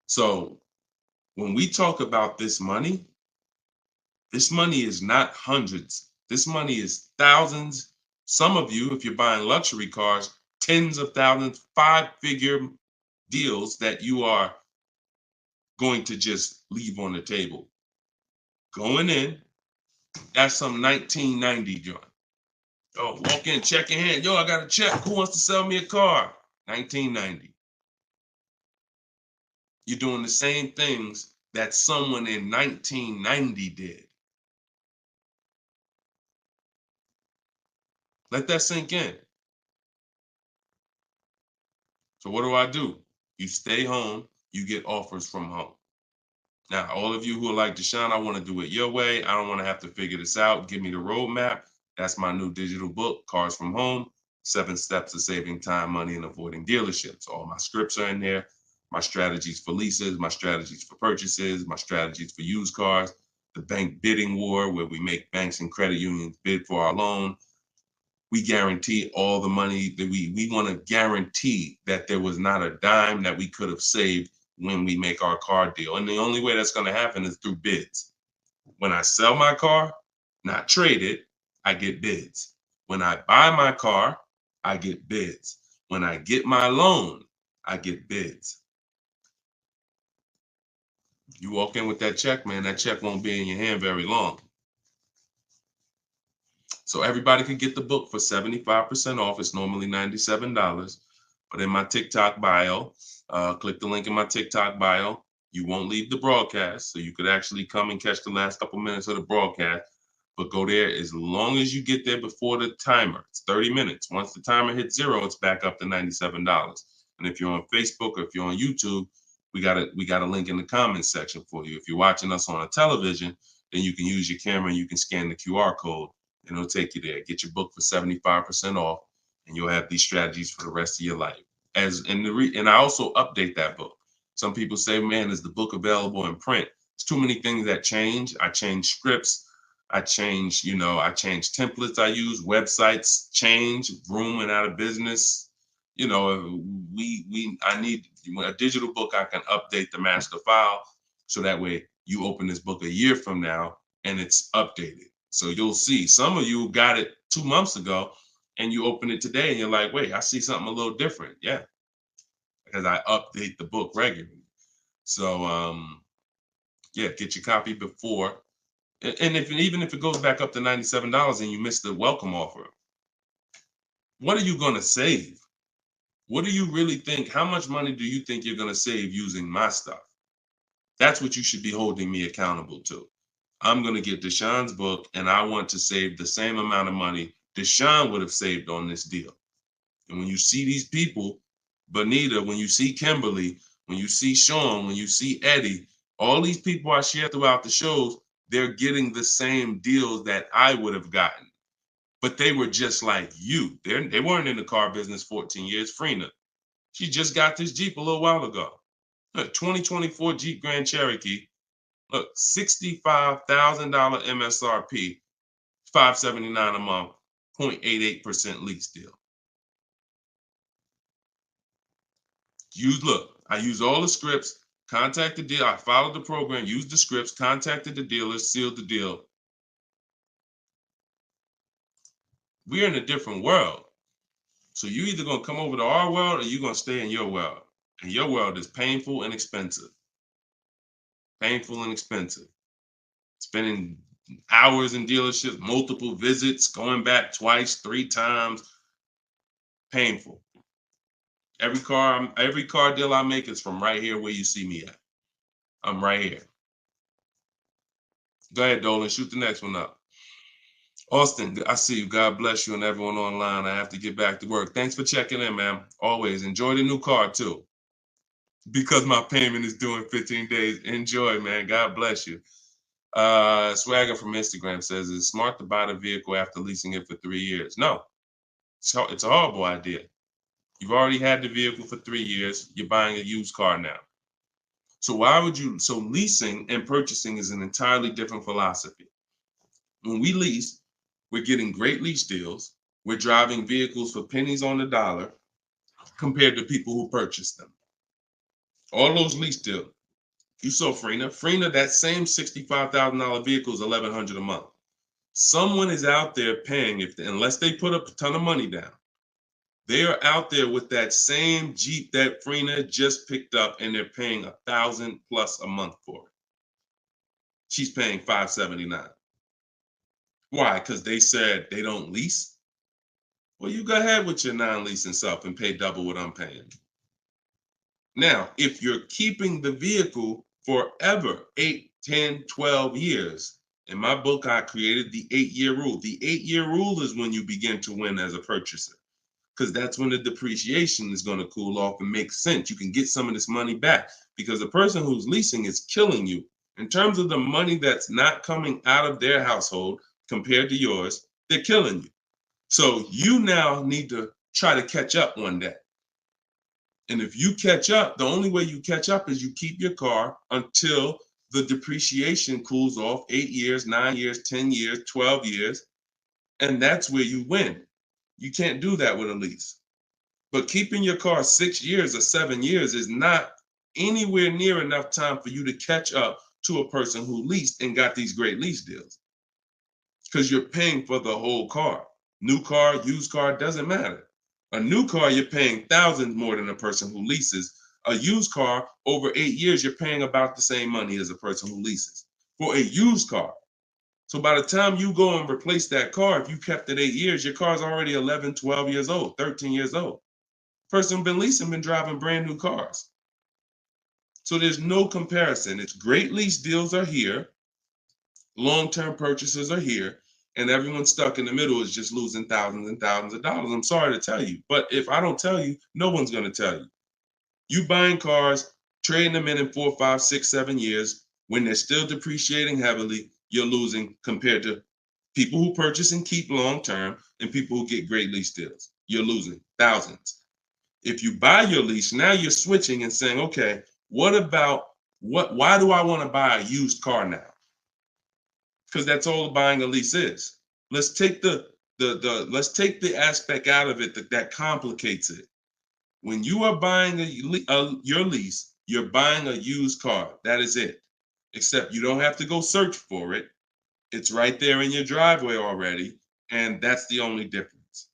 So when we talk about this money is not hundreds. This money is thousands. Some of you, if you're buying luxury cars, tens of thousands, 5-figure deals that you are going to just leave on the table. Going in, that's some 1990 joint. Oh, walk in, check your hand. Yo, I got a check. Who wants to sell me a car? 1990. You're doing the same things that someone in 1990 did. Let that sink in. So what do? You stay home, you get offers from home. Now, all of you who are like, Deshone, I want to do it your way. I don't want to have to figure this out. Give me the roadmap. That's my new digital book, Cars from Home, 7 Steps to Saving Time, Money, and Avoiding Dealerships. All my scripts are in there. My strategies for leases, my strategies for purchases, my strategies for used cars, the bank bidding war, where we make banks and credit unions bid for our loan. We guarantee all the money that we want to guarantee that there was not a dime that we could have saved when we make our car deal. And the only way that's going to happen is through bids. When I sell my car, not trade it, I get bids. When I buy my car, I get bids. When I get my loan, I get bids. You walk in with that check, man, that check won't be in your hand very long. So everybody can get the book for 75% off. It's normally $97. But in my TikTok bio, Click the link in my TikTok bio. You won't leave the broadcast, so you could actually come and catch the last couple minutes of the broadcast. But go there as long as you get there before the timer. It's 30 minutes. Once the timer hits 0, it's back up to $97. And if you're on Facebook or if you're on YouTube, we got a link in the comments section for you. If you're watching us on a television, then you can use your camera and you can scan the QR code and it'll take you there. Get your book for 75% off, and you'll have these strategies for the rest of your life. And I also update that book. Some people say, man, is the book available in print? It's too many things that change. I change scripts. I change templates I use, websites change, Vroom went out of business. I need a digital book. I can update the master file so that way you open this book a year from now and it's updated. So you'll see some of you got it 2 months ago and you open it today and you're like, wait, I see something a little different. Yeah, because I update the book regularly. So yeah, get your copy before. And even if it goes back up to $97 and you miss the welcome offer, what are you going to save? What do you really think? How much money do you think you're going to save using my stuff? That's what you should be holding me accountable to. I'm going to get Deshone's book, and I want to save the same amount of money Deshone would have saved on this deal. And when you see these people, Bonita, when you see Kimberly, when you see Sean, when you see Eddie, all these people I share throughout the shows, they're getting the same deals that I would have gotten. But they were just like you. They weren't in the car business 14 years. Frina, she just got this Jeep a little while ago. Look, 2024 Jeep Grand Cherokee. Look, $65,000 MSRP, $579 a month, 0.88% lease deal. I use all the scripts, contacted the dealer, I followed the program, used the scripts, contacted the dealer, sealed the deal. We're in a different world. So you either gonna come over to our world or you're gonna stay in your world. And your world is painful and expensive. Painful and expensive. Spending hours in dealerships, multiple visits, going back twice, 3 times. Painful. Every car deal I make is from right here where you see me at. I'm right here. Go ahead, Dolan, shoot the next one up. Austin, I see you. God bless you and everyone online. I have to get back to work. Thanks for checking in, man. Always enjoy the new car too. Because my payment is due in 15 days. Enjoy, man. God bless you. Swagger from Instagram says, it's smart to buy the vehicle after leasing it for 3 years. No, it's a horrible idea. You've already had the vehicle for 3 years. You're buying a used car now. So leasing and purchasing is an entirely different philosophy. When we lease, we're getting great lease deals. We're driving vehicles for pennies on the dollar compared to people who purchase them. All those lease deals. You saw Frina, that same $65,000 vehicle is $1,100 a month. Someone is out there paying, unless they put up a ton of money down, they are out there with that same Jeep that Frina just picked up and they're paying $1,000 plus a month for it. She's paying $579. Why? Because they said they don't lease? Well, you go ahead with your non-leasing stuff and pay double what I'm paying. Now, if you're keeping the vehicle forever, 8, 10, 12 years, in my book, I created the 8-year rule. The 8-year rule is when you begin to win as a purchaser, because that's when the depreciation is going to cool off and make sense. You can get some of this money back because the person who's leasing is killing you. In terms of the money that's not coming out of their household compared to yours, they're killing you. So you now need to try to catch up one day. And if you catch up, the only way you catch up is you keep your car until the depreciation cools off 8 years, 9 years, 10 years, 12 years. And that's where you win. You can't do that with a lease. But keeping your car 6 years or 7 years is not anywhere near enough time for you to catch up to a person who leased and got these great lease deals. Because you're paying for the whole car. New car, used car, doesn't matter. A new car, you're paying thousands more than a person who leases. A used car, over 8 years, you're paying about the same money as a person who leases for a used car. So by the time you go and replace that car, if you kept it 8 years, your car's already 11, 12 years old, 13 years old. Person been leasing, been driving brand new cars. So there's no comparison. It's great lease deals are here, long-term purchases are here, and everyone stuck in the middle is just losing thousands and thousands of dollars. I'm sorry to tell you, but if I don't tell you, no one's going to tell you. You buying cars, trading them in 4, 5, 6, 7 years, when they're still depreciating heavily, you're losing compared to people who purchase and keep long-term and people who get great lease deals. You're losing thousands. If you buy your lease, now you're switching and saying, okay, why do I want to buy a used car now? Because that's all buying a lease is. Let's take let's take the aspect out of it that complicates it. When you are buying your lease, you're buying a used car. That is it. Except you don't have to go search for it. It's right there in your driveway already, and that's the only difference.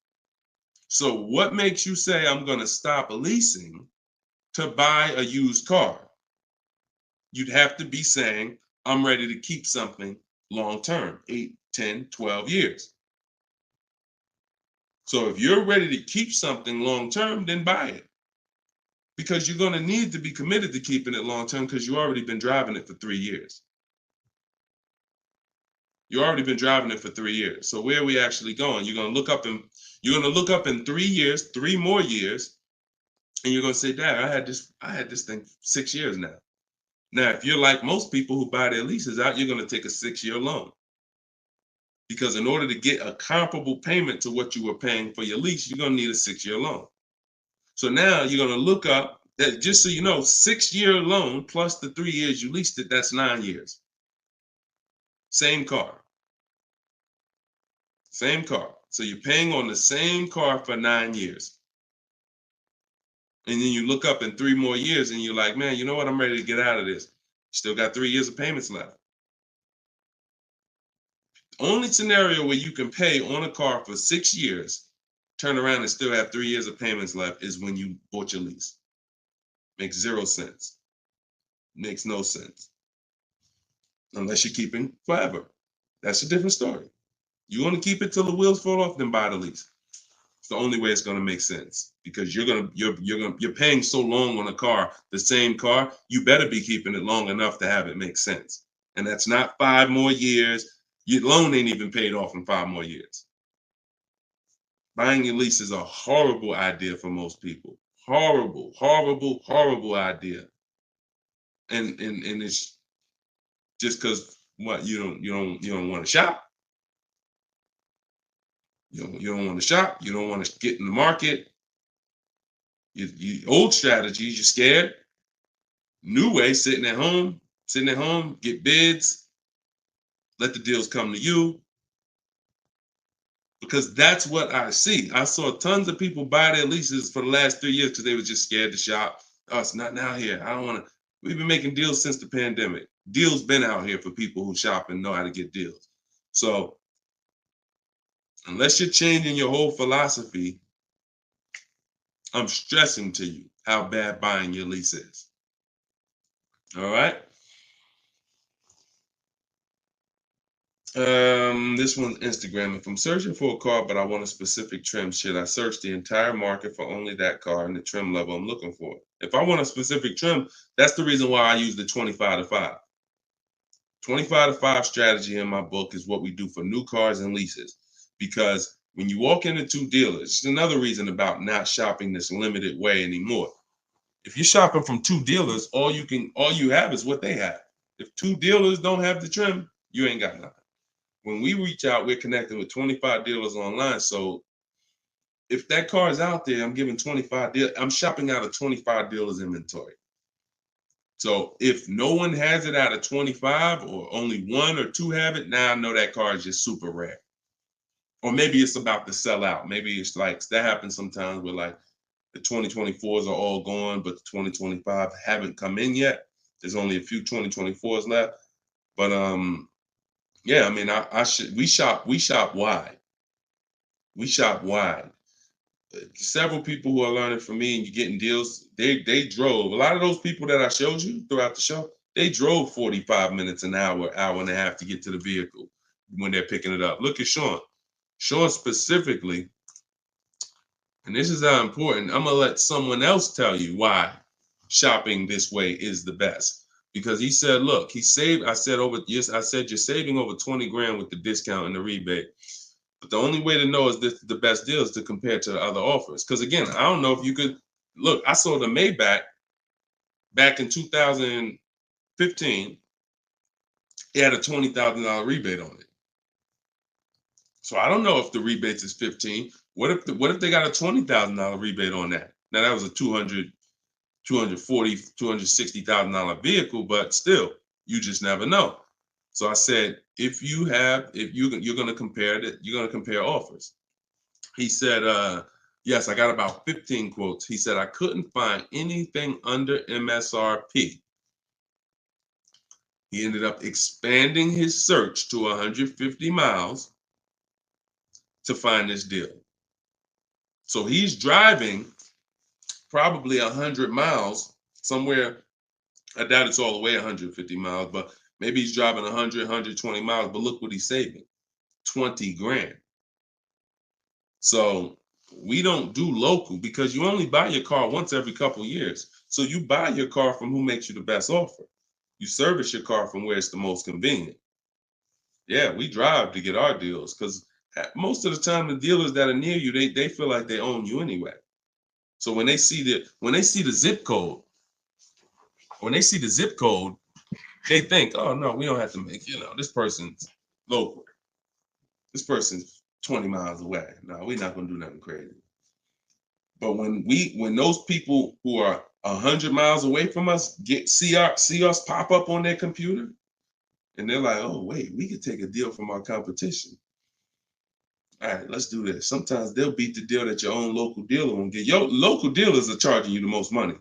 So what makes you say I'm going to stop leasing to buy a used car? You'd have to be saying I'm ready to keep something long term, 8, 10, 12 years. So if you're ready to keep something long term, then buy it. Because you're going to need to be committed to keeping it long term because you've already been driving it for 3 years. You've already been driving it for 3 years. So where are we actually going? You're going to look up in 3 years, 3 more years, and you're going to say, Dad, I had this thing 6 years now. Now, if you're like most people who buy their leases out, you're going to take a 6-year loan. Because in order to get a comparable payment to what you were paying for your lease, you're going to need a 6-year loan. So now you're going to look up that, just so you know, 6-year loan plus the 3 years you leased it, that's 9 years. Same car. Same car. So you're paying on the same car for 9 years. And then you look up in 3 more years and you're like, man, you know what? I'm ready to get out of this. Still got 3 years of payments left. Only scenario where you can pay on a car for 6 years, turn around and still have 3 years of payments left is when you bought your lease. Makes 0 sense. Makes no sense. Unless you're keeping forever. That's a different story. You want to keep it till the wheels fall off, then buy the lease. It's the only way it's going to make sense because you're paying so long on a car, the same car, you better be keeping it long enough to have it make sense. And that's not 5 more years. Your loan ain't even paid off in 5 more years. Buying your lease is a horrible idea for most people. Horrible, horrible, horrible idea. And it's just because what you don't want to shop. You don't want to shop. You don't want to get in the market. Old strategies, you're scared. New way, sitting at home, get bids, let the deals come to you. Because that's what I see. I saw tons of people buy their leases for the last 3 years because they were just scared to shop. Oh, it's not now here. I don't want to. We've been making deals since the pandemic. Deals been out here for people who shop and know how to get deals. So unless you're changing your whole philosophy, I'm stressing to you how bad buying your lease is. All right. This one's Instagram. If I'm searching for a car, but I want a specific trim, should I search the entire market for only that car and the trim level I'm looking for? If I want a specific trim, that's the reason why I use the 25-5. 25-5 strategy in my book is what we do for new cars and leases. Because when you walk into 2 dealers, it's another reason about not shopping this limited way anymore. If you're shopping from 2 dealers, all you have is what they have. If 2 dealers don't have the trim, you ain't got nothing. When we reach out, we're connecting with 25 dealers online. So if that car is out there, I'm giving 25 dealers. I'm shopping out of 25 dealers inventory. So if no one has it out of 25 or only 1 or 2 have it, now I know that car is just super rare. Or maybe it's about to sell out. Maybe it's like that happens sometimes where like the 2024s are all gone, but the 2025 haven't come in yet. There's only a few 2024s left. But yeah, I mean, we shop wide. We shop wide. Several people who are learning from me and you're getting deals, they drove. A lot of those people that I showed you throughout the show, they drove 45 minutes, an hour, hour and a half to get to the vehicle when they're picking it up. Look at Sean. Sean specifically, and this is how important, I'm going to let someone else tell you why shopping this way is the best. Because he said, look, he saved, I said you're saving over 20 grand with the discount and the rebate. But the only way to know is this the best deal is to compare to the other offers. Because again, I don't know if you could look, I saw the Maybach back in 2015. It had a $20,000 rebate on it. So I don't know if the rebates is 15. What if they got a $20,000 rebate on that? Now that was a $260,000 vehicle, but still, you just never know. So I said, if you're going to compare offers. He said, yes, I got about 15 quotes. He said, I couldn't find anything under MSRP. He ended up expanding his search to 150 miles to find this deal. So he's driving probably 100 miles somewhere. I doubt it's all the way 150 miles, but maybe he's driving 100, 120 miles. But look what he's saving, 20 grand. So we don't do local because you only buy your car once every couple years. So you buy your car from who makes you the best offer. You service your car from where it's the most convenient. Yeah, we drive to get our deals because most of the time the dealers that are near you, they feel like they own you anyway. So when they see the zip code, they think, oh no, we don't have to make, this person's local. This person's 20 miles away. No, we're not gonna do nothing crazy. But when those people who are 100 miles away from us see us pop up on their computer, and they're like, oh wait, we could take a deal from our competition. All right, let's do this. Sometimes they'll beat the deal that your own local dealer won't get. Your local dealers are charging you the most money.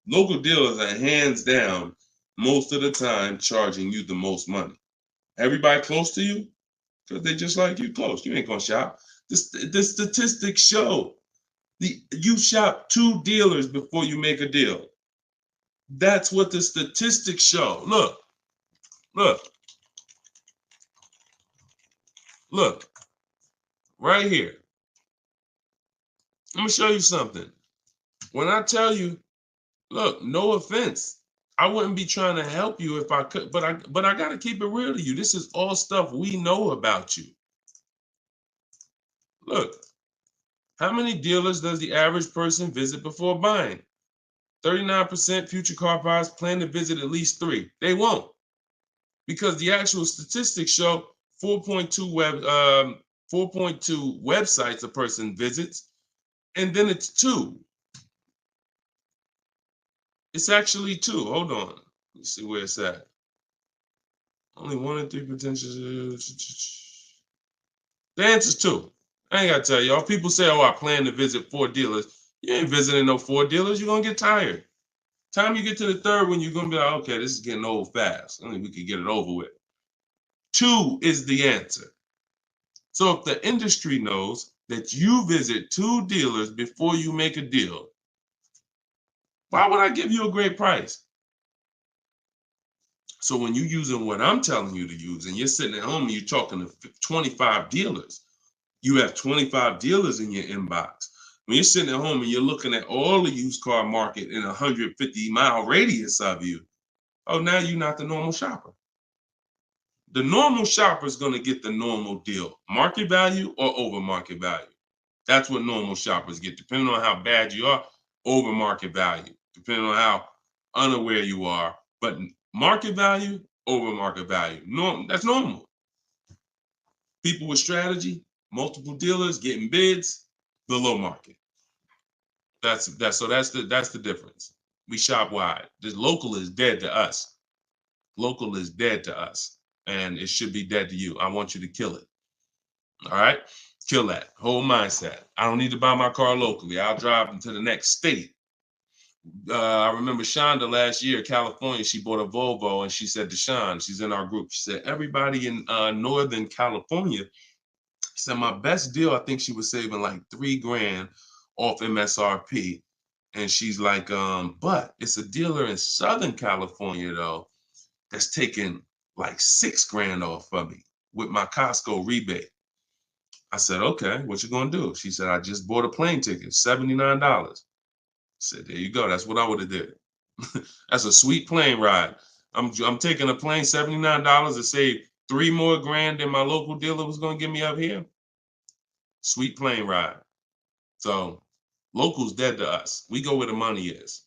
Local dealers are hands down most of the time charging you the most money. Everybody close to you, because they just like you close. You ain't gonna shop. The statistics show you shop 2 dealers before you make a deal. That's what the statistics show. Look. Right here. I'm gonna show you something. When I tell you, look, no offense, I wouldn't be trying to help you if I could, but I gotta keep it real to you. This is all stuff we know about you. Look, how many dealers does the average person visit before buying? 39% future car buyers plan to visit at least 3. They won't, because the actual statistics show 4.2 websites a person visits, and then it's 2. It's actually 2. Hold on. Let's see where it's at. Only 1 in 3 potential. The answer's 2. I ain't got to tell y'all. People say, oh, I plan to visit 4 dealers. You ain't visiting no 4 dealers. You're going to get tired. Time you get to the 3rd one, you're going to be like, okay, this is getting old fast. I think we could get it over with. 2 is the answer. So if the industry knows that you visit 2 dealers before you make a deal, why would I give you a great price? So when you're using what I'm telling you to use and you're sitting at home and you're talking to 25 dealers, you have 25 dealers in your inbox. When you're sitting at home and you're looking at all the used car market in a 150-mile radius of you, oh, now you're not the normal shopper. The normal shopper is going to get the normal deal, market value or over market value. That's what normal shoppers get, depending on how bad you are, over market value, depending on how unaware you are. But market value, over market value, that's normal. People with strategy, multiple dealers getting bids, below market. That's the difference. We shop wide. This local is dead to us. Local is dead to us, and it should be dead to you. I want you to kill it. All right, kill that whole mindset. I don't need to buy my car locally. I'll drive into the next state. I remember Shonda last year, California. She bought a Volvo, and she said to Sean, she's in our group. She said everybody in Northern California. She said my best deal. I think she was saving like $3 grand off MSRP. And she's like, but it's a dealer in Southern California, though, that's taking like $6 grand off of me with my Costco rebate. I said, okay, what you gonna do? She said, I just bought a plane ticket, $79. Said, there you go. That's what I would have did. That's a sweet plane ride. I'm taking a plane, $79 to save 3 more grand than my local dealer was going to give me up here. Sweet plane ride. So local's dead to us. We go where the money is,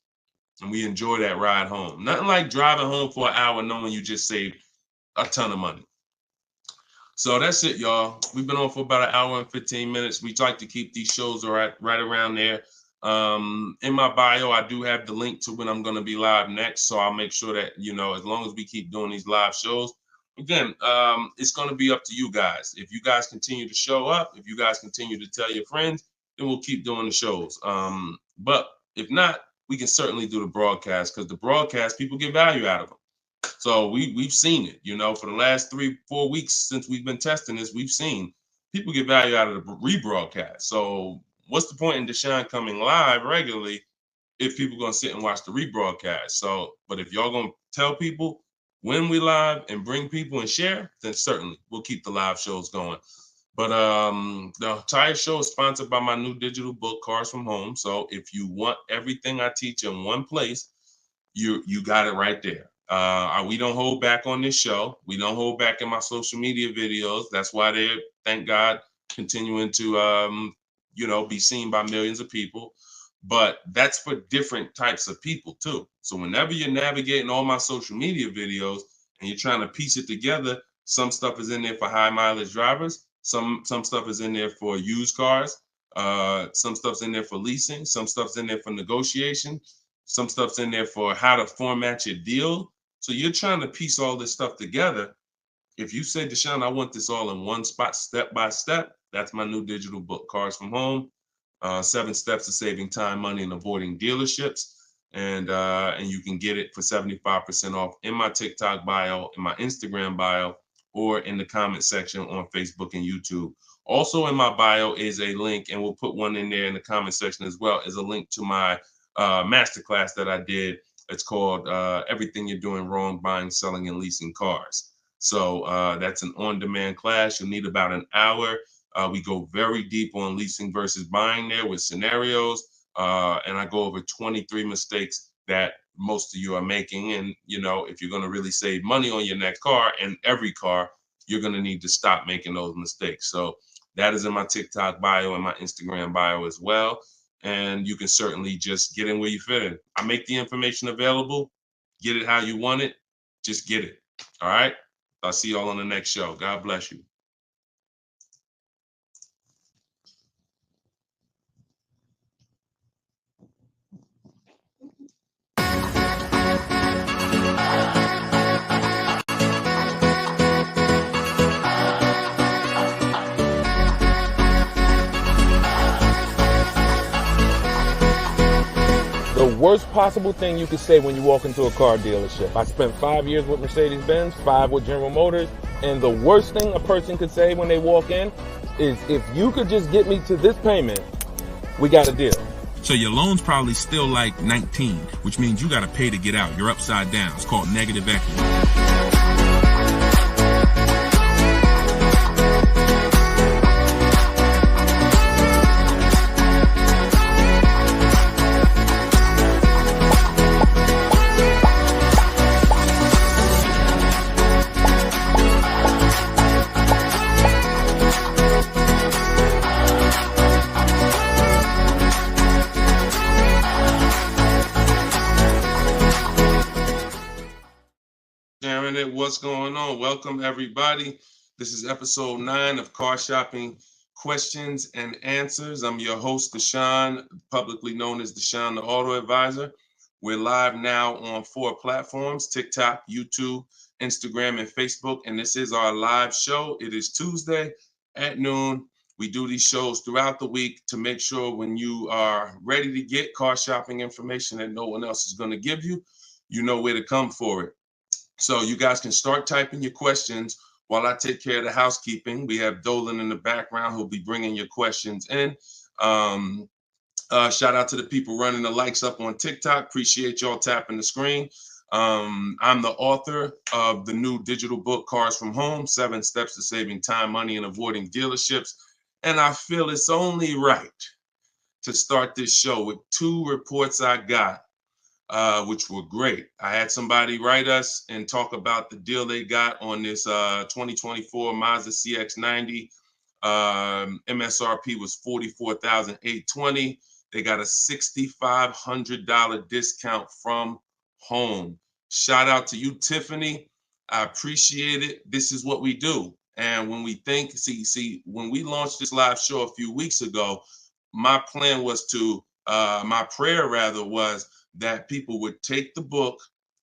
and we enjoy that ride home. Nothing like driving home for an hour knowing you just saved a ton of money. So that's it, y'all. We've been on for about an hour and 15 minutes. We like to keep these shows right around there. In my bio, I do have the link to when I'm going to be live next. So I'll make sure that, as long as we keep doing these live shows, again, it's going to be up to you guys. If you guys continue to show up, if you guys continue to tell your friends, then we'll keep doing the shows. But if not, we can certainly do the broadcast, because the broadcast, people get value out of them. So we've seen it, for the last 3-4 weeks since we've been testing this, we've seen people get value out of the rebroadcast. So what's the point in Deshone coming live regularly if people are going to sit and watch the rebroadcast? So, but if y'all going to tell people when we live and bring people and share, then certainly we'll keep the live shows going. But the entire show is sponsored by my new digital book, Cars from Home. So if you want everything I teach in one place, you got it right there. We don't hold back on this show. We don't hold back in my social media videos. That's why they're, thank God, continuing to be seen by millions of people. But that's for different types of people too. So whenever you're navigating all my social media videos and you're trying to piece it together, some stuff is in there for high mileage drivers. Some stuff is in there for used cars. Some stuff's in there for leasing. Some stuff's in there for negotiation. Some stuff's in there for how to format your deal. So you're trying to piece all this stuff together. If you say, Deshone, I want this all in one spot, step by step, that's my new digital book, Cars from Home, 7 Steps to Saving Time, Money, and Avoiding Dealerships. And you can get it for 75% off in my TikTok bio, in my Instagram bio, or in the comment section on Facebook and YouTube. Also in my bio is a link, and we'll put one in there in the comment section as well, is a link to my masterclass that I did. It's called Everything You're Doing Wrong Buying, Selling, and Leasing Cars. So that's an on-demand class. You'll need about an hour. We go very deep on leasing versus buying there with scenarios. And I go over 23 mistakes that most of you are making. And, if you're going to really save money on your next car and every car, you're going to need to stop making those mistakes. So that is in my TikTok bio and my Instagram bio as well. And you can certainly just get in where you fit in. I make the information available. Get it how you want it. Just get it. All right. I'll see you all on the next show. God bless you. The worst possible thing you could say when you walk into a car dealership. I spent 5 years with Mercedes-Benz, 5 with General Motors, and the worst thing a person could say when they walk in is, if you could just get me to this payment, we got a deal. So your loan's probably still like 19, which means you got to pay to get out. You're upside down. It's called negative equity. What's going on? Welcome, everybody. This is episode 9 of Car Shopping Questions and Answers. I'm your host, Deshone, publicly known as Deshone the Auto Advisor. We're live now on 4 platforms: TikTok, YouTube, Instagram, and Facebook. And this is our live show. It is Tuesday at noon. We do these shows throughout the week to make sure when you are ready to get car shopping information that no one else is going to give you, you know where to come for it. So you guys can start typing your questions while I take care of the housekeeping. We have Dolan in the background who'll be bringing your questions in. Shout out to the people running the likes up on TikTok. Appreciate y'all tapping the screen. I'm the author of the new digital book, Cars from Home, 7 Steps to Saving Time, Money, and Avoiding Dealerships. And I feel it's only right to start this show with 2 reports I got, which were great. I had somebody write us and talk about the deal they got on this 2024 Mazda CX-90. MSRP was $44,820. They got a $6,500 discount from home. Shout out to you, Tiffany. I appreciate it. This is what we do. And when we think, when we launched this live show a few weeks ago, my plan was to, my prayer rather was that people would take the book,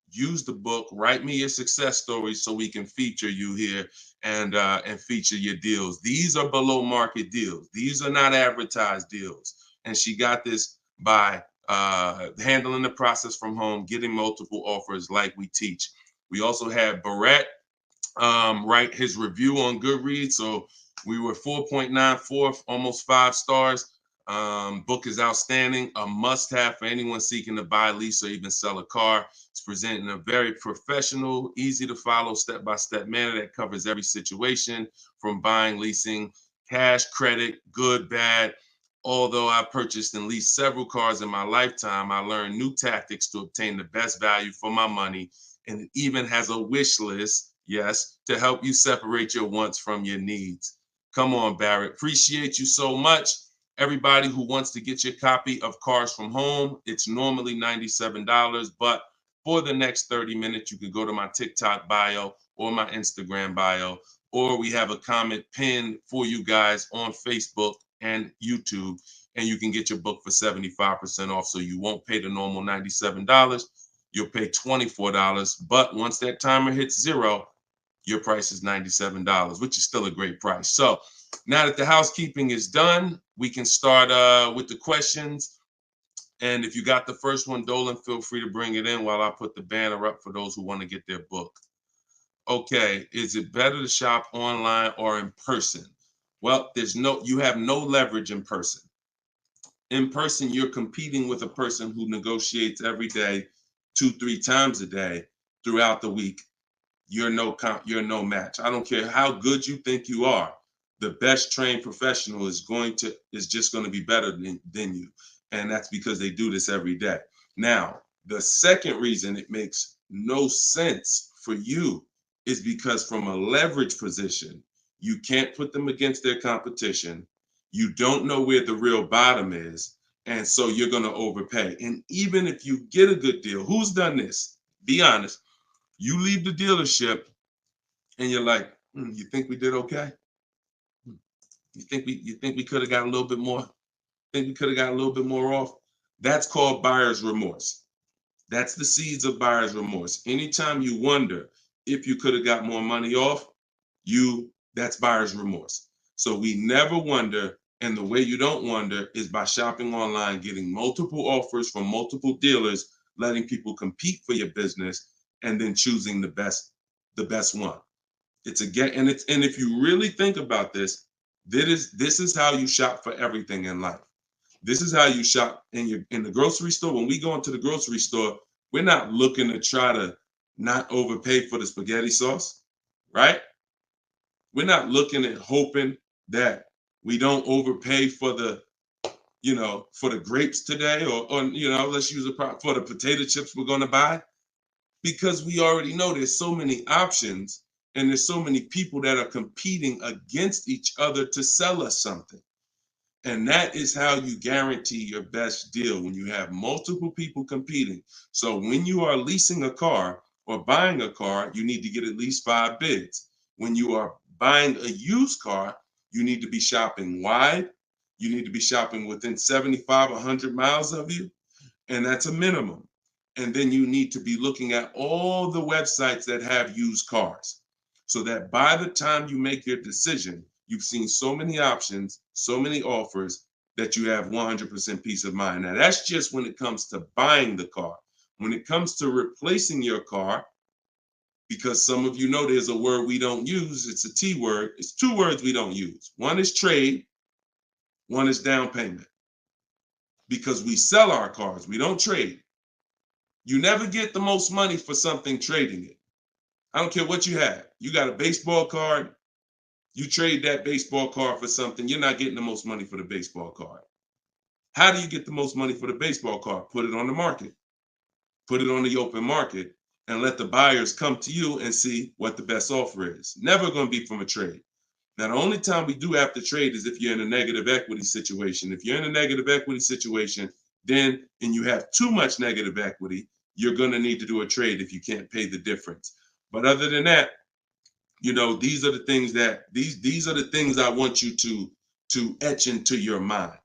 use the book, write me your success stories so we can feature you here and feature your deals. These are below market deals. These are not advertised deals. And she got this by handling the process from home, getting multiple offers like we teach. We also had Barrett write his review on Goodreads. So we were 4.94, almost 5 stars. Book is outstanding, a must-have for anyone seeking to buy, lease, or even sell a car. It's presented in a very professional, easy-to-follow, step-by-step manner that covers every situation from buying, leasing, cash, credit, good, bad. Although I've purchased and leased several cars in my lifetime, I learned new tactics to obtain the best value for my money, and it even has a wish list, yes, to help you separate your wants from your needs. Come on, Barrett. Appreciate you so much. Everybody who wants to get your copy of Cars from Home, it's normally $97, but for the next 30 minutes, you can go to my TikTok bio or my Instagram bio, or we have a comment pinned for you guys on Facebook and YouTube, and you can get your book for 75% off. So you won't pay the normal $97. You'll pay $24. But once that timer hits 0, your price is $97, which is still a great price. So now that the housekeeping is done, we can start with the questions. And if you got the first one, Dolan, feel free to bring it in while I put the banner up for those who want to get their book. Okay, is it better to shop online or in person? Well, you have no leverage in person. In person, you're competing with a person who negotiates every day, 2-3 times a day throughout the week. You're no match. I don't care how good you think you are. The best trained professional is just going to be better than you. And that's because they do this every day. Now, the second reason it makes no sense for you is because from a leverage position, you can't put them against their competition. You don't know where the real bottom is. And so you're going to overpay. And even if you get a good deal, who's done this? Be honest. You leave the dealership and you're like, you think we did okay? You think we could have got a little bit more? Think we could have got a little bit more off? That's called buyer's remorse. That's the seeds of buyer's remorse. Anytime you wonder if you could have got more money off, that's buyer's remorse. So we never wonder, and the way you don't wonder is by shopping online, getting multiple offers from multiple dealers, letting people compete for your business, and then choosing the best one. And if you really think about this, this is how you shop for everything in life. This is how you shop in the grocery store. When we go into the grocery store, we're not looking to try to not overpay for the spaghetti sauce, right? We're not looking at hoping that we don't overpay for the grapes today, or let's use for the potato chips we're going to buy, because we already know there's so many options and there's so many people that are competing against each other to sell us something. And that is how you guarantee your best deal, when you have multiple people competing. So when you are leasing a car or buying a car, you need to get at least 5 bids. When you are buying a used car, you need to be shopping wide. You need to be shopping within 75, 100 miles of you. And that's a minimum. And then you need to be looking at all the websites that have used cars, so that by the time you make your decision, you've seen so many options, so many offers, that you have 100% peace of mind. Now, that's just when it comes to buying the car. When it comes to replacing your car, because some of you know there's a word we don't use, it's a T word. It's 2 words we don't use. One is trade, one is down payment. Because we sell our cars, we don't trade. You never get the most money for something trading it. I don't care what you have. You got a baseball card, you trade that baseball card for something, you're not getting the most money for the baseball card. How do you get the most money for the baseball card? Put it on the market. Put it on the open market and let the buyers come to you and see what the best offer is. Never going to be from a trade. Now, the only time we do have to trade is if you're in a negative equity situation. If you're in a negative equity situation, then, and you have too much negative equity, you're going to need to do a trade if you can't pay the difference. But other than that, you know, these are the things that these are the things I want you to etch into your mind.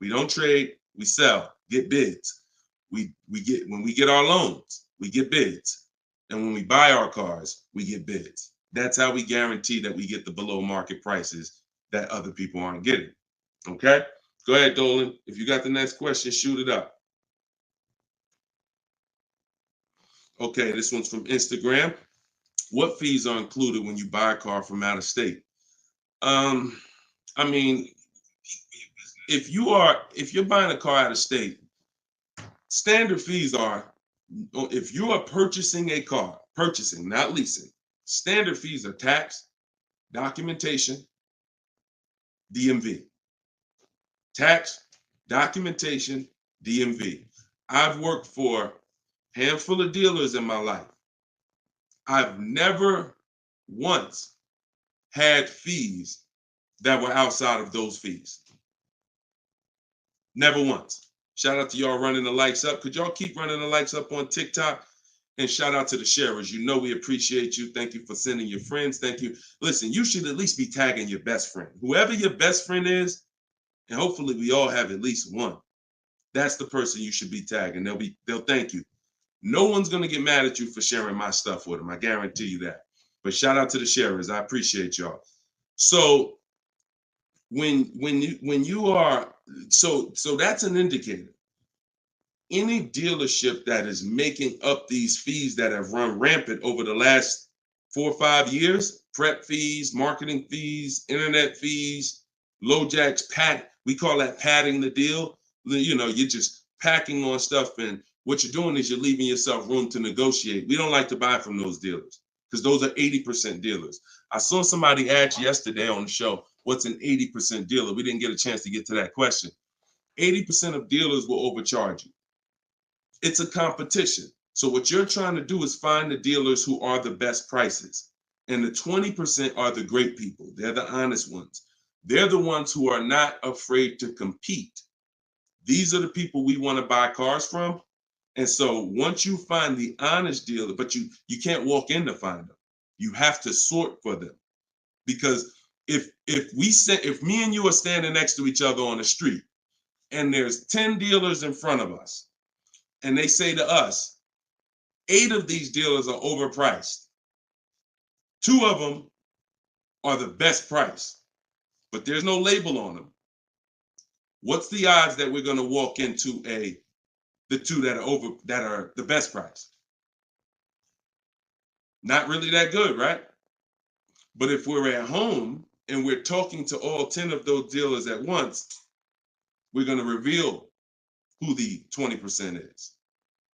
We don't trade, we sell, get bids. We get, when we get our loans, we get bids. And when we buy our cars, we get bids. That's how we guarantee that we get the below market prices that other people aren't getting. Okay? Go ahead, Dolan. If you got the next question, shoot it up. Okay, this one's from Instagram. What fees are included when you buy a car from out of state? I mean, if you're buying a car out of state, standard fees are, if you are purchasing a car, purchasing, not leasing, standard fees are tax, documentation, DMV. Tax, documentation, DMV. I've worked for a handful of dealers in my life. I've never once had fees that were outside of those fees. Never once. Shout out to y'all running the likes up. Could y'all keep running the likes up on TikTok? And shout out to the sharers. You know we appreciate you. Thank you for sending your friends. Thank you. Listen, you should at least be tagging your best friend. Whoever your best friend is, and hopefully we all have at least one. That's the person you should be tagging. They'll thank you. No one's gonna get mad at you for sharing my stuff with them. I guarantee you that. But shout out to the sharers. I appreciate y'all. So when you are, so that's an indicator. Any dealership that is making up these fees that have run rampant over the last 4 or 5 years, prep fees, marketing fees, internet fees, low jacks, we call that padding the deal. You know, you're just packing on stuff, and what you're doing is you're leaving yourself room to negotiate. We don't like to buy from those dealers because those are 80% dealers. I saw somebody ask yesterday on the show, what's an 80% dealer? We didn't get a chance to get to that question. 80% of dealers will overcharge you. It's a competition. So what you're trying to do is find the dealers who are the best prices. And the 20% are the great people. They're the honest ones. They're the ones who are not afraid to compete. These are the people we want to buy cars from. And so once you find the honest dealer, but you can't walk in to find them. You have to sort for them. Because if me and you are standing next to each other on the street and there's 10 dealers in front of us, and they say to us, 8 of these dealers are overpriced. 2 of them are the best price, but there's no label on them. What's the odds that we're going to walk into the 2 that are the best price? Not really that good, right? But if we're at home and we're talking to all 10 of those dealers at once, we're going to reveal who the 20% is.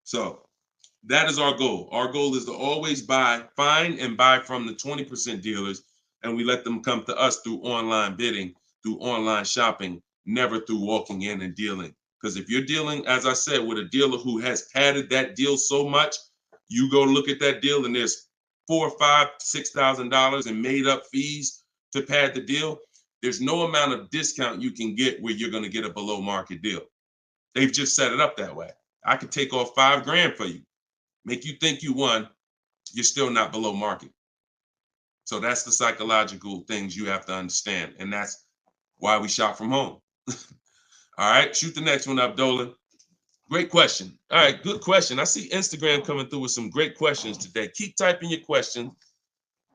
So that is our goal. Our goal is to always find and buy from the 20% dealers, and we let them come to us through online bidding, through online shopping, never through walking in and dealing. Because if you're dealing, as I said, with a dealer who has padded that deal so much, you go look at that deal and there's $4,000, $5,000, $6,000 in made up fees to pad the deal. There's no amount of discount you can get where you're going to get a below market deal. They've just set it up that way. I could take off $5,000 for you, make you think you won. You're still not below market. So that's the psychological things you have to understand. And that's why we shop from home. All right, shoot the next one up, Dolan. Great question. All right, good question. I see Instagram coming through with some great questions today. Keep typing your questions.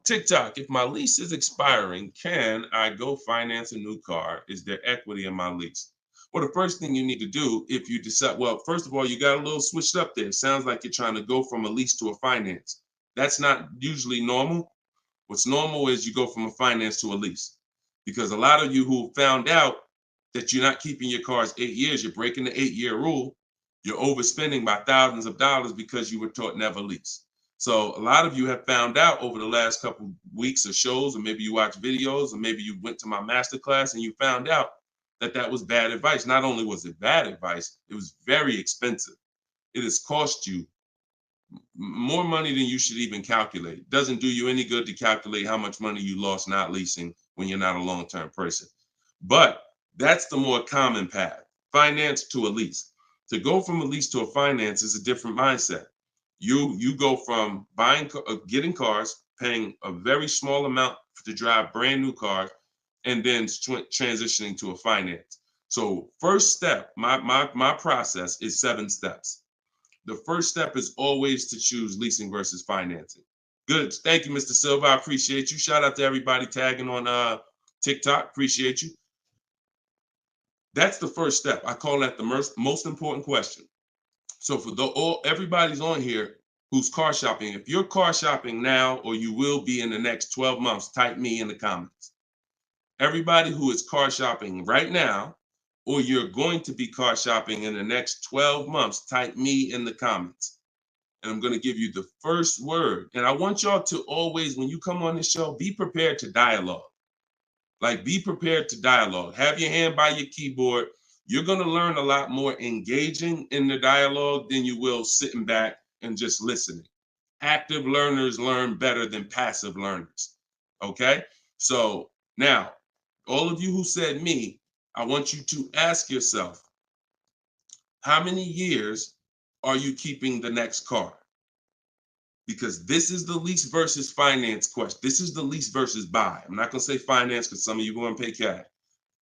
TikTok, if my lease is expiring, can I go finance a new car? Is there equity in my lease? Well, the first thing you need to do if you decide, well, first of all, you got a little switched up there. It sounds like you're trying to go from a lease to a finance. That's not usually normal. What's normal is you go from a finance to a lease. Because a lot of you who found out that you're not keeping your cars 8 years, you're breaking the 8-year rule, you're overspending by thousands of dollars because you were taught never lease. So a lot of you have found out over the last couple weeks of shows, or maybe you watch videos, or maybe you went to my masterclass and you found out that that was bad advice. Not only was it bad advice, it was very expensive. It has cost you more money than you should even calculate. It doesn't do you any good to calculate how much money you lost not leasing when you're not a long-term person. But that's the more common path, finance to a lease. To go from a lease to a finance is a different mindset. You go from getting cars, paying a very small amount to drive brand new cars, and then transitioning to a finance. So first step, my process is 7 steps. The first step is always to choose leasing versus financing. Good. Thank you, Mr. Silva. I appreciate you. Shout out to everybody tagging on TikTok. Appreciate you. That's the first step. I call that the most important question. So for everybody's on here who's car shopping, if you're car shopping now or you will be in the next 12 months, type me in the comments. Everybody who is car shopping right now or you're going to be car shopping in the next 12 months, type me in the comments. And I'm going to give you the first word. And I want y'all to always, when you come on this show, be prepared to dialogue. Like, be prepared to dialogue. Have your hand by your keyboard. You're going to learn a lot more engaging in the dialogue than you will sitting back and just listening. Active learners learn better than passive learners. Okay? So now, all of you who said me, I want you to ask yourself, how many years are you keeping the next car? Because this is the lease versus finance question. This is the lease versus buy. I'm not going to say finance because some of you are going to pay cash.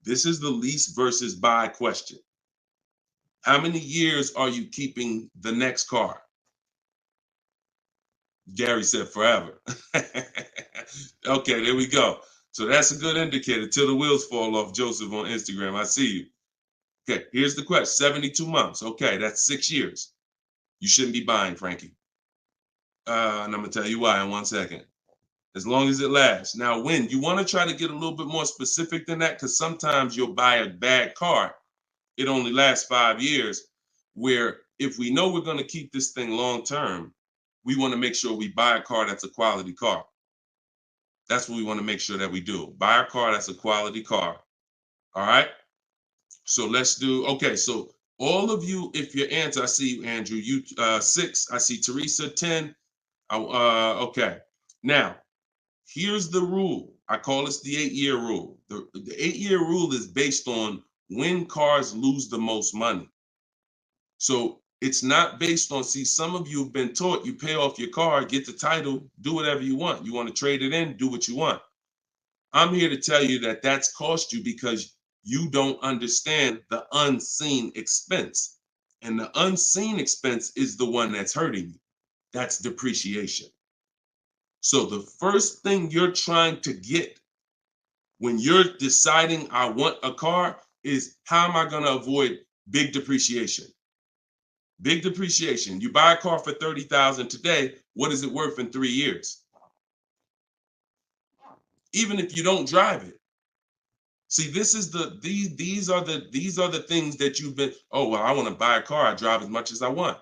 This is the lease versus buy question. How many years are you keeping the next car? Gary said forever. Okay, there we go. So that's a good indicator till the wheels fall off, Joseph on Instagram. I see you. Okay, here's the question. 72 months. Okay, that's 6 years. You shouldn't be buying, Frankie. And I'm going to tell you why in 1 second. As long as it lasts. Now, when you want to try to get a little bit more specific than that, because sometimes you'll buy a bad car. It only lasts 5 years, where if we know we're going to keep this thing long term, we want to make sure we buy a car that's a quality car. That's what we want to make sure that we do. Buy a car that's a quality car. All right. So let's do, okay. So all of you, if your answer, I see you, Andrew, you 6, I see Teresa 10. Okay. Now, here's the rule. I call this the 8-year rule. The 8-year rule is based on when cars lose the most money. So it's not based on, see, some of you have been taught you pay off your car, get the title, do whatever you want. You want to trade it in, do what you want. I'm here to tell you that that's cost you because you don't understand the unseen expense. And the unseen expense is the one that's hurting you. That's depreciation. So the first thing you're trying to get when you're deciding I want a car is, how am I going to avoid big depreciation? Big depreciation. You buy a car for $30,000 today. What is it worth in 3 years? Even if you don't drive it. See, this is these are the things that you've been, oh, well, I want to buy a car. I drive as much as I want.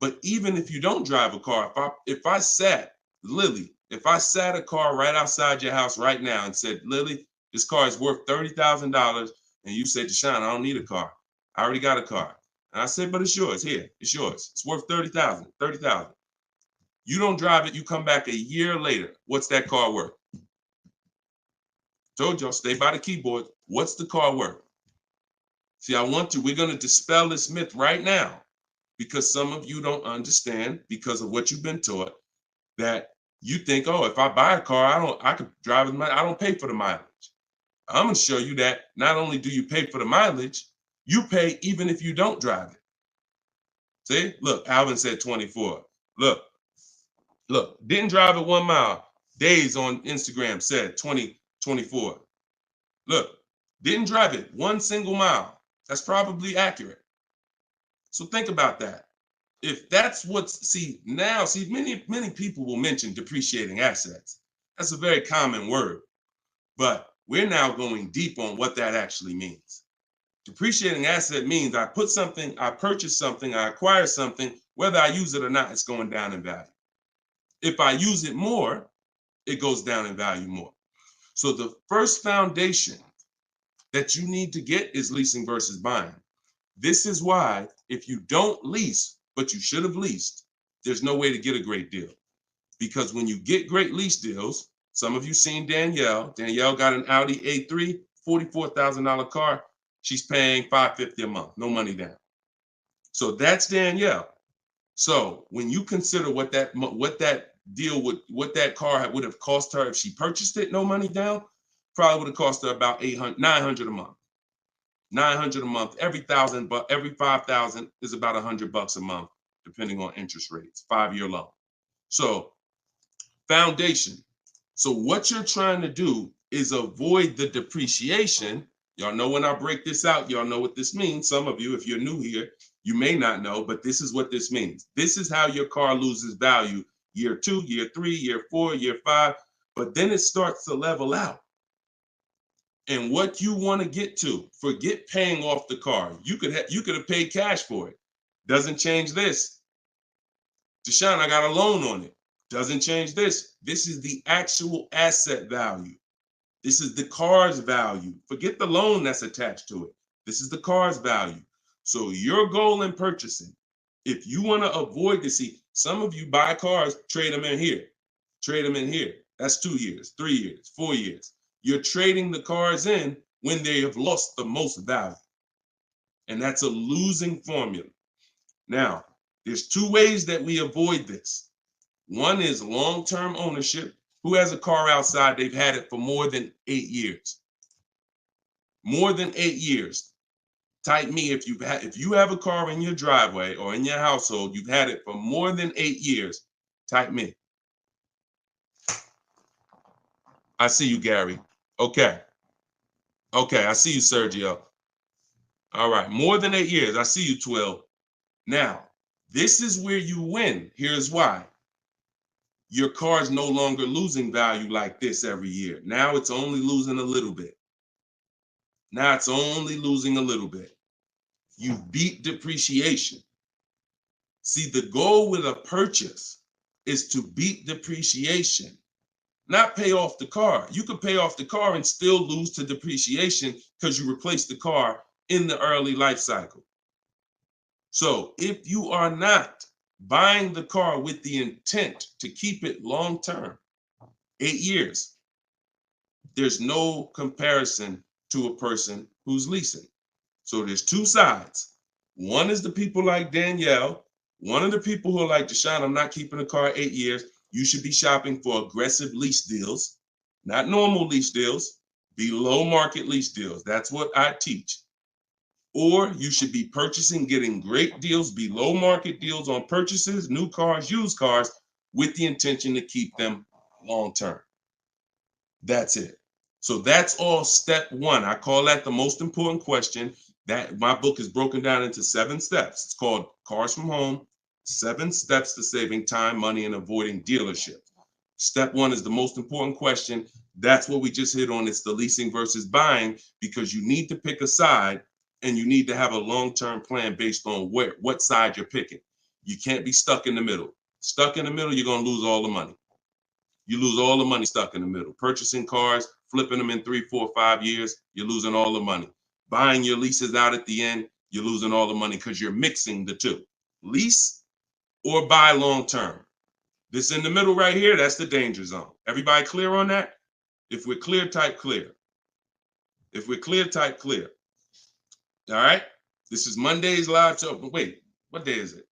But even if you don't drive a car, if I sat a car right outside your house right now and said, Lily, this car is worth $30,000, and you said, Deshone, I don't need a car. I already got a car. And I said, but it's yours. Here, it's yours. It's worth $30,000. You don't drive it. You come back a year later. What's that car worth? Told y'all, stay by the keyboard. What's the car worth? See, we're going to dispel this myth right now, because some of you don't understand, because of what you've been taught, that you think, oh, if I buy a car, I could drive it. I don't pay for the mileage. I'm going to show you that not only do you pay for the mileage, you pay even if you don't drive it. See, look, Alvin said 24. Look, didn't drive it 1 mile. Days on Instagram said 24. Look, didn't drive it 1 single mile. That's probably accurate. So think about that. If that's many people will mention depreciating assets. That's a very common word, but we're now going deep on what that actually means. Depreciating asset means I purchase something, I acquire something, whether I use it or not, it's going down in value. If I use it more, it goes down in value more. So the first foundation that you need to get is leasing versus buying. This is why if you don't lease, but you should have leased, there's no way to get a great deal. Because when you get great lease deals, some of you seen Danielle. Danielle got an Audi A3, $44,000 car. She's paying $550 a month, no money down. So that's Danielle. So when you consider what that car would have cost her if she purchased it, no money down, probably would have cost her about $900 a month. $900 a month. Every 5,000 is about $100 a month, depending on interest rates. 5-year loan. So foundation. So what you're trying to do is avoid the depreciation. Y'all know when I break this out, y'all know what this means. Some of you, if you're new here, you may not know, but this is what this means. This is how your car loses value year 2, year 3, year 4, year 5, but then it starts to level out. And what you want to get to, forget paying off the car. You could have paid cash for it. Doesn't change this. Deshone, I got a loan on it. Doesn't change this. This is the actual asset value. This is the car's value. Forget the loan that's attached to it. This is the car's value. So your goal in purchasing, if you want to avoid this, see, some of you buy cars, trade them in here. Trade them in here. That's 2 years, 3 years, 4 years. You're trading the cars in when they have lost the most value. And that's a losing formula. Now, there's 2 ways that we avoid this. One is long-term ownership. Who has a car outside? They've had it for more than 8 years. More than 8 years. Type me if you have a car in your driveway or in your household, you've had it for more than 8 years. Type me. I see you, Gary. Okay. Okay, I see you, Sergio. All right, more than 8 years. I see you, Twill. Now, this is where you win. Here's why. Your car is no longer losing value like this every year. Now it's only losing a little bit. Now it's only losing a little bit. You beat depreciation. See, the goal with a purchase is to beat depreciation, not pay off the car. You could pay off the car and still lose to depreciation because you replaced the car in the early life cycle. So if you are not buying the car with the intent to keep it long term, 8 years, there's no comparison to a person who's leasing. So there's 2 sides. One is the people like Danielle. One of the people who are like, Deshone, I'm not keeping a car 8 years. You should be shopping for aggressive lease deals, not normal lease deals, below market lease deals. That's what I teach. Or you should be purchasing, getting great deals, below market deals on purchases, new cars, used cars, with the intention to keep them long term. That's it. So that's all step 1. I call that the most important question. That my book is broken down into 7 steps. It's called Cars from Home, 7 Steps to Saving Time, Money, and Avoiding Dealership. Step 1 is the most important question. That's what we just hit on. It's the leasing versus buying, because you need to pick a side and you need to have a long-term plan based on what side you're picking. You can't be stuck in the middle. Stuck in the middle, you're going to lose all the money. You lose all the money stuck in the middle. Purchasing cars, flipping them in 3, 4, 5 years, you're losing all the money. Buying your leases out at the end, you're losing all the money because you're mixing the 2. Lease or buy long-term. This in the middle right here, that's the danger zone. Everybody clear on that? If we're clear, type clear. If we're clear, type clear. All right? This is Monday's live show. But wait, what day is it?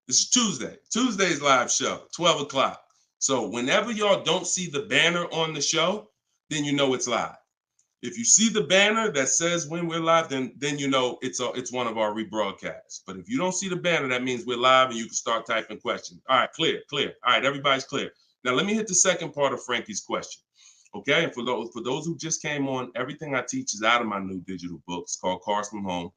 This is Tuesday. Tuesday's live show, 12 o'clock. So whenever y'all don't see the banner on the show, then you know it's live. If you see the banner that says when we're live, then you know it's one of our rebroadcasts. But if you don't see the banner, that means we're live and you can start typing questions. All right, clear. All right, everybody's clear. Now let me hit the second part of Frankie's question. Okay, and for those who just came on, everything I teach is out of my new digital book. It's called Cars from Home,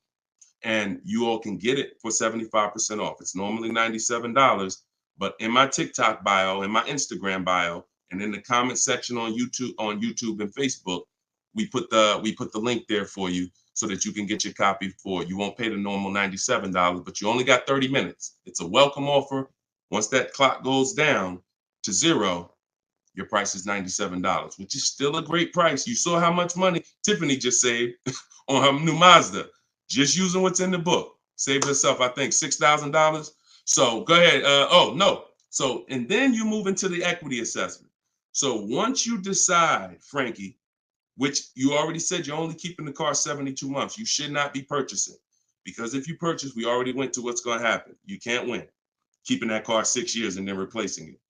and you all can get it for 75% off. It's normally $97, but in my TikTok bio, in my Instagram bio, and in the comment section on YouTube and Facebook, we put the link there for you so that you can get your copy for it. You won't pay the normal $97, but you only got 30 minutes. It's a welcome offer. Once that clock goes down to 0, your price is $97, which is still a great price. You saw how much money Tiffany just saved on her new Mazda, just using what's in the book. Saved herself, I think, $6,000. So go ahead. Oh, no. So, and then you move into the equity assessment. So once you decide, Frankie, which you already said you're only keeping the car 72 months, you should not be purchasing. Because if you purchase, we already went to what's going to happen. You can't win keeping that car 6 years and then replacing it.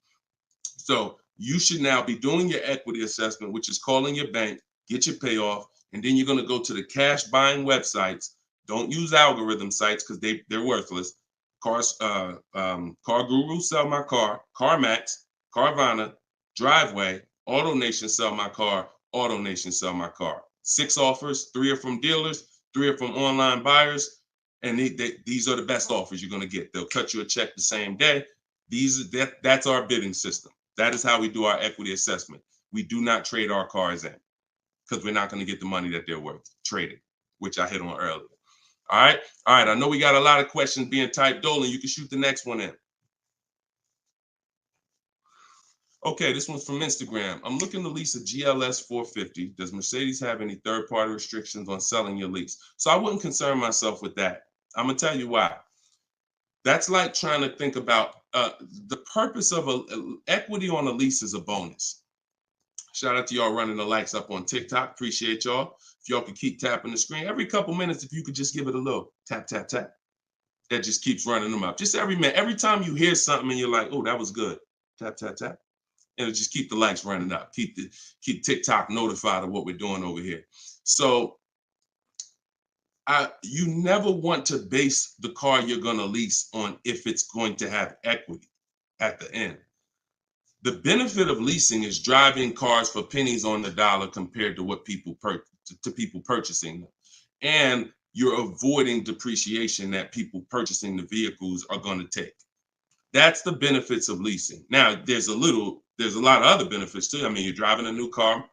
So you should now be doing your equity assessment, which is calling your bank, get your payoff, and then you're going to go to the cash buying websites. Don't use algorithm sites because they're worthless. Car Guru, Sell My Car, CarMax, Carvana, Driveway, AutoNation, Sell My Car, AutoNation, Sell My Car. 6 offers, 3 are from dealers, 3 are from online buyers, and these are the best offers you're going to get. They'll cut you a check the same day. That's our bidding system. That is how we do our equity assessment. We do not trade our cars in because we're not going to get the money that they're worth trading, which I hit on earlier. All right. I know we got a lot of questions being typed. Dolan, you can shoot the next one in. Okay, this one's from Instagram. I'm looking to lease a GLS 450. Does Mercedes have any third-party restrictions on selling your lease? So I wouldn't concern myself with that. I'm going to tell you why. That's like trying to think about the purpose of equity on a lease is a bonus. Shout out to y'all running the likes up on TikTok. Appreciate y'all. If y'all could keep tapping the screen every couple minutes, if you could just give it a little tap, tap, tap. That just keeps running them up. Just every minute. Every time you hear something and you're like, oh, that was good. Tap, tap, tap. And it'll just keep the likes running up. Keep TikTok notified of what we're doing over here. So you never want to base the car you're going to lease on if it's going to have equity at the end. The benefit of leasing is driving cars for pennies on the dollar compared to what people purchasing them. And you're avoiding depreciation that people purchasing the vehicles are going to take. That's the benefits of leasing. Now, there's a lot of other benefits too. I mean, you're driving a new car.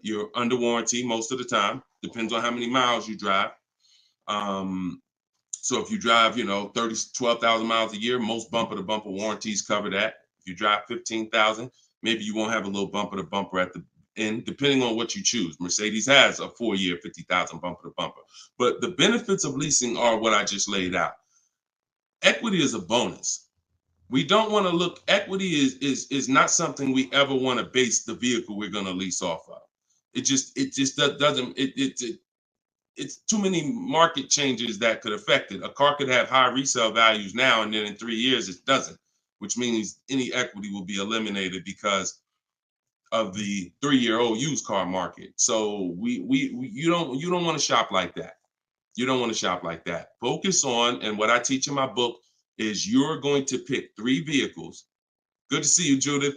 You're under warranty most of the time. Depends on how many miles you drive. So if you drive, 12,000 miles a year, most bumper to bumper warranties cover that. If you drive 15,000, maybe you won't have a little bumper to bumper at the end, depending on what you choose. Mercedes has a 4-year 50,000 bumper to bumper. But the benefits of leasing are what I just laid out. Equity is a bonus. We don't want to look, equity is not something we ever want to base the vehicle we're going to lease off of. It just doesn't, it's too many market changes that could affect it. A car could have high resale values now, and then in 3 years it doesn't, which means any equity will be eliminated because of the 3-year-old used car market. So you don't want to shop like that. You don't want to shop like that. Focus on, and what I teach in my book is you're going to pick 3 vehicles. Good to see you, Judith.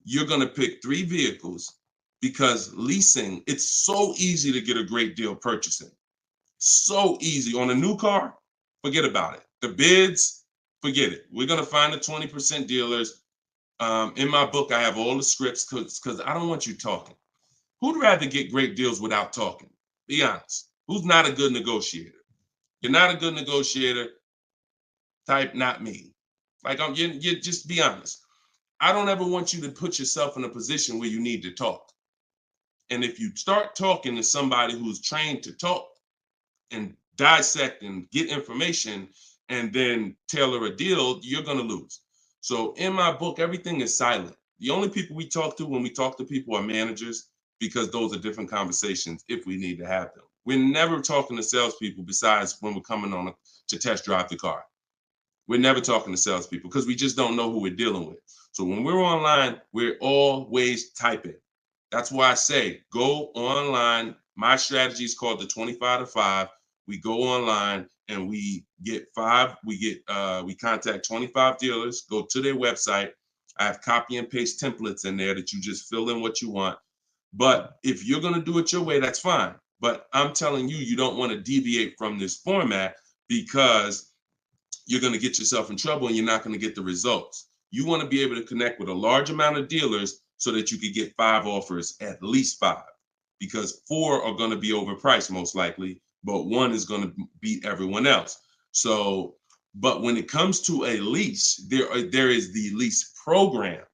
You're going to pick 3 vehicles because leasing, it's so easy to get a great deal purchasing. So easy. On a new car, forget about it. The bids, forget it. We're going to find the 20% dealers. In my book, I have all the scripts because I don't want you talking. Who'd rather get great deals without talking? Be honest. Who's not a good negotiator? You're not a good negotiator. Type not me. Like you just be honest. I don't ever want you to put yourself in a position where you need to talk. And if you start talking to somebody who's trained to talk and dissect and get information and then tailor a deal, you're going to lose. So in my book, everything is silent. The only people we talk to when we talk to people are managers, because those are different conversations if we need to have them. We're never talking to salespeople besides when we're coming on to test drive the car. We're never talking to salespeople because we just don't know who we're dealing with. So when we're online, we're always typing. That's why I say go online. My strategy is called the 25 to 5. We go online and we contact 25 dealers, go to their website. I have copy and paste templates in there that you just fill in what you want. But if you're going to do it your way, that's fine. But I'm telling you, you don't want to deviate from this format because you're going to get yourself in trouble and you're not going to get the results. You want to be able to connect with a large amount of dealers so that you could get 5 offers, at least 5, because 4 are going to be overpriced most likely, but 1 is going to beat everyone else. So, but when it comes to a lease, there is the lease program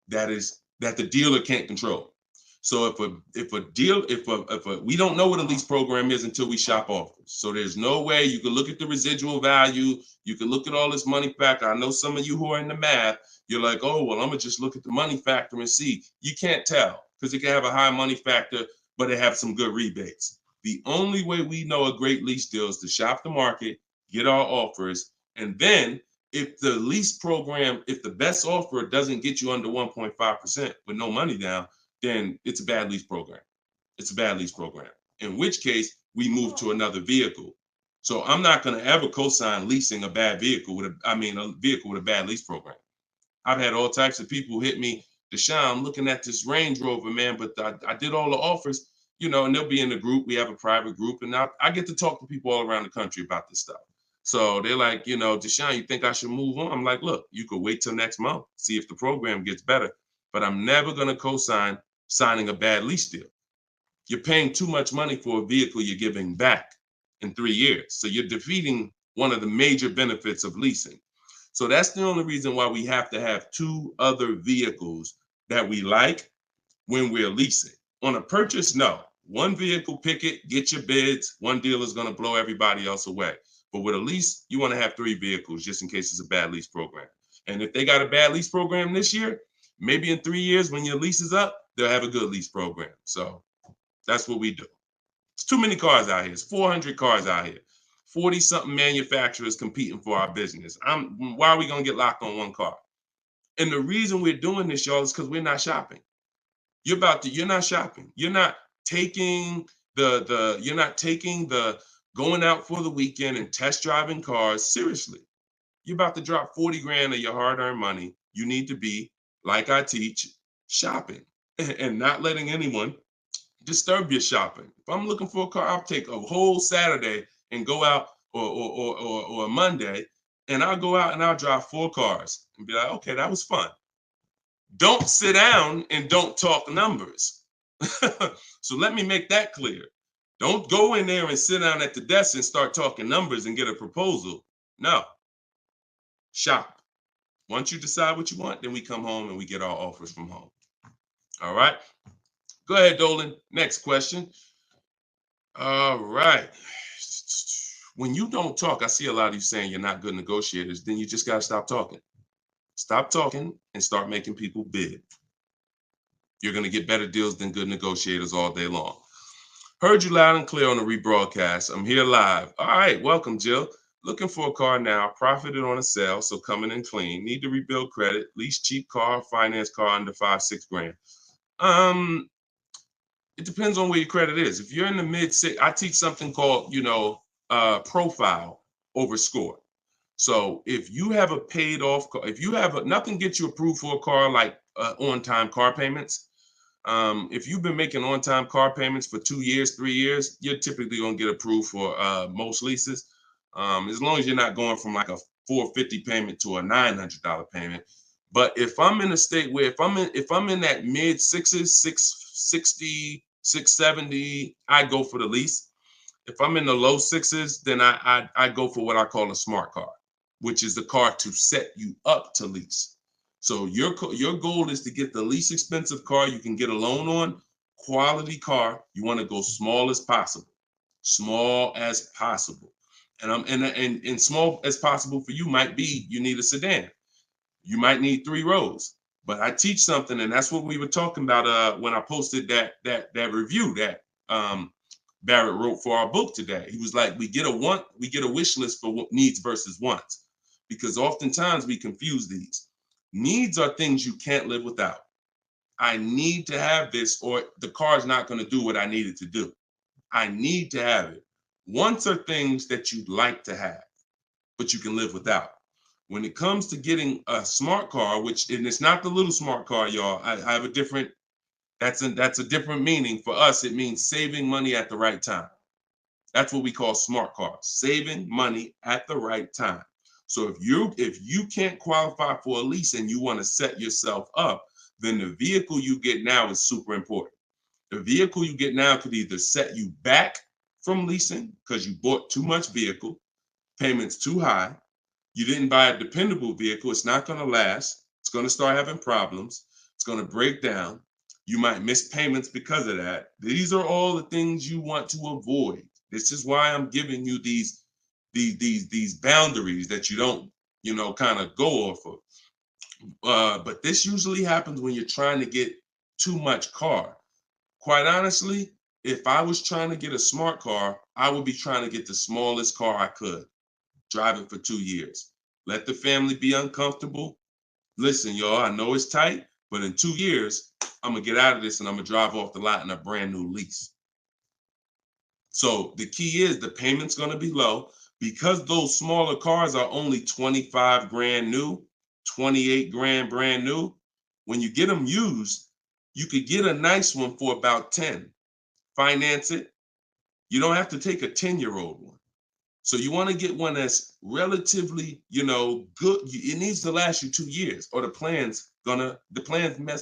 that is that the dealer can't control. So we don't know what a lease program is until we shop offers. So there's no way you can look at the residual value. You can look at all this money factor. I know some of you who are in the math, you're like, oh, well, I'm gonna just look at the money factor and see. You can't tell because it can have a high money factor, but it have some good rebates. The only way we know a great lease deal is to shop the market, get our offers, and then if the lease program, if the best offer doesn't get you under 1.5% with no money down, then it's a bad lease program. It's a bad lease program. In which case, we move to another vehicle. So I'm not going to ever co-sign leasing a bad vehicle with a vehicle with a bad lease program. I've had all types of people hit me, Deshone, I'm looking at this Range Rover, man, but I did all the offers, and they'll be in the group. We have a private group, and I get to talk to people all around the country about this stuff. So they're like, Deshone, you think I should move on? I'm like, look, you could wait till next month, see if the program gets better, but I'm never going to co-sign signing a bad lease deal. You're paying too much money for a vehicle you're giving back in 3 years. So you're defeating one of the major benefits of leasing. So that's the only reason why we have to have 2 other vehicles that we like when we're leasing. On a purchase, no. One vehicle, pick it, get your bids. One dealer is going to blow everybody else away. But with a lease, you want to have 3 vehicles just in case it's a bad lease program. And if they got a bad lease program this year, maybe in 3 years when your lease is up, they'll have a good lease program. So that's what we do. It's too many cars out here. It's 400 cars out here. 40-something manufacturers competing for our business. Why are we going to get locked on one car? And the reason we're doing this, y'all, is because we're not shopping. You're not shopping. You're not taking the going out for the weekend and test driving cars seriously. You're about to drop 40 grand of your hard-earned money. You need to be, like I teach, shopping and not letting anyone disturb your shopping. If I'm looking for a car, I'll take a whole Saturday and go out or a Monday, and I'll go out and I'll drive 4 cars and be like, okay, that was fun. Don't sit down and don't talk numbers. So let me make that clear. Don't go in there and sit down at the desk and start talking numbers and get a proposal. No. Shop. Once you decide what you want, then we come home and we get our offers from home. All right. Go ahead, Dolan. Next question. All right. When you don't talk, I see a lot of you saying you're not good negotiators. Then you just got to stop talking. Stop talking and start making people bid. You're going to get better deals than good negotiators all day long. Heard you loud and clear on the rebroadcast. I'm here live. All right. Welcome, Jill. Looking for a car now. Profited on a sale, so coming in clean. Need to rebuild credit. Lease cheap car, finance car under 5-6 grand. It depends on where your credit is. If you're in the mid-6, I teach something called, profile over score. So if you have a paid off car, if you have nothing gets you approved for a car like on-time car payments. If you've been making on-time car payments for 2 years, 3 years, you're typically gonna get approved for most leases. As long as you're not going from like a $450 payment to a $900 payment. But if I'm in a state where if I'm in that mid-6s, 660, 670, I go for the lease. If I'm in the low 6s, then I go for what I call a smart car, which is the car to set you up to lease. So your goal is to get the least expensive car you can get a loan on, quality car. You want to go small as possible, and small as possible for you might be you need a sedan. You might need 3 rows. But I teach something, and that's what we were talking about when I posted that review that Barrett wrote for our book today. He was like, we get a wish list for needs versus wants, because oftentimes we confuse these. Needs are things you can't live without. I need to have this, or the car is not going to do what I need it to do. I need to have it. Wants are things that you'd like to have, but you can live without. When it comes to getting a smart car, and it's not the little smart car, y'all. I have a different. That's a different meaning for us. It means saving money at the right time. That's what we call smart cars. Saving money at the right time. So if you can't qualify for a lease and you want to set yourself up, then the vehicle you get now is super important. The vehicle you get now could either set you back from leasing because you bought too much vehicle, payments too high. You didn't buy a dependable vehicle. It's not going to last. It's going to start having problems. It's going to break down. You might miss payments because of that. These are all the things you want to avoid. This is why I'm giving you these boundaries that you don't, kind of go off of. But this usually happens when you're trying to get too much car. Quite honestly, if I was trying to get a smart car, I would be trying to get the smallest car I could, drive it for 2 years. Let the family be uncomfortable. Listen, y'all, I know it's tight, but in 2 years, I'm going to get out of this and I'm going to drive off the lot in a brand new lease. So the key is the payment's going to be low because those smaller cars are only 25 grand new, 28 grand brand new. When you get them used, you could get a nice one for about 10. Finance it. You don't have to take a 10-year-old one. So you want to get one that's relatively, good. It needs to last you 2 years or the plan's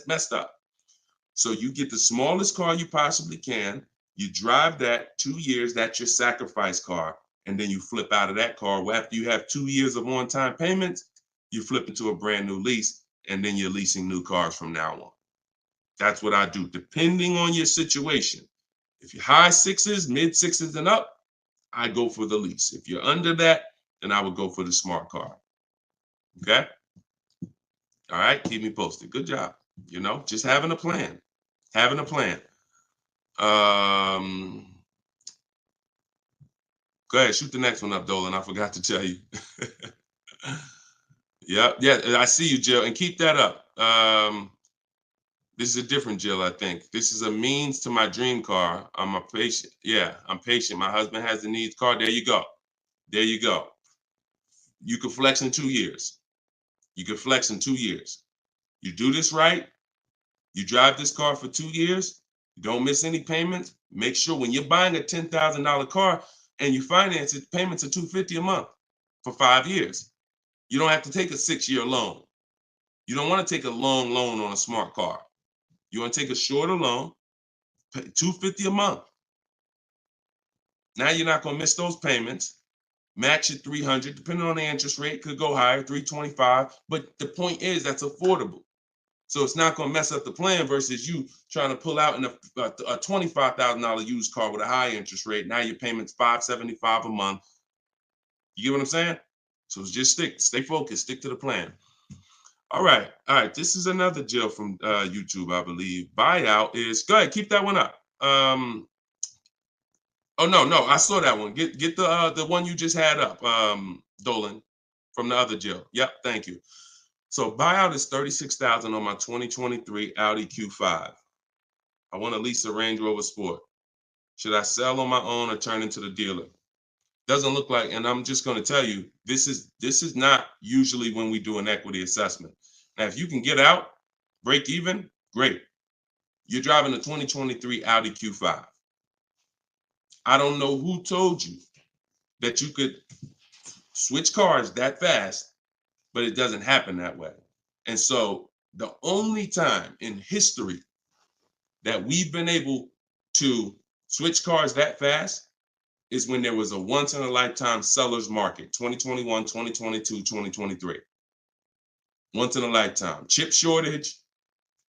messed up. So you get the smallest car you possibly can. You drive that 2 years, that's your sacrifice car. And then you flip out of that car. Well, after you have 2 years of on-time payments, you flip into a brand new lease, and then you're leasing new cars from now on. That's what I do, depending on your situation. If you're high sixes, mid sixes and up, I go for the lease. If you're under that, then I would go for the smart car. Okay? All right, keep me posted. Good job. Just having a plan. Having a plan. Go ahead, shoot the next one up, Dolan. I forgot to tell you. Yeah, I see you, Jill, and keep that up. This is a different Jill, I think. This is a means to my dream car. I'm a patient. Yeah, I'm patient. My husband has the needs car. There you go. There you go. You can flex in 2 years. You can flex in 2 years. You do this right. You drive this car for 2 years. You don't miss any payments. Make sure when you're buying a $10,000 car and you finance it, payments are $250 a month for 5 years. You don't have to take a 6-year loan. You don't want to take a long loan on a smart car. You want to take a shorter loan, pay $250 a month. Now you're not going to miss those payments. Match at $300, depending on the interest rate, could go higher, $325. But the point is that's affordable. So it's not going to mess up the plan versus you trying to pull out in a $25,000 used car with a high interest rate. Now your payment's $575 a month. You get what I'm saying? So just stay focused, stick to the plan. All right. This is another Jill from YouTube, I believe. Buyout is, go ahead, keep that one up. Oh, no, I saw that one. Get the one you just had up, Dolan, from the other Jill. Yep, thank you. So buyout is $36,000 on my 2023 Audi Q5. I want to lease a Range Rover Sport. Should I sell on my own or turn into the dealer? Doesn't look like, and I'm just going to tell you, this is not usually when we do an equity assessment. Now, if you can get out, break even, great. You're driving a 2023 Audi Q5. I don't know who told you that you could switch cars that fast, but it doesn't happen that way. And so the only time in history that we've been able to switch cars that fast is when there was a once in a lifetime seller's market, 2021, 2022, 2023. Once in a lifetime. Chip shortage,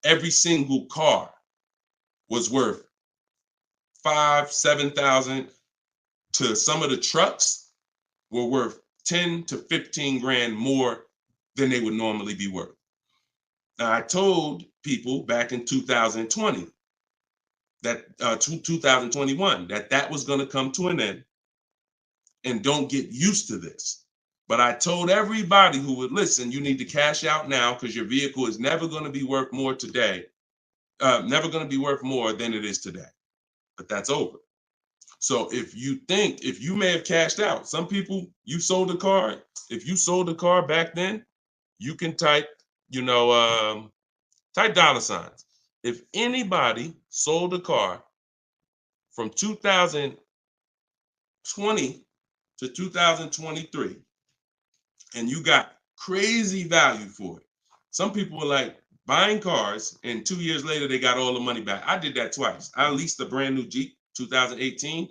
every single car was worth 5,000, 7,000 to some of the trucks were worth 10 to 15 grand more than they would normally be worth. Now, I told people back in 2020 that 2021 that was going to come to an end, and don't get used to this. But I told everybody who would listen, you need to cash out now because your vehicle is never going to be worth more today, never going to be worth more than it is today. But that's over. So if you may have cashed out, some people, you sold a car. If you sold a car back then, you can type, type dollar signs. If anybody sold a car from 2020 to 2023, and you got crazy value for it. Some people were like buying cars, and 2 years later, they got all the money back. I did that twice. I leased a brand new Jeep, 2018,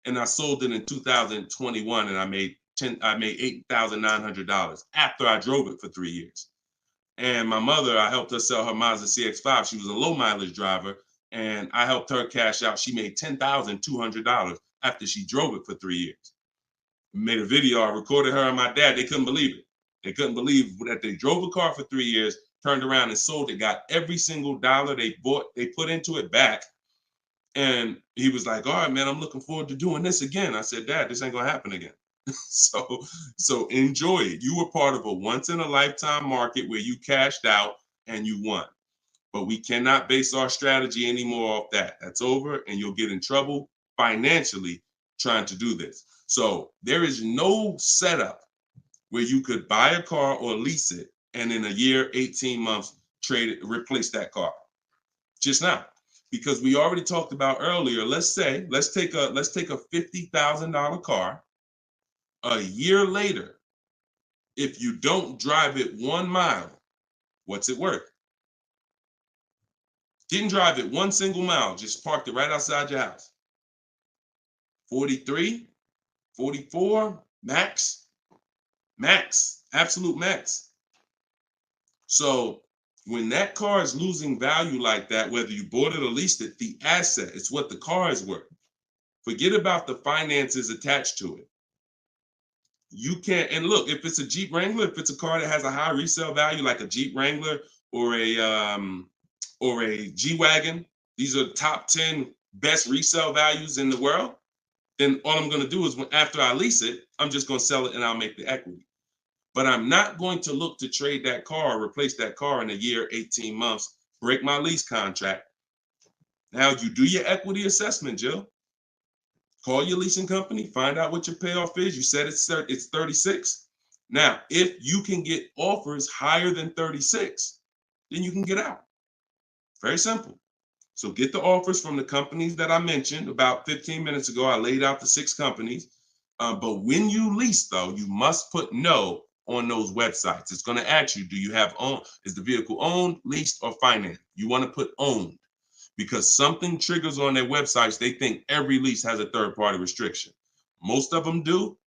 and I sold it in 2021, and I made $8,900 after I drove it for 3 years. And my mother, I helped her sell her Mazda CX-5. She was a low mileage driver, and I helped her cash out. She made $10,200 after she drove it for 3 years. Made a video. I recorded her and my dad. They couldn't believe it. They couldn't believe that they drove a car for 3 years, turned around and sold it, got every single dollar they put into it back. And he was like, all right, man, I'm looking forward to doing this again. I said, Dad, this ain't gonna happen again. So enjoy it. You were part of a once in a lifetime market where you cashed out and you won. But we cannot base our strategy anymore off that. That's over, and you'll get in trouble financially trying to do this. So there is no setup where you could buy a car or lease it and in a year, 18 months, trade it, replace that car. Just not. Because we already talked about earlier, let's take a $50,000 car. A year later, if you don't drive it 1 mile, what's it worth? Didn't drive it 1 single mile, just parked it right outside your house. 43, 44, max, absolute max. So when that car is losing value like that, whether you bought it or leased it, the asset, it's what the car is worth. Forget about the finances attached to it. You can't, and look, if it's a Jeep Wrangler, if it's a car that has a high resale value, like a Jeep Wrangler or a G-Wagon, these are top 10 best resale values in the world, then all I'm gonna do is after I lease it, I'm just gonna sell it and I'll make the equity. But I'm not going to look to trade that car or replace that car in a year, 18 months, break my lease contract. Now you do your equity assessment, Jill. Call your leasing company, find out what your payoff is. You said it's 36. Now, if you can get offers higher than 36, then you can get out. Very simple. So get the offers from the companies that I mentioned about 15 minutes ago. I laid out the 6 companies. But when you lease, though, you must put no on those websites. It's going to ask you, do you have is the vehicle owned, leased, or financed? You want to put owned, because something triggers on their websites. They think every lease has a third-party restriction. Most of them do,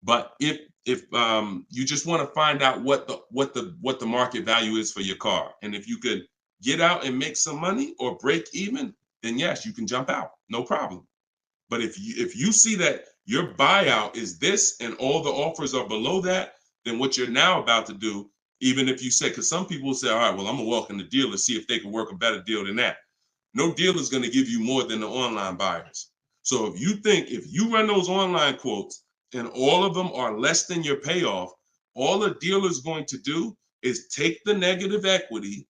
but if you just want to find out what the market value is for your car, and if you could get out and make some money or break even, then yes, you can jump out, no problem. But if you see that your buyout is this and all the offers are below that, then what you're now about to do, even if you say, because some people will say, all right, well, I'm gonna walk in the dealer, see if they can work a better deal than that. No dealer is going to give you more than the online buyers. So if you run those online quotes and all of them are less than your payoff, all a dealer is going to do is take the negative equity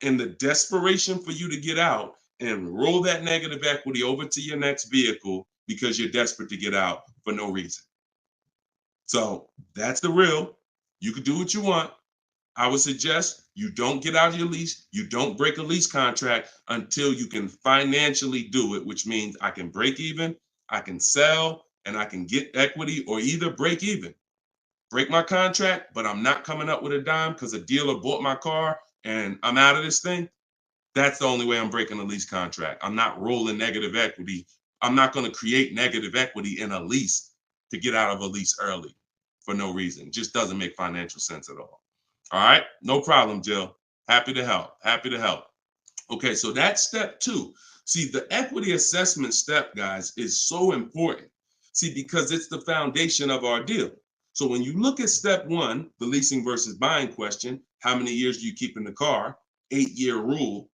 and the desperation for you to get out and roll that negative equity over to your next vehicle because you're desperate to get out for no reason. So that's the real. You can do what you want. I would suggest you don't get out of your lease. You don't break a lease contract until you can financially do it, which means I can break even, I can sell, and I can get equity, or either break even. Break my contract, but I'm not coming up with a dime because a dealer bought my car and I'm out of this thing. That's the only way I'm breaking a lease contract. I'm not rolling negative equity. I'm not going to create negative equity in a lease to get out of a lease early for no reason. It just doesn't make financial sense at all. All right, no problem, Jill. Happy to help. Happy to help. Okay, so that's step 2. See, the equity assessment step, guys, is so important. See, because it's the foundation of our deal. So when you look at step 1, the leasing versus buying question, how many years do you keep in the car? 8-year rule.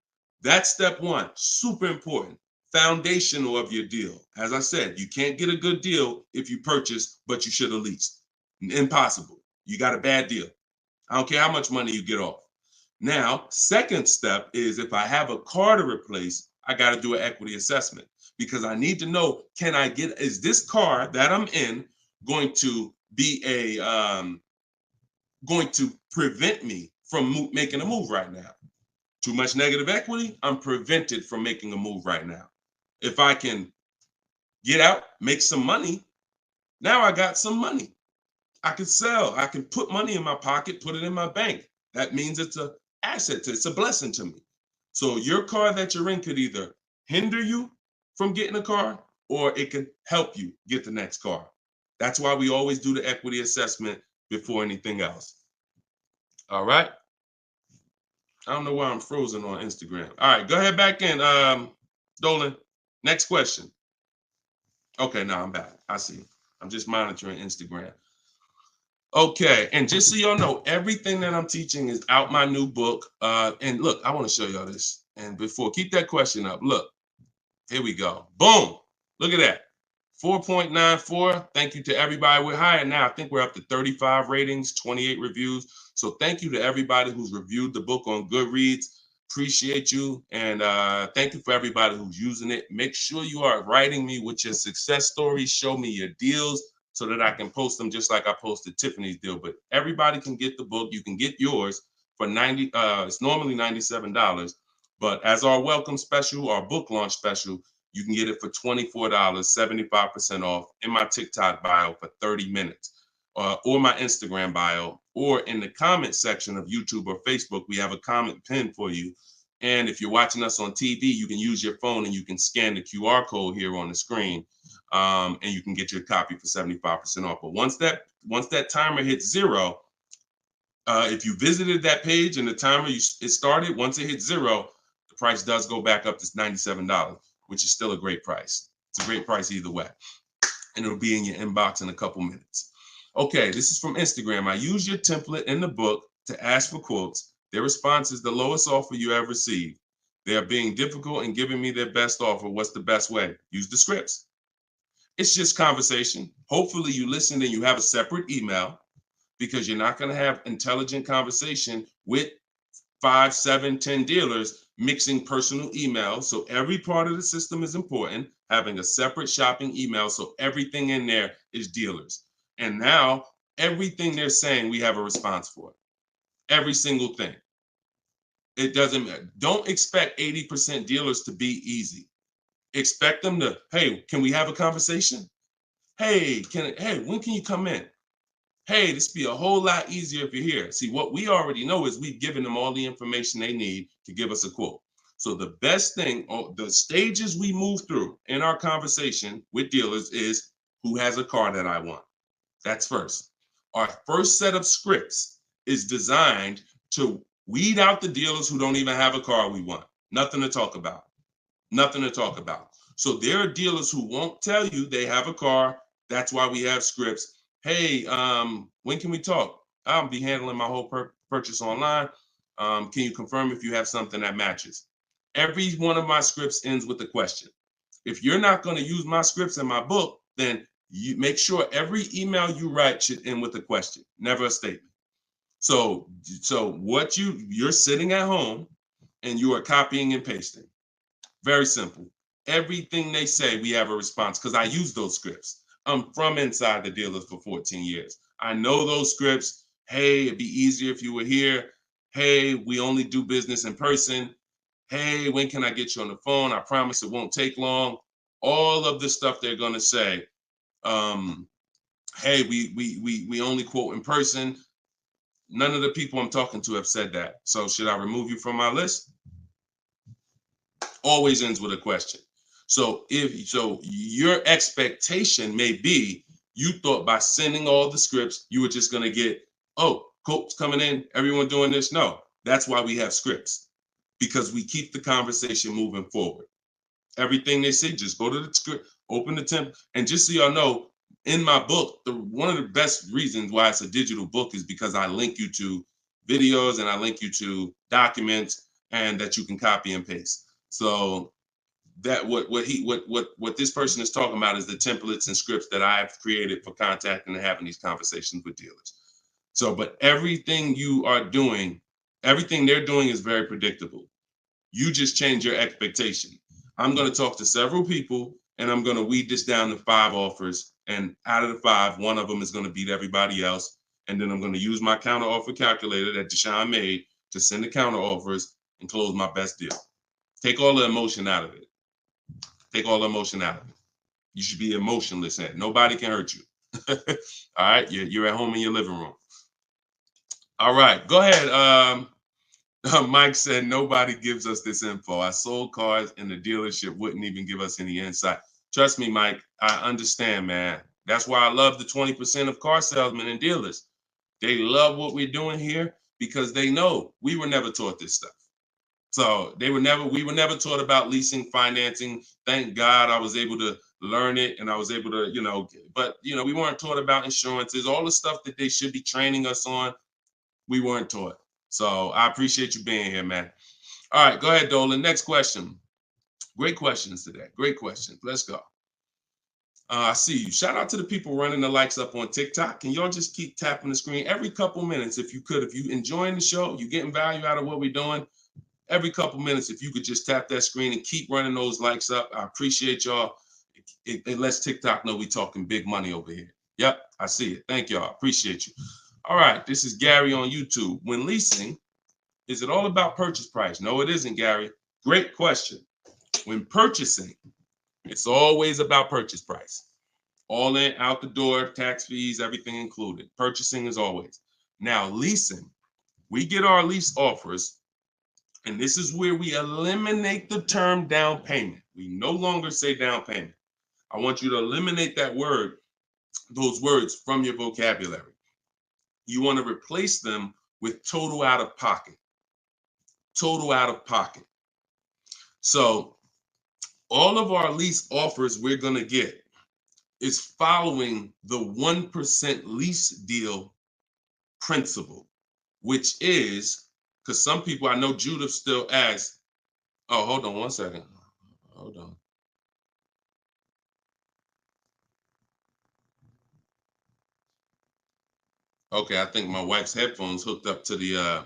That's step 1, super important. Foundational of your deal. As I said, you can't get a good deal if you purchase, but you should have leased. Impossible. You got a bad deal. I don't care how much money you get off. Now, second step is if I have a car to replace, I got to do an equity assessment because I need to know, is this car that I'm in going to be going to prevent me from making a move right now? Too much negative equity, I'm prevented from making a move right now. If I can get out, make some money, now I got some money. I can sell. I can put money in my pocket, put it in my bank. That means it's an asset. It's a blessing to me. So your car that you're in could either hinder you from getting a car or it can help you get the next car. That's why we always do the equity assessment before anything else. All right. I don't know why I'm frozen on Instagram. All right, go ahead back in, Dolan. Next question. Okay, now I'm back. I see. I'm just monitoring Instagram. Okay, and just so y'all know, everything that I'm teaching is out my new book. And look, I want to show y'all this. And before, keep that question up. Look, here we go. Boom. Look at that. 4.94. Thank you to everybody. We're higher now. I think we're up to 35 ratings, 28 reviews. So thank you to everybody who's reviewed the book on Goodreads. Appreciate you. And thank you for everybody who's using it. Make sure you are writing me with your success stories. Show me your deals so that I can post them just like I posted Tiffany's deal. But everybody can get the book. You can get yours for $90. It's normally $97. But as our welcome special, our book launch special, you can get it for $24, 75% off in my TikTok bio for 30 minutes, or my Instagram bio, or in the comment section of YouTube or Facebook. We have a comment pin for you. And if you're watching us on TV, you can use your phone and you can scan the QR code here on the screen, and you can get your copy for 75% off. But once that timer hits 0, if you visited that page and the timer it started, once it hits 0, the price does go back up to $97, which is still a great price. It's a great price either way. And it'll be in your inbox in a couple minutes. Okay, this is from Instagram. I use your template in the book to ask for quotes. Their response is the lowest offer you ever received. They are being difficult and giving me their best offer. What's the best way? Use the scripts. It's just conversation. Hopefully you listen and you have a separate email, because you're not going to have intelligent conversation with 5, 7, 10 dealers mixing personal emails. So every part of the system is important, having a separate shopping email. So everything in there is dealers. And now everything they're saying, we have a response for. Every single thing. It doesn't matter. Don't expect 80% dealers to be easy. Expect them to, hey, can we have a conversation? Hey, when can you come in? Hey, this be a whole lot easier if you're here. See, what we already know is we've given them all the information they need to give us a quote. So the best thing, the stages we move through in our conversation with dealers is, who has a car that I want? That's first. Our first set of scripts is designed to weed out the dealers who don't even have a car we want. Nothing to talk about. Nothing to talk about. So there are dealers who won't tell you they have a car. That's why we have scripts. Hey, when can we talk? I'll be handling my whole purchase online. Can you confirm if you have something that matches? Every one of my scripts ends with a question. If you're not going to use my scripts in my book, then you make sure every email you write should end with a question, never a statement. So what you're sitting at home and you are copying and pasting. Very simple. Everything they say, we have a response, because I use those scripts. I'm from inside the dealers for 14 years. I know those scripts. Hey, it'd be easier if you were here. Hey, we only do business in person. Hey, when can I get you on the phone? I promise it won't take long. All of the stuff they're going to say. Hey, we only quote in person. None of the people I'm talking to have said that. So should I remove you from my list? Always ends with a question. So your expectation may be, you thought by sending all the scripts, you were just going to get, oh, quotes coming in, everyone doing this. No, that's why we have scripts, because we keep the conversation moving forward. Everything they say, just go to the script, open the template. And just so y'all know, in my book, one of the best reasons why it's a digital book is because I link you to videos and I link you to documents, and that you can copy and paste. So that what this person is talking about is the templates and scripts that I've created for contacting and having these conversations with dealers. So, but everything you are doing, everything they're doing is very predictable. You just change your expectation. I'm going to talk to several people and I'm going to weed this down to 5 offers. And out of the 5, one of them is going to beat everybody else. And then I'm going to use my counter offer calculator that Deshone made to send the counter offers and close my best deal. Take all the emotion out of it. Take all the emotion out of it. You should be emotionless. Nobody can hurt you. All right. You're at home in your living room. All right. Go ahead. Mike said, nobody gives us this info. I sold cars and the dealership wouldn't even give us any insight. Trust me, Mike, I understand, man. That's why I love the 20% of car salesmen and dealers. They love what we're doing here because they know we were never taught this stuff. So we were never taught about leasing, financing. Thank God I was able to learn it, and I was able to, but we weren't taught about insurances, all the stuff that they should be training us on. We weren't taught. So I appreciate you being here, man. All right, go ahead, Dolan. Next question. Great questions today. Great questions. Let's go. I see you. Shout out to the people running the likes up on TikTok. Can y'all just keep tapping the screen every couple minutes if you could? If you enjoying the show, you getting value out of what we're doing, every couple minutes, if you could just tap that screen and keep running those likes up. I appreciate y'all. It lets TikTok know we talking big money over here. Yep, I see it. Thank y'all. Appreciate you. All right, this is Gary on YouTube. When leasing, is it all about purchase price? No, it isn't, Gary. Great question. When purchasing, it's always about purchase price. All in, out the door, tax fees, everything included. Purchasing is always. Now, leasing, we get our lease offers, and this is where we eliminate the term down payment. We no longer say down payment. I want you to eliminate that word, those words from your vocabulary. You want to replace them with total out of pocket. Total out of pocket. So all of our lease offers we're going to get is following the 1% lease deal principle, which is, because some people, I know Judith still asks, oh, hold on one second. Hold on. Okay, I think my wife's headphones hooked up to the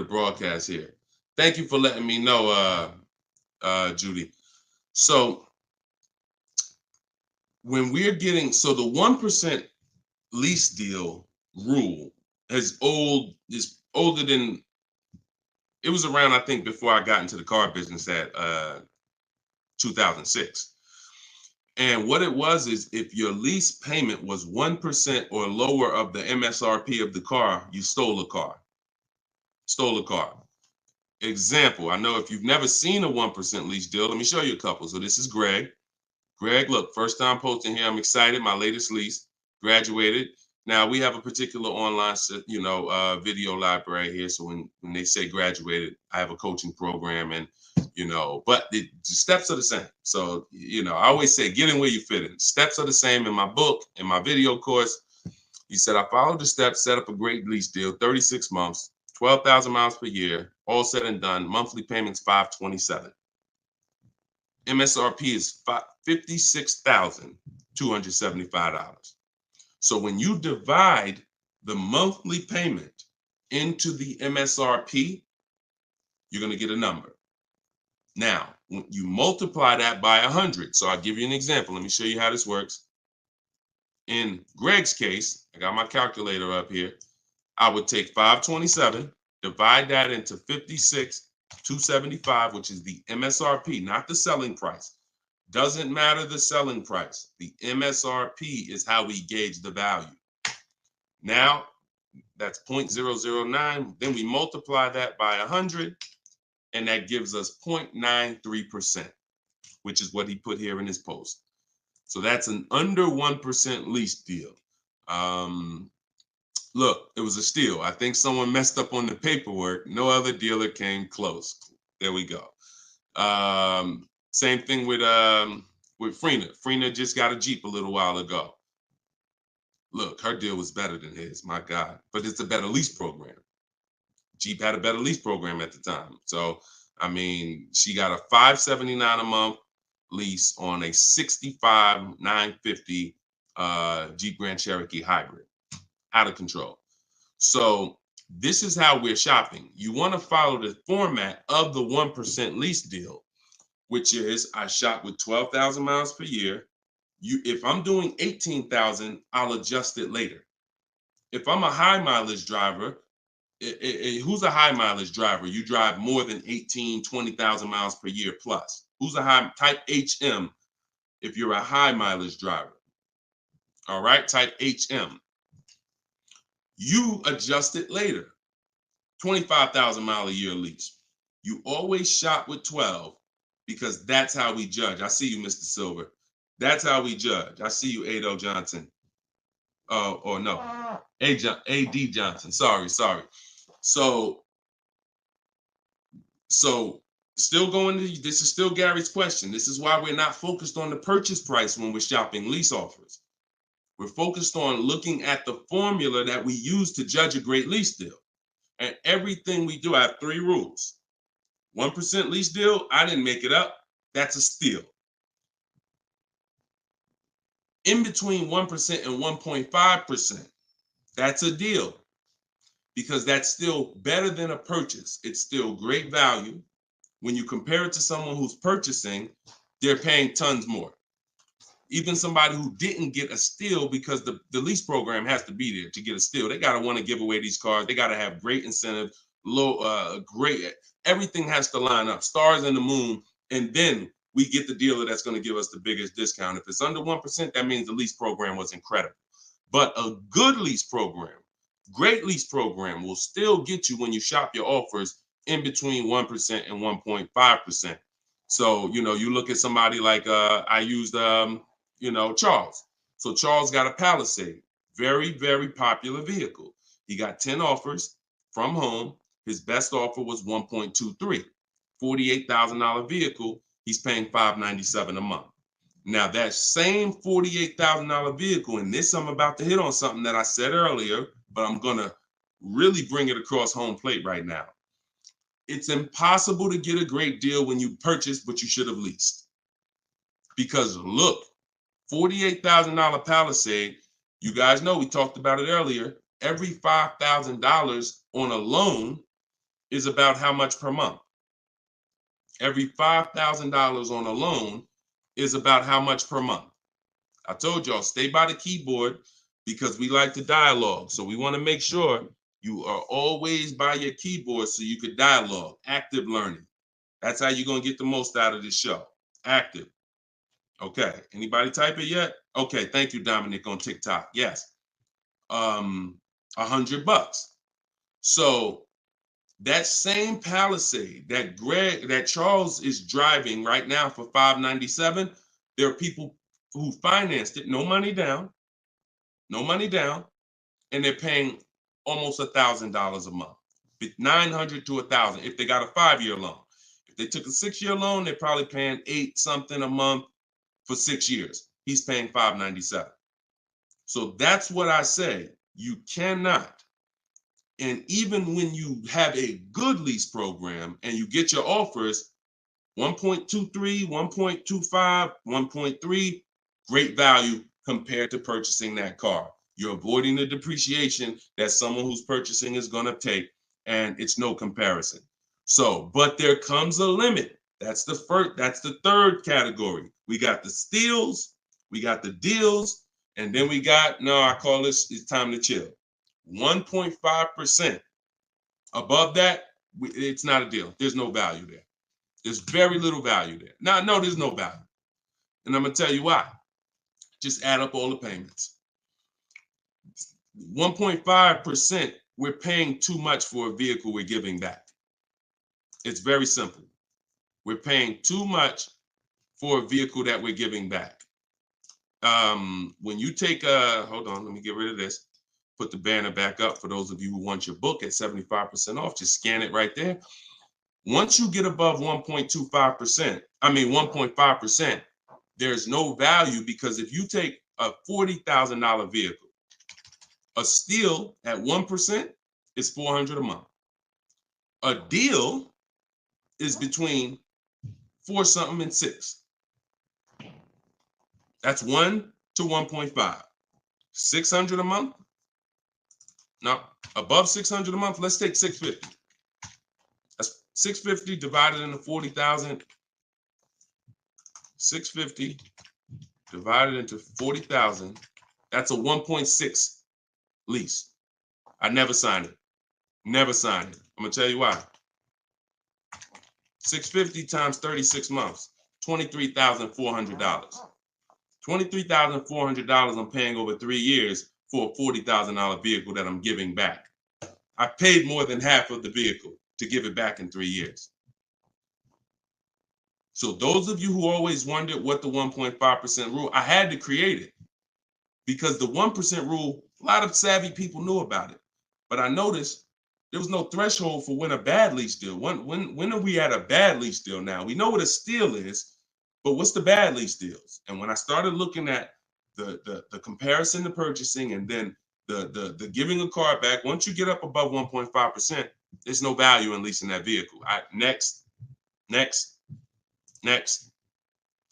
broadcast here. Thank you for letting me know, Judy. So when we're getting, so the 1% lease deal rule is older than, it was around, I think, before I got into the car business at 2006. And what it was is if your lease payment was 1% or lower of the MSRP of the car, you stole a car. Stole a car. Example, I know if you've never seen a 1% lease deal, let me show you a couple. So this is Greg. Greg, look, first time posting here. I'm excited. My latest lease, graduated. Now we have a particular online, video library here. So when they say graduated, I have a coaching program, and but the steps are the same. So I always say, get in where you fit in. Steps are the same in my book, in my video course. He said, I followed the steps, set up a great lease deal, 36 months, 12,000 miles per year, all said and done. Monthly payments $527. MSRP is $56,275. So when you divide the monthly payment into the MSRP, you're going to get a number. Now, when you multiply that by 100, so I'll give you an example. Let me show you how this works. In Greg's case, I got my calculator up here. I would take 527, divide that into 56,275, which is the MSRP, not the selling price. Doesn't matter the selling price. The MSRP is how we gauge the value. Now, that's 0.009. Then we multiply that by 100, and that gives us 0.93%, which is what he put here in his post. So that's an under 1% lease deal. Look, it was a steal. I think someone messed up on the paperwork. No other dealer came close. There we go. Same thing with Freena. Freena just got a Jeep a little while ago. Look, her deal was better than his, my God. But it's a better lease program. Jeep had a better lease program at the time. So, I mean, she got a $579 a month lease on a 65,950 Jeep Grand Cherokee hybrid. Out of control. So this is how we're shopping. You want to follow the format of the 1% lease deal, which is I shop with 12,000 miles per year. If I'm doing 18,000, I'll adjust it later. If I'm a high mileage driver, who's a high mileage driver? You drive more than 20,000 miles per year plus. Who's a high type HM if you're a high mileage driver? All right, type HM. You adjust it later. 25,000 mile a year lease. You always shop with 12 because that's how we judge. I see you, Mr. Silver. That's how we judge. I see you, Ado Johnson. Or no, AD Johnson. Sorry. So still going to, this is still Gary's question. This is why we're not focused on the purchase price when we're shopping lease offers. We're focused on looking at the formula that we use to judge a great lease deal. And everything we do, I have 3 rules. 1% lease deal, I didn't make it up. That's a steal. In between 1% and 1.5%, that's a deal, because that's still better than a purchase. It's still great value. When you compare it to someone who's purchasing, they're paying tons more. Even somebody who didn't get a steal, because the lease program has to be there to get a steal. They got to want to give away these cars. They got to have great incentive, great, everything has to line up, stars in the moon, and then we get the dealer that's going to give us the biggest discount. If it's under 1%, that means the lease program was incredible. But a good lease program, great lease program, will still get you, when you shop your offers, in between 1% and 1.5%. So, you look at somebody like, I used, Charles. So Charles got a Palisade, very, very popular vehicle. He got 10 offers from home. His best offer was 1.23, $48,000 vehicle. He's paying $597 a month. Now that same $48,000 vehicle, and this, I'm about to hit on something that I said earlier, but I'm gonna really bring it across home plate right now. It's impossible to get a great deal when you purchase, but you should have leased. Because look, $48,000 Palisade, you guys know, we talked about it earlier, every $5,000 on a loan is about how much per month? Every $5,000 on a loan is about how much per month? I told y'all, stay by the keyboard, because we like to dialogue. So we want to make sure you are always by your keyboard so you could dialogue. Active learning. That's how you're going to get the most out of this show. Active. Okay. Anybody type it yet? Okay. Thank you, Dominic, on TikTok. Yes. $100. So that same Palisade that Charles is driving right now for $597, there are people who financed it, no money down, and they're paying almost $1,000 a month, $900 to $1,000 if they got a 5-year loan. If they took a 6-year loan, they're probably paying $8 something a month for 6 years. He's paying $597. So that's what I say. You cannot. And even when you have a good lease program and you get your offers, 1.23, 1.25, 1.3, great value compared to purchasing that car. You're avoiding the depreciation that someone who's purchasing is going to take, and it's no comparison. So, but there comes a limit. That's the third category. We got the steals, we got the deals, and then we got, I call this, it's time to chill. 1.5%. Above that, it's not a deal. There's no value there. There's very little value there. Now, no, there's no value. And I'm going to tell you why. Just add up all the payments. 1.5%, we're paying too much for a vehicle we're giving back. It's very simple. We're paying too much for a vehicle that we're giving back. When you take hold on, let me get rid of this. Put the banner back up for those of you who want your book at 75% off. Just scan it right there. Once you get above 1.5%, there's no value, because if you take a $40,000 vehicle, a steal at 1% is $400 a month. A deal is between 4 something and 6. That's 1 to 1.5. 600 a month. Now, above 600 a month, let's take 650. That's 650 divided into 40,000. 650 divided into 40,000. That's a 1.6 lease. I never signed it. Never signed it. I'm gonna tell you why. 650 times 36 months, $23,400. $23,400 I'm paying over 3 years for a $40,000 vehicle that I'm giving back. I paid more than half of the vehicle to give it back in 3 years. So those of you who always wondered what the 1.5% rule, I had to create it, because the 1% rule, a lot of savvy people knew about it. But I noticed there was no threshold for when a bad lease deal. When are we at a bad lease deal now? We know what a steal is, but what's the bad lease deals? And when I started looking at the comparison to purchasing and then the giving a car back, once you get up above 1.5%, there's no value in leasing that vehicle. Next.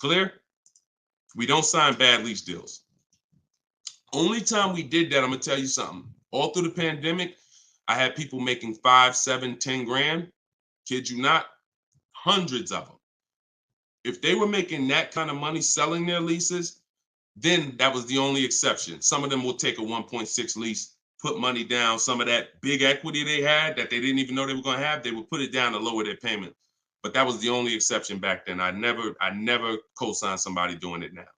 Clear? We don't sign bad lease deals. Only time we did that, I'm gonna tell you something. All through the pandemic, I had people making 5, 7, 10 grand. Kid you not, hundreds of them. If they were making that kind of money selling their leases, then that was the only exception. Some of them will take a 1.6 lease, put money down. Some of that big equity they had that they didn't even know they were going to have, they would put it down to lower their payment. But that was the only exception back then. I never co-signed somebody doing it now.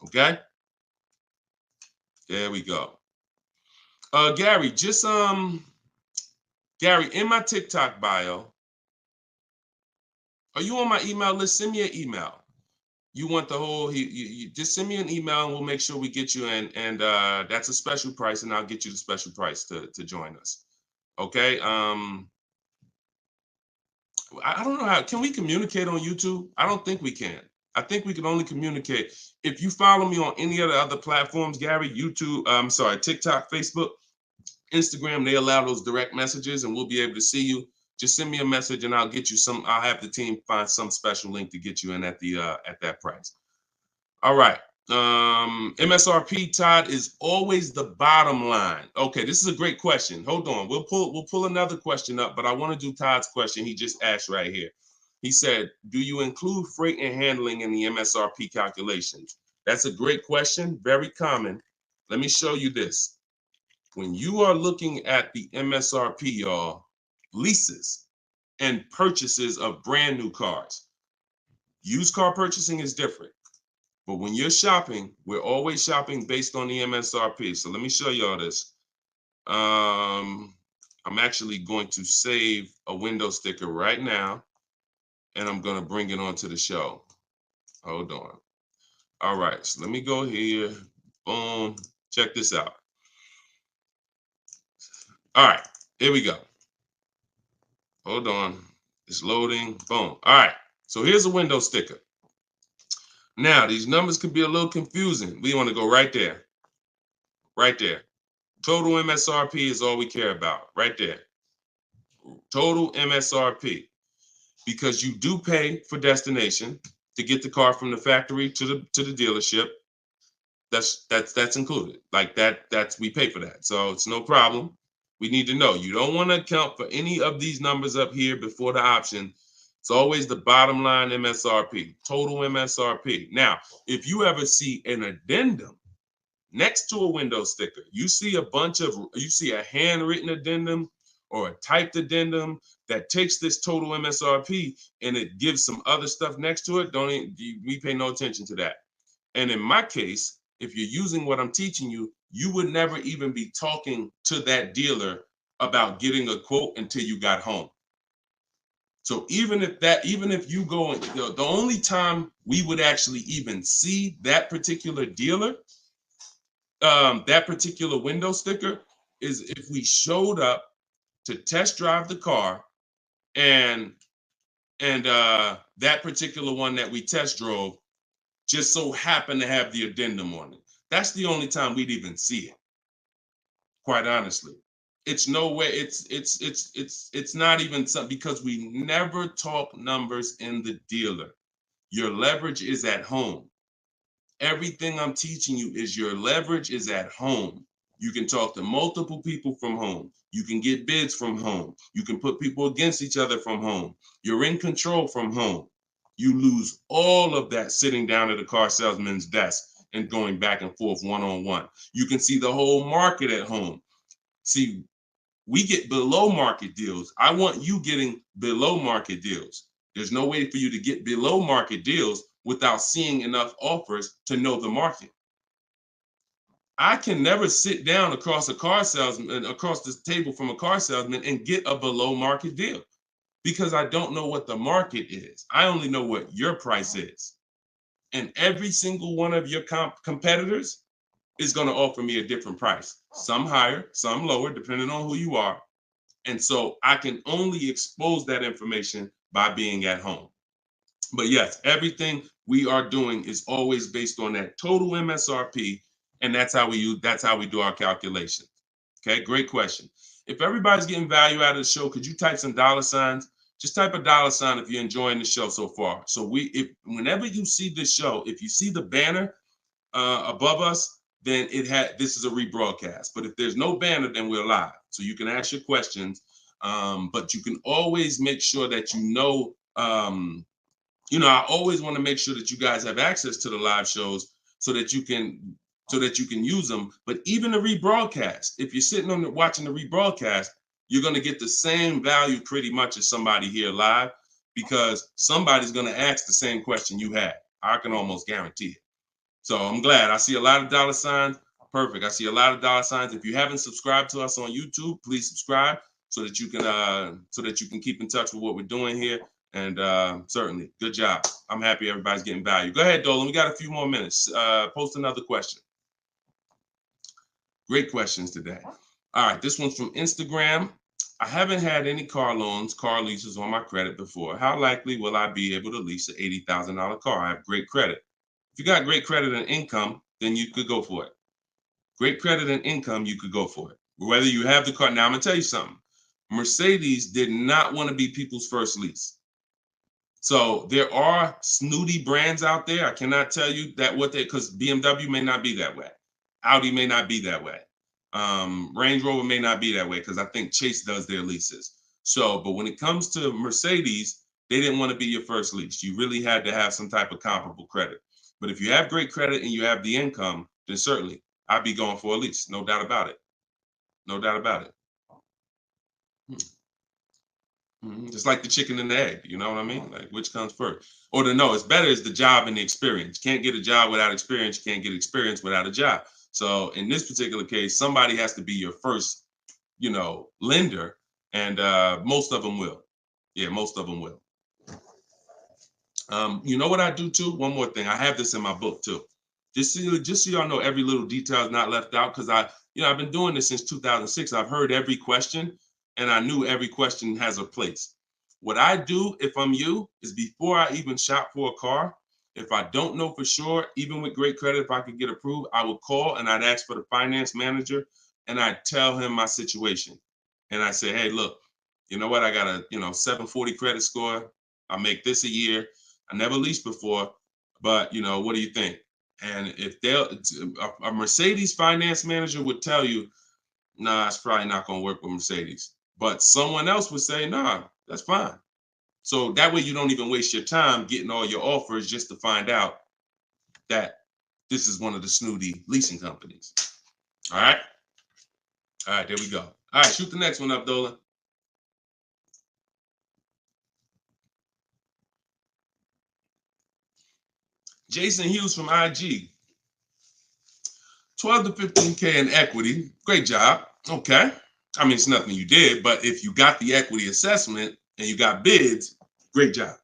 Okay? There we go. Gary, Gary, in my TikTok bio, are you on my email list? Send me an email. You want the whole, you just send me an email and we'll make sure we get you in. And that's a special price, and I'll get you the special price to join us. Okay. I don't know how, can we communicate on YouTube? I don't think we can. I think we can only communicate. If you follow me on any of the other platforms, Gary, YouTube, TikTok, Facebook, Instagram, they allow those direct messages and we'll be able to see you. Just send me a message and I'll get you some. I'll have the team find some special link to get you in at that price. All right. MSRP, Todd, is always the bottom line. Okay, this is a great question. Hold on. We'll pull another question up, but I want to do Todd's question he just asked right here. He said, do you include freight and handling in the MSRP calculations? That's a great question. Very common. Let me show you this. When you are looking at the MSRP, y'all, leases and purchases of brand new cars. Used car purchasing is different. But when you're shopping, we're always shopping based on the MSRP. So let me show y'all this. I'm actually going to save a window sticker right now, and I'm going to bring it onto the show. Hold on. All right, so let me go here. Boom. Check this out. All right, here we go. Hold on. It's loading. Boom. All right. So here's a window sticker. Now, these numbers can be a little confusing. We want to go right there. Right there. Total MSRP is all we care about. Right there. Total MSRP. Because you do pay for destination to get the car from the factory to the dealership. That's included. Like that's we pay for that. So it's no problem. We need to know. You don't want to account for any of these numbers up here before the option. It's always the bottom line MSRP, total MSRP. Now, if you ever see an addendum next to a window sticker, you see a handwritten addendum or a typed addendum that takes this total MSRP and it gives some other stuff next to it, we pay no attention to that. And in my case, if you're using what I'm teaching you, you would never even be talking to that dealer about getting a quote until you got home. So even if you go, the only time we would actually even see that particular dealer, that particular window sticker, is if we showed up to test drive the car and that particular one that we test drove just so happened to have the addendum on it. That's the only time we'd even see it. Quite honestly, it's no way. It's not even something, because we never talk numbers in the dealer. Your leverage is at home. Everything I'm teaching you is your leverage is at home. You can talk to multiple people from home. You can get bids from home. You can put people against each other from home. You're in control from home. You lose all of that sitting down at a car salesman's desk and going back and forth one-on-one. You can see the whole market at home. See, we get below market deals. I want you getting below market deals. There's no way for you to get below market deals without seeing enough offers to know the market. I can never sit down across the table from a car salesman and get a below market deal, because I don't know what the market is. I only know what your price is. And every single one of your competitors is going to offer me a different price. Some higher, some lower, depending on who you are. And so I can only expose that information by being at home. But yes, everything we are doing is always based on that total MSRP, and that's how we do our calculations. Okay, great question. If everybody's getting value out of the show, could you type some dollar signs? Just type a dollar sign if you're enjoying the show so far. So if whenever you see this show, if you see the banner above us, then this is a rebroadcast. But if there's no banner, then we're live. So you can ask your questions, but you can always make sure that I always want to make sure that you guys have access to the live shows so that you can use them. But even the rebroadcast, if you're sitting on watching the rebroadcast, you're going to get the same value pretty much as somebody here live, because somebody's going to ask the same question you had. I can almost guarantee it. So I'm glad. I see a lot of dollar signs. Perfect. I see a lot of dollar signs. If you haven't subscribed to us on YouTube, please subscribe so that you can keep in touch with what we're doing here. And certainly, good job. I'm happy everybody's getting value. Go ahead, Dolan. We got a few more minutes. Post another question. Great questions today. All right, this one's from Instagram. I haven't had any car leases on my credit before. How likely will I be able to lease an $80,000 car? I have great credit. If you got great credit and income, then you could go for it. Great credit and income, you could go for it. Whether you have the car. Now, I'm going to tell you something. Mercedes did not want to be people's first lease. So there are snooty brands out there. I cannot tell you that because BMW may not be that way. Audi may not be that way. Range Rover may not be that way, because I think Chase does their leases. So, but when it comes to Mercedes, they didn't want to be your first lease. You really had to have some type of comparable credit. But if you have great credit and you have the income, then certainly I'd be going for a lease. No doubt about it. No doubt about it. Just like the chicken and the egg, you know what I mean? Like, which comes first? Or it's better is the job and the experience. You can't get a job without experience. You can't get experience without a job. So in this particular case, somebody has to be your first, lender, and most of them will. Yeah, most of them will. You know what I do too? One more thing. I have this in my book too. Just so y'all know, every little detail is not left out, because I've been doing this since 2006. I've heard every question, and I knew every question has a place. What I do, if I'm you, is before I even shop for a car, if I don't know for sure, even with great credit, if I could get approved, I would call and I'd ask for the finance manager, and I'd tell him my situation. And I say, hey, look, you know what? I got a 740 credit score. I make this a year. I never leased before, but what do you think? And if a Mercedes finance manager would tell you, nah, it's probably not going to work with Mercedes. But someone else would say, nah, that's fine. So that way you don't even waste your time getting all your offers just to find out that this is one of the snooty leasing companies. All right. All right, there we go. All right, shoot the next one up, Dolan. Jason Hughes from IG. 12 to 15K in equity. Great job. Okay. I mean, it's nothing you did, but if you got the equity assessment and you got bids, great job.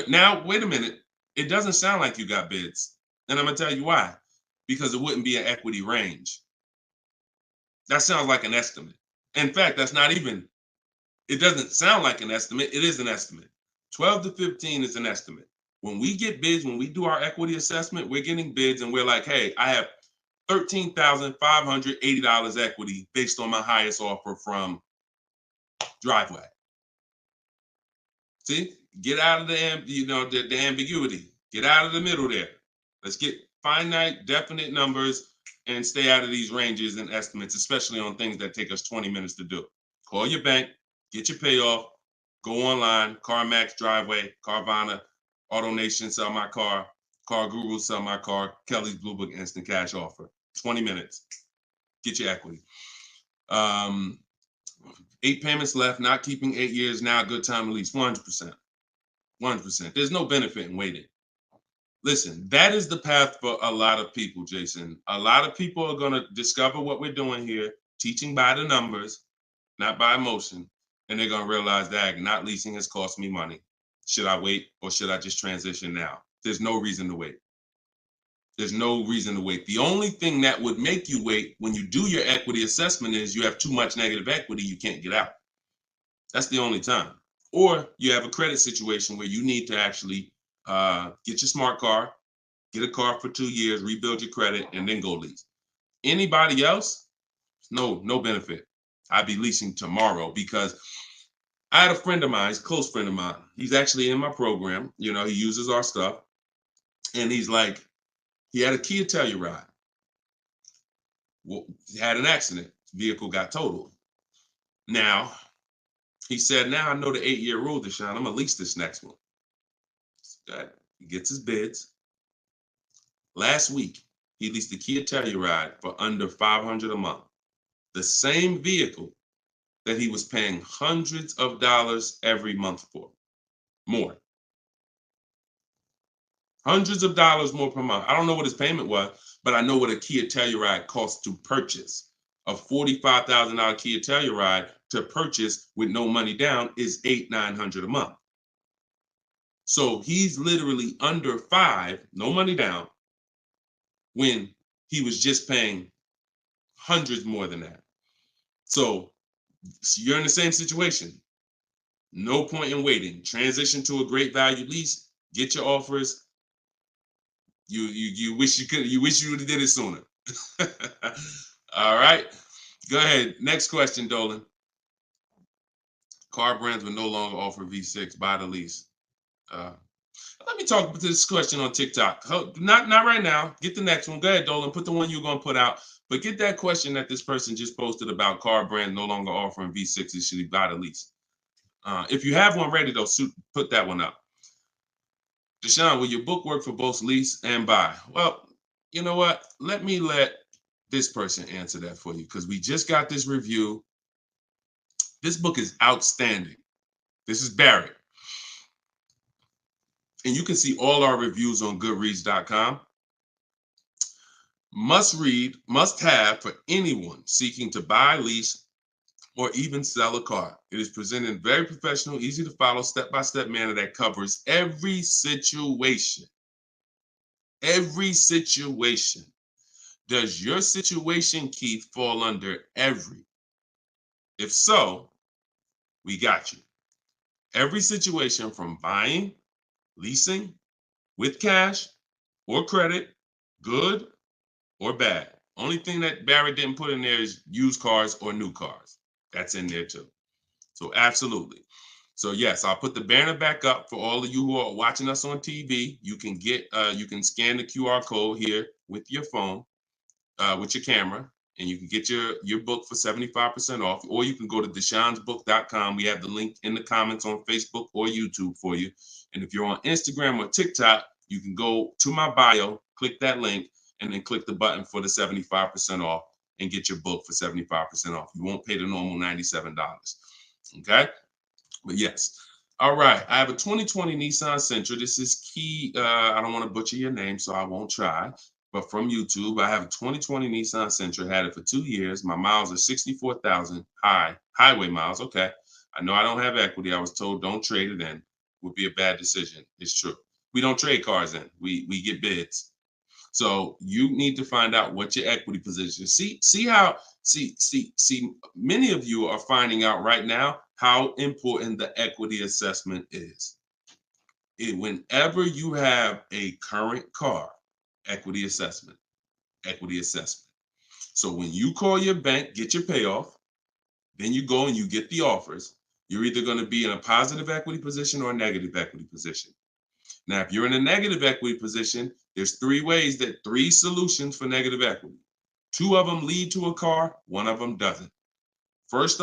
Now, wait a minute. It doesn't sound like you got bids. And I'm going to tell you why. Because it wouldn't be an equity range. That sounds like an estimate. In fact, it doesn't sound like an estimate. It is an estimate. 12 to 15 is an estimate. When we get bids, when we do our equity assessment, we're getting bids and we're like, hey, I have $13,580 equity based on my highest offer from Driveway. See, get out of the ambiguity. Get out of the middle there. Let's get finite, definite numbers and stay out of these ranges and estimates, especially on things that take us 20 minutes to do. Call your bank, get your payoff, go online, CarMax, Driveway, Carvana, AutoNation, sell my car, Car Guru, sell my car, Kelly's Blue Book, instant cash offer. 20 minutes. Get your equity. 8 payments left, not keeping 8 years, now a good time to lease. 100%. 100%. There's no benefit in waiting. Listen, that is the path for a lot of people, Jason. A lot of people are going to discover what we're doing here, teaching by the numbers, not by emotion. And they're going to realize that not leasing has cost me money. Should I wait or should I just transition now? There's no reason to wait. There's no reason to wait. The only thing that would make you wait when you do your equity assessment is you have too much negative equity, you can't get out. That's the only time. Or you have a credit situation where you need to actually get your smart car, get a car for 2 years, rebuild your credit, and then go lease. Anybody else, no benefit. I'd be leasing tomorrow because I had a friend of mine, he's a close friend of mine. He's actually in my program. You know, he uses our stuff. And he's like, he had a Kia Telluride. Well, he had an accident. Vehicle got totaled. Now, he said, now I know the 8-year rule, Deshone. I'm going to lease this next one. He gets his bids. Last week, he leased the Kia Telluride for under $500 a month. The same vehicle that he was paying hundreds of dollars every month for. More. Hundreds of dollars more per month. I don't know what his payment was, but I know what a Kia Telluride costs to purchase. A $45,000 Kia Telluride to purchase with no money down is $800-900 a month. So he's literally under $5, no money down, when he was just paying hundreds more than that. So you're in the same situation. No point in waiting. Transition to a great value lease. Get your offers. You wish you could. You wish you would have did it sooner. All right. Go ahead. Next question, Dolan. Car brands will no longer offer V6. Buy the lease. Let me talk about this question on TikTok. Not right now. Get the next one. Go ahead, Dolan. Put the one you're going to put out. But get that question that this person just posted about car brands no longer offering V6s. Should he buy the lease? If you have one ready, though, put that one up. Deshone, will your book work for both lease and buy? Well, you know what? Let this person answer that for you because we just got this review. This book is outstanding. This is Barrett. And you can see all our reviews on goodreads.com. Must read, must have for anyone seeking to buy, lease, or even sell a car. It is presented in very professional, easy to follow, step-by-step manner that covers every situation. Every situation. Does your situation, Keith, fall under every? If so, we got you. Every situation from buying, leasing, with cash or credit, good or bad. Only thing that Barrett didn't put in there is used cars or new cars. That's in there too. So absolutely. So yes, I'll put the banner back up for all of you who are watching us on TV. You can you can scan the QR code here with your phone, with your camera, and you can get your book for 75% off, or you can go to deshonesbook.com. We have the link in the comments on Facebook or YouTube for you. And if you're on Instagram or TikTok, you can go to my bio, click that link, and then click the button for the 75% off and get your book for 75% off. You won't pay the normal $97. Okay? But yes. All right. I have a 2020 Nissan Sentra. This is Key. I don't want to butcher your name, so I won't try. But from YouTube, I have a 2020 Nissan Sentra. Had it for 2 years. My miles are 64,000 highway miles. Okay. I know I don't have equity. I was told don't trade it in. Would be a bad decision. It's true. We don't trade cars in. We get bids. So you need to find out what your equity position. See many of you are finding out right now how important the equity assessment is. Whenever you have a current car, equity assessment. So when you call your bank, get your payoff, then you go and you get the offers, you're either going to be in a positive equity position or a negative equity position. Now, if you're in a negative equity position, there's three solutions for negative equity. 2 of them lead to a car, 1 of them doesn't. First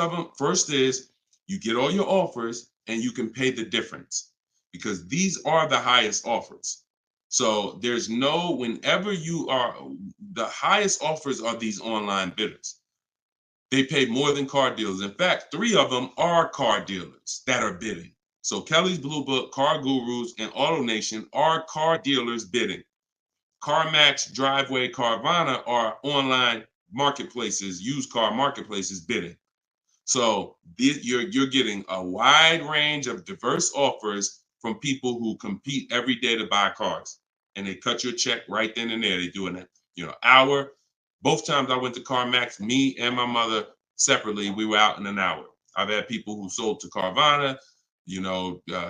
is you get all your offers and you can pay the difference because these are the highest offers. So whenever you are, the highest offers are these online bidders. They pay more than car dealers. In fact, 3 of them are car dealers that are bidding. So Kelly's Blue Book, Car Gurus, and AutoNation are car dealers bidding. CarMax, Driveway, Carvana are online marketplaces, used car marketplaces bidding. So you're getting a wide range of diverse offers from people who compete every day to buy cars. and they cut your check right then and there. They do an hour. Both times I went to CarMax, me and my mother separately, we were out in an hour. I've had people who sold to Carvana,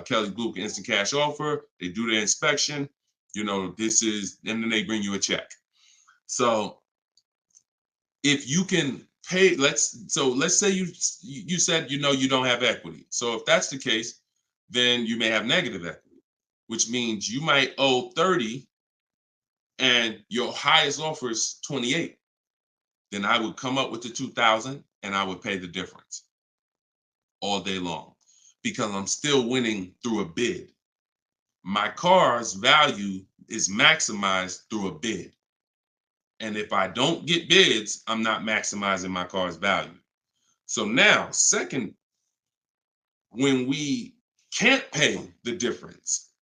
Kelly Blue Instant Cash Offer. They do their inspection. And then they bring you a check. So if you can pay, let's say you said you don't have equity. So if that's the case, then you may have negative equity, which means you might owe 30 and your highest offer is 28. Then I would come up with the 2,000 and I would pay the difference all day long because I'm still winning through a bid. My car's value is maximized through a bid. And if I don't get bids, I'm not maximizing my car's value. So now, second, when we can't pay the difference,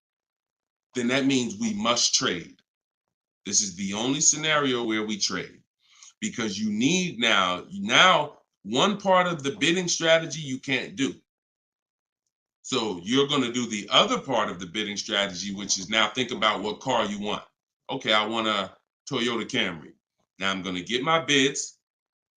then that means we must trade. This is the only scenario where we trade because you need now one part of the bidding strategy you can't do. So you're going to do the other part of the bidding strategy, which is now think about what car you want. Okay, I want a Toyota Camry. Now I'm going to get my bids.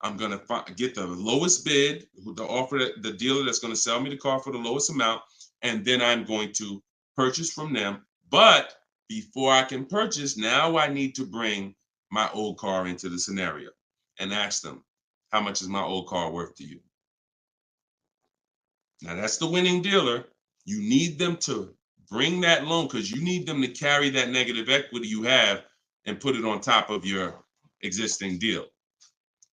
I'm going to get the lowest bid, the dealer that's going to sell me the car for the lowest amount, and then I'm going to purchase from them. But before I can purchase, now I need to bring my old car into the scenario and ask them, how much is my old car worth to you? Now that's the winning dealer. You need them to bring that loan because you need them to carry that negative equity you have and put it on top of your existing deal.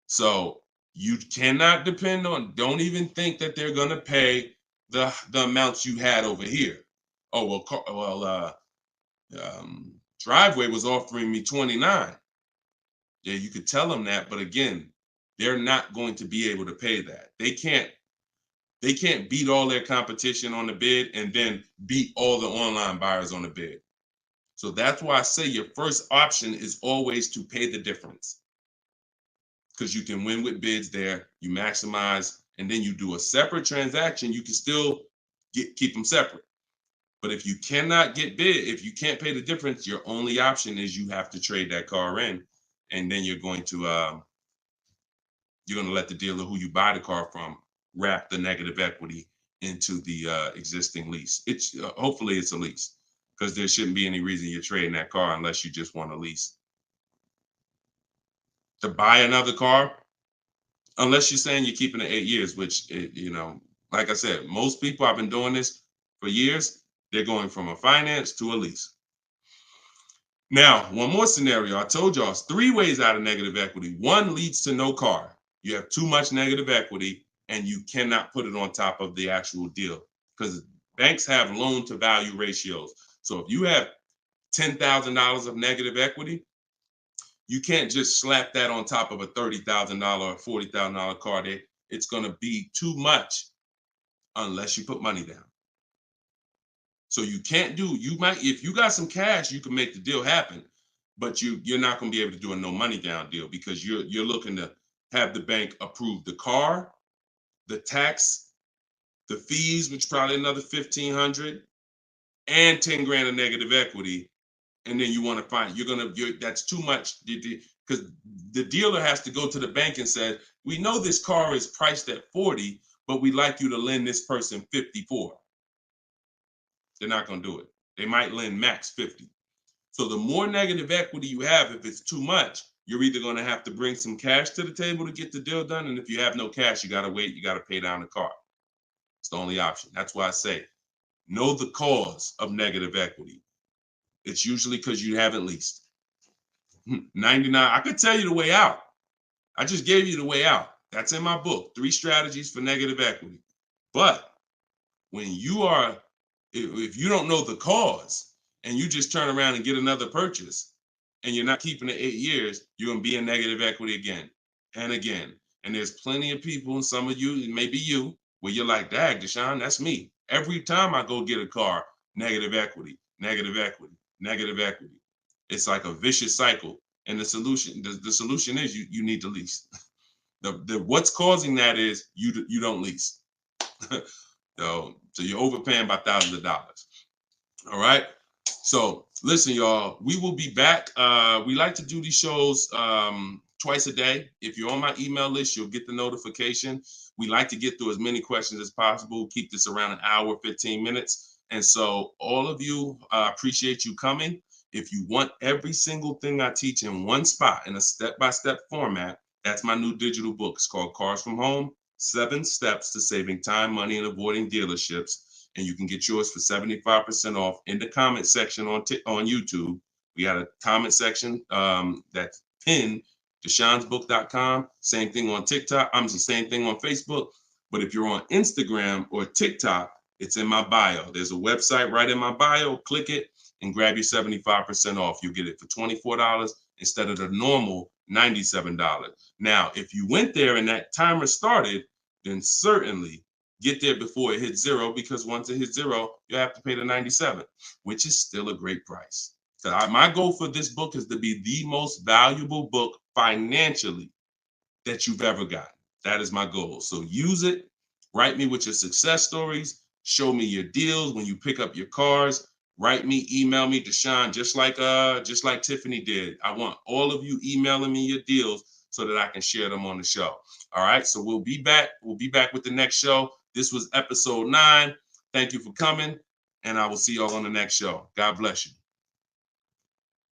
So you cannot depend on, don't even think that they're going to pay the amounts you had over here. Oh, Driveway was offering me 29. Yeah, you could tell them that, but again, they're not going to be able to pay that. They can't beat all their competition on the bid and then beat all the online buyers on the bid. So that's why I say your first option is always to pay the difference. Because you can win with bids there, you maximize, and then you do a separate transaction, you can still keep them separate. But if you cannot get bid, if you can't pay the difference, your only option is you have to trade that car in, and then you're going to let the dealer who you buy the car from wrap the negative equity into the existing lease. It's hopefully it's a lease because there shouldn't be any reason you're trading that car unless you just want a lease. To buy another car, unless you're saying you're keeping it 8 years, which, like I said, most people, I've been doing this for years, they're going from a finance to a lease. Now, one more scenario. I told y'all it's 3 ways out of negative equity. One leads to no car. You have too much negative equity and you cannot put it on top of the actual deal because banks have loan to value ratios. So if you have $10,000 of negative equity, you can't just slap that on top of a $30,000 or $40,000 car. It's going to be too much unless you put money down. So you can't if you got some cash, you can make the deal happen, but you're not going to be able to do a no money down deal because you're looking to have the bank approve the car, the tax, the fees, which probably another $1,500, and 10 grand of negative equity. And then you want to find that's too much because the dealer has to go to the bank and say, we know this car is priced at 40, but we'd like you to lend this person 54. They're not going to do it. They might lend max 50. So the more negative equity you have, if it's too much, you're either going to have to bring some cash to the table to get the deal done. And if you have no cash, you got to wait. You got to pay down the car. It's the only option. That's why I say, know the cause of negative equity. It's usually because you haven't leased. 99, I could tell you the way out. I just gave you the way out. That's in my book, 3 strategies for negative equity. But when if you don't know the cause and you just turn around and get another purchase and you're not keeping it 8 years, you're going to be in negative equity again and again. And there's plenty of people, and some of you, it may be you, where you're like, dag, Deshone, that's me. Every time I go get a car, negative equity, negative equity, negative equity. It's like a vicious cycle. And the solution is you need to lease. What's causing that is you don't lease. So you're overpaying by thousands of dollars. All right. So Listen, y'all, we will be back. We like to do these shows twice a day. If you're on my email list, you'll get the notification. We like to get through as many questions as possible, keep this around an hour, 15 minutes. And so all of you, appreciate you coming. If you want every single thing I teach in one spot in a step-by-step format, that's my new digital book. It's called Cars from Home, 7 Steps to Saving Time, Money, and Avoiding Dealerships. And you can get yours for 75% off in the comment section on YouTube. We got a comment section that's pinned, Deshone'sBook.com. Same thing on TikTok. I'm the same thing on Facebook. But if you're on Instagram or TikTok, it's in my bio. There's a website right in my bio. Click it and grab your 75% off. You'll get it for $24 instead of the normal $97. Now, if you went there and that timer started, then certainly get there before it hits zero, because once it hits zero, you have to pay the $97, which is still a great price. So my goal for this book is to be the most valuable book financially that you've ever gotten. That is my goal. So use it. Write me with your success stories. Show me your deals when you pick up your cars. Write me, email me, Deshone, just like Tiffany did. I want all of you emailing me your deals so that I can share them on the show. All right. So we'll be back. We'll be back with the next show. This was episode 9. Thank you for coming, and I will see y'all on the next show. God bless you.